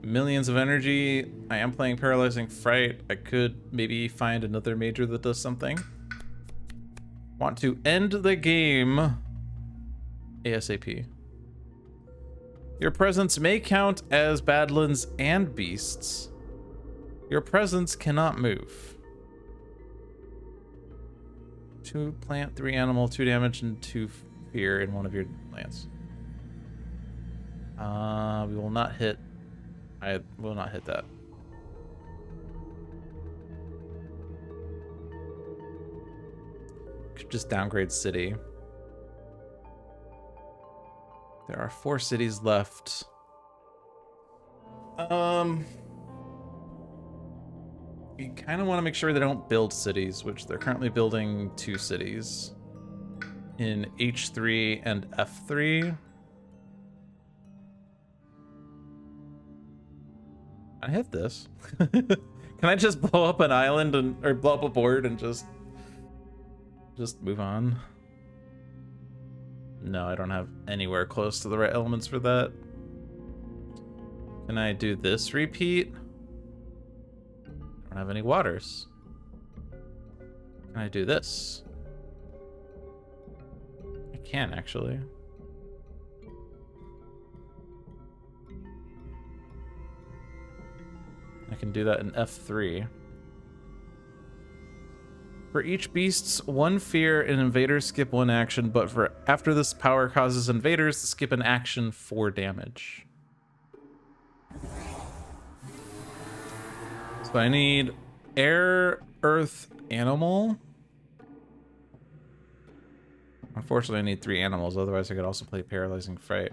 Millions of energy. I am playing Paralyzing Fright. I could maybe find another major that does something. Want to end the game ASAP. Your presence may count as Badlands and Beasts. Your presence cannot move. 2 plant, 3 animal, 2 damage, and 2 fear in one of your lands. We will not hit. I will not hit that. Could just downgrade city. There are 4 cities left. You kind of want to make sure they don't build cities, which they're currently building 2 cities in H3 and F3. I hit this. Can I just blow up an island or blow up a board and just move on? No, I don't have anywhere close to the right elements for that. Can I do this repeat? I don't have any waters. Can I do this? I can actually. I can do that in F3. For each beast's one fear, an invader skip one action, but for after this power causes invaders to skip an action for damage. So I need air, earth, animal. Unfortunately, I need 3 animals, otherwise I could also play Paralyzing Fright.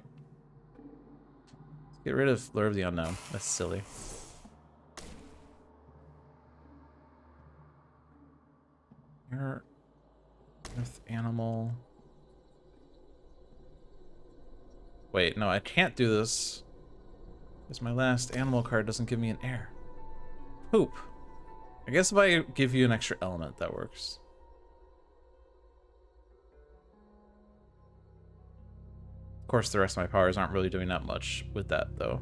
Let's get rid of Lure of the Unknown. That's silly. Air, earth, animal. Wait, no, I can't do this. Because my last animal card doesn't give me an air. Poop. I guess if I give you an extra element, that works. Of course, the rest of my powers aren't really doing that much with that, though.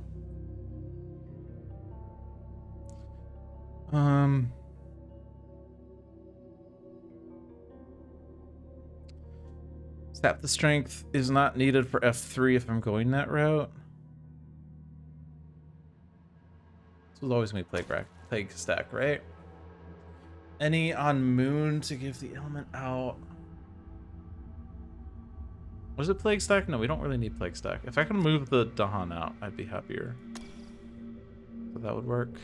Sap the strength is not needed for F3 if I'm going that route. This was always gonna be plague stack, right? Any on moon to give the element out. Was it plague stack? No, we don't really need plague stack. If I can move the Dahan out, I'd be happier. So that would work.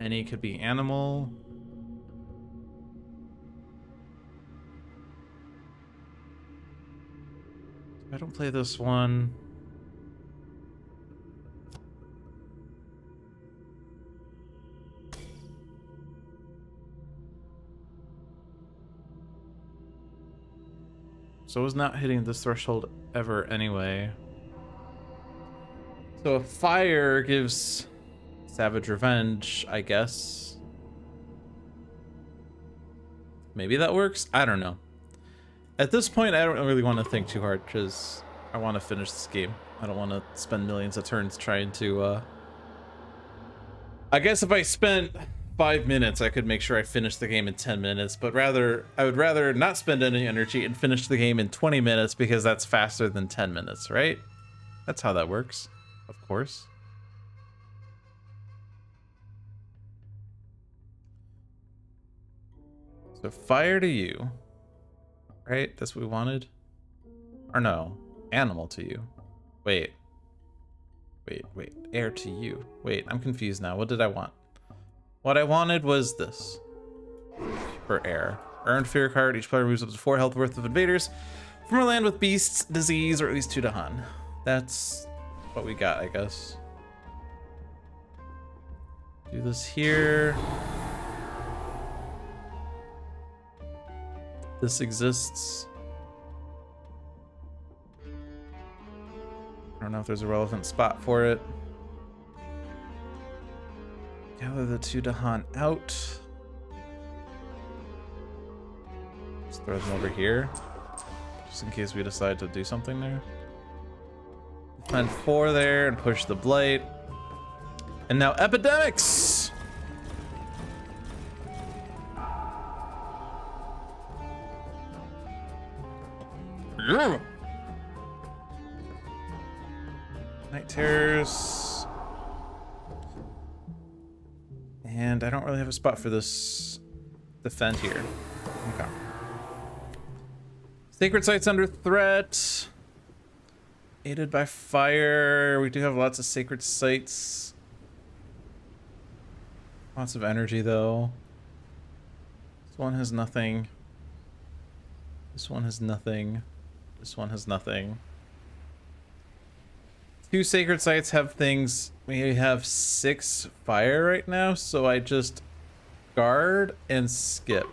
Any could be animal. If I don't play this one. So I was not hitting this threshold ever anyway. So a fire gives Savage Revenge, I guess. Maybe that works? I don't know. At this point, I don't really want to think too hard because I want to finish this game. I don't want to spend millions of turns trying to, I guess if I spent 5 minutes, I could make sure I finish the game in 10 minutes, but I would rather not spend any energy and finish the game in 20 minutes because that's faster than 10 minutes, right? That's how that works, of course. So fire to you, right? That's what we wanted? Or no, animal to you. Wait, air to you. Wait, I'm confused now. What did I want? What I wanted was this. For air. Earned fear card. Each player moves up to 4 health worth of invaders from a land with beasts, disease, or at least 2 Dahan. That's what we got, I guess. Do this here. This exists. I don't know if there's a relevant spot for it. Gather the 2 Dahan out. Just throw them over here. Just in case we decide to do something there. Plant 4 there and push the blight. And now epidemics! Night terrors. And I don't really have a spot for this defend here. Okay. Sacred sites under threat. Aided by fire. We do have lots of sacred sites. Lots of energy though. This one has nothing. This one has nothing. This one has nothing. 2 sacred sites have things. We have 6 fire right now, so I just guard and skip.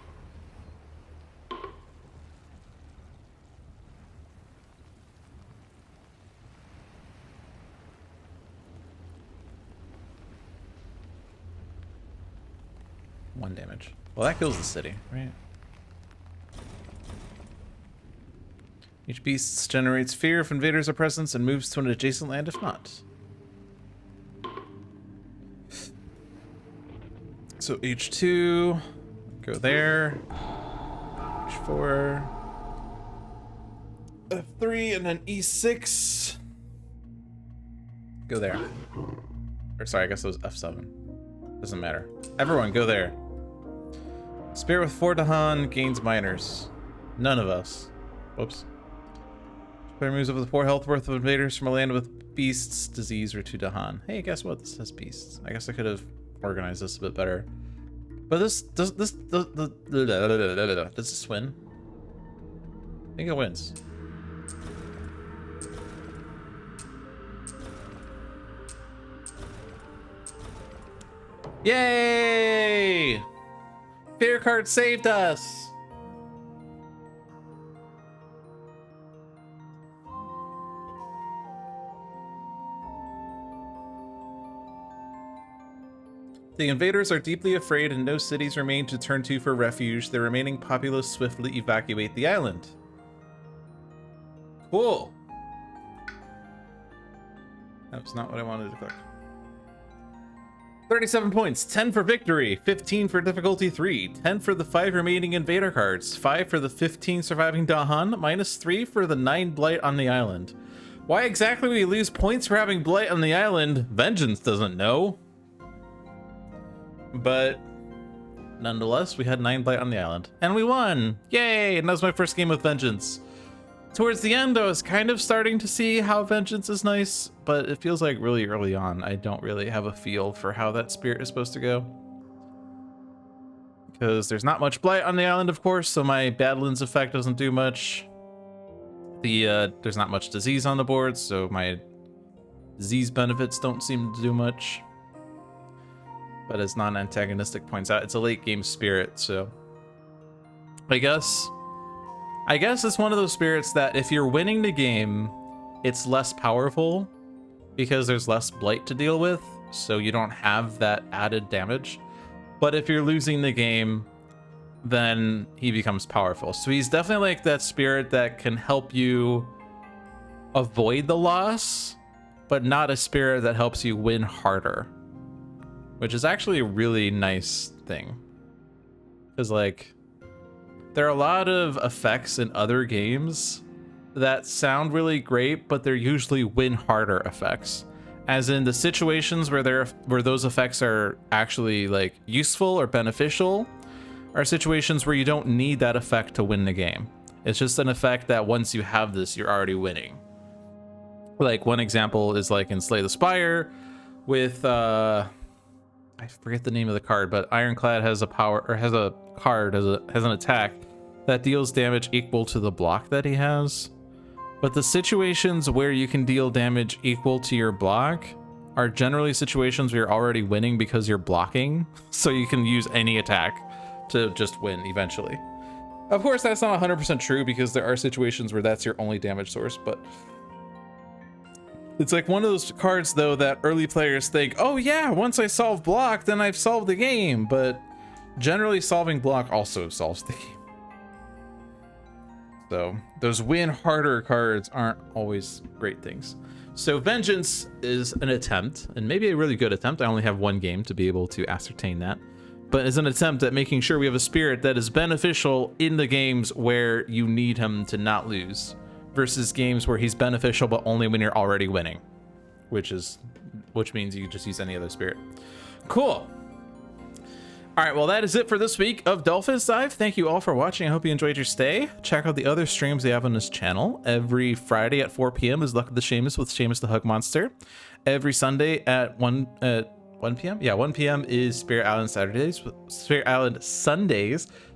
One damage. Well, that kills the city, right? Each beast generates fear if invaders are present and moves to an adjacent land if not. So H2, go there. H4, F3, and then E6. Go there. Or sorry, I guess it was F7. Doesn't matter. Everyone, go there. Spirit with 4 Dahan gains minors. None of us. Whoops. Player moves over the 4 health worth of invaders from a land with beasts, disease, or 2 Dahan. Hey, guess what? This has beasts. I guess I could have organized this a bit better. But does this win? I think it wins. Yay! Fear card saved us. The invaders are deeply afraid and no cities remain to turn to for refuge. The remaining populace swiftly evacuate the island. Cool. That was not what I wanted to click. 37 points, 10 for victory, 15 for difficulty 3, 10 for the 5 remaining invader cards, 5 for the 15 surviving Dahan, -3 for the 9 blight on the island. Why exactly we lose points for having blight on the island, Vengeance doesn't know. But nonetheless, we had 9 blight on the island and we won. Yay! And that was my first game with Vengeance. Towards the end, I was kind of starting to see how Vengeance is nice, but it feels like really early on, I don't really have a feel for how that spirit is supposed to go. Because there's not much blight on the island, of course, so my Badlands effect doesn't do much. There's not much disease on the board, so my disease benefits don't seem to do much. But as non-antagonistic points out, it's a late game spirit, so I guess it's one of those spirits that if you're winning the game, it's less powerful because there's less blight to deal with, so you don't have that added damage. But if you're losing the game, then he becomes powerful. So he's definitely like that spirit that can help you avoid the loss, but not a spirit that helps you win harder. Which is actually a really nice thing. Because, like, there are a lot of effects in other games that sound really great, but they're usually win harder effects. As in the situations where those effects are actually, like, useful or beneficial are situations where you don't need that effect to win the game. It's just an effect that once you have this, you're already winning. Like, one example is, like, in Slay the Spire with, I forget the name of the card, but Ironclad has a power, or has a card, has an attack that deals damage equal to the block that he has. But the situations where you can deal damage equal to your block are generally situations where you're already winning because you're blocking, so you can use any attack to just win eventually. Of course, that's not 100% true because there are situations where that's your only damage source, but it's like one of those cards, though, that early players think, oh yeah, once I solve block, then I've solved the game. But generally, solving block also solves the game. So those win harder cards aren't always great things. So Vengeance is an attempt, and maybe a really good attempt. I only have 1 game to be able to ascertain that. But is an attempt at making sure we have a spirit that is beneficial in the games where you need him to not lose, versus games where he's beneficial but only when you're already winning, which means you can just use any other spirit. Cool. All right, well, that is it for this week of Dolphin Dive. Thank you all for watching. I hope you enjoyed your stay. Check out the other streams they have on this channel. Every Friday at 4 p.m. is Luck of the Seamus with Seamus the Hug Monster. Every Sunday at 1 p.m. Yeah, 1 p.m. is Spirit Island Sundays.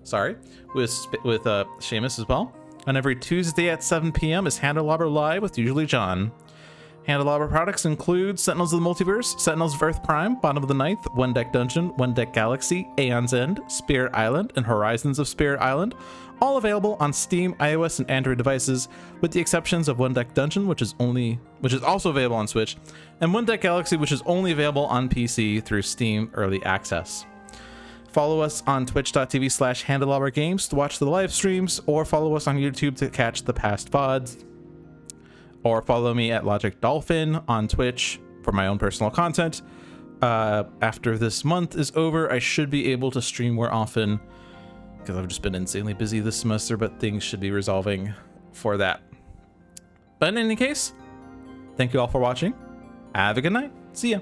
Sorry, with Seamus as well. And every Tuesday at 7 p.m. is Handelabra Live with usually John. Handelabra products include Sentinels of the Multiverse, Sentinels of Earth Prime, Bottom of the Ninth, One Deck Dungeon, One Deck Galaxy, Aeon's End, Spirit Island, and Horizons of Spirit Island, all available on Steam, iOS, and Android devices, with the exceptions of One Deck Dungeon, which is also available on Switch, and One Deck Galaxy, which is only available on PC through Steam Early Access. Follow us on twitch.tv/Handelabra Games to watch the live streams, or follow us on YouTube to catch the past VODs. Or follow me at Logic Dolphin on Twitch for my own personal content. After this month is over, I should be able to stream more often because I've just been insanely busy this semester, but things should be resolving for that. But in any case, thank you all for watching. Have a good night. See ya.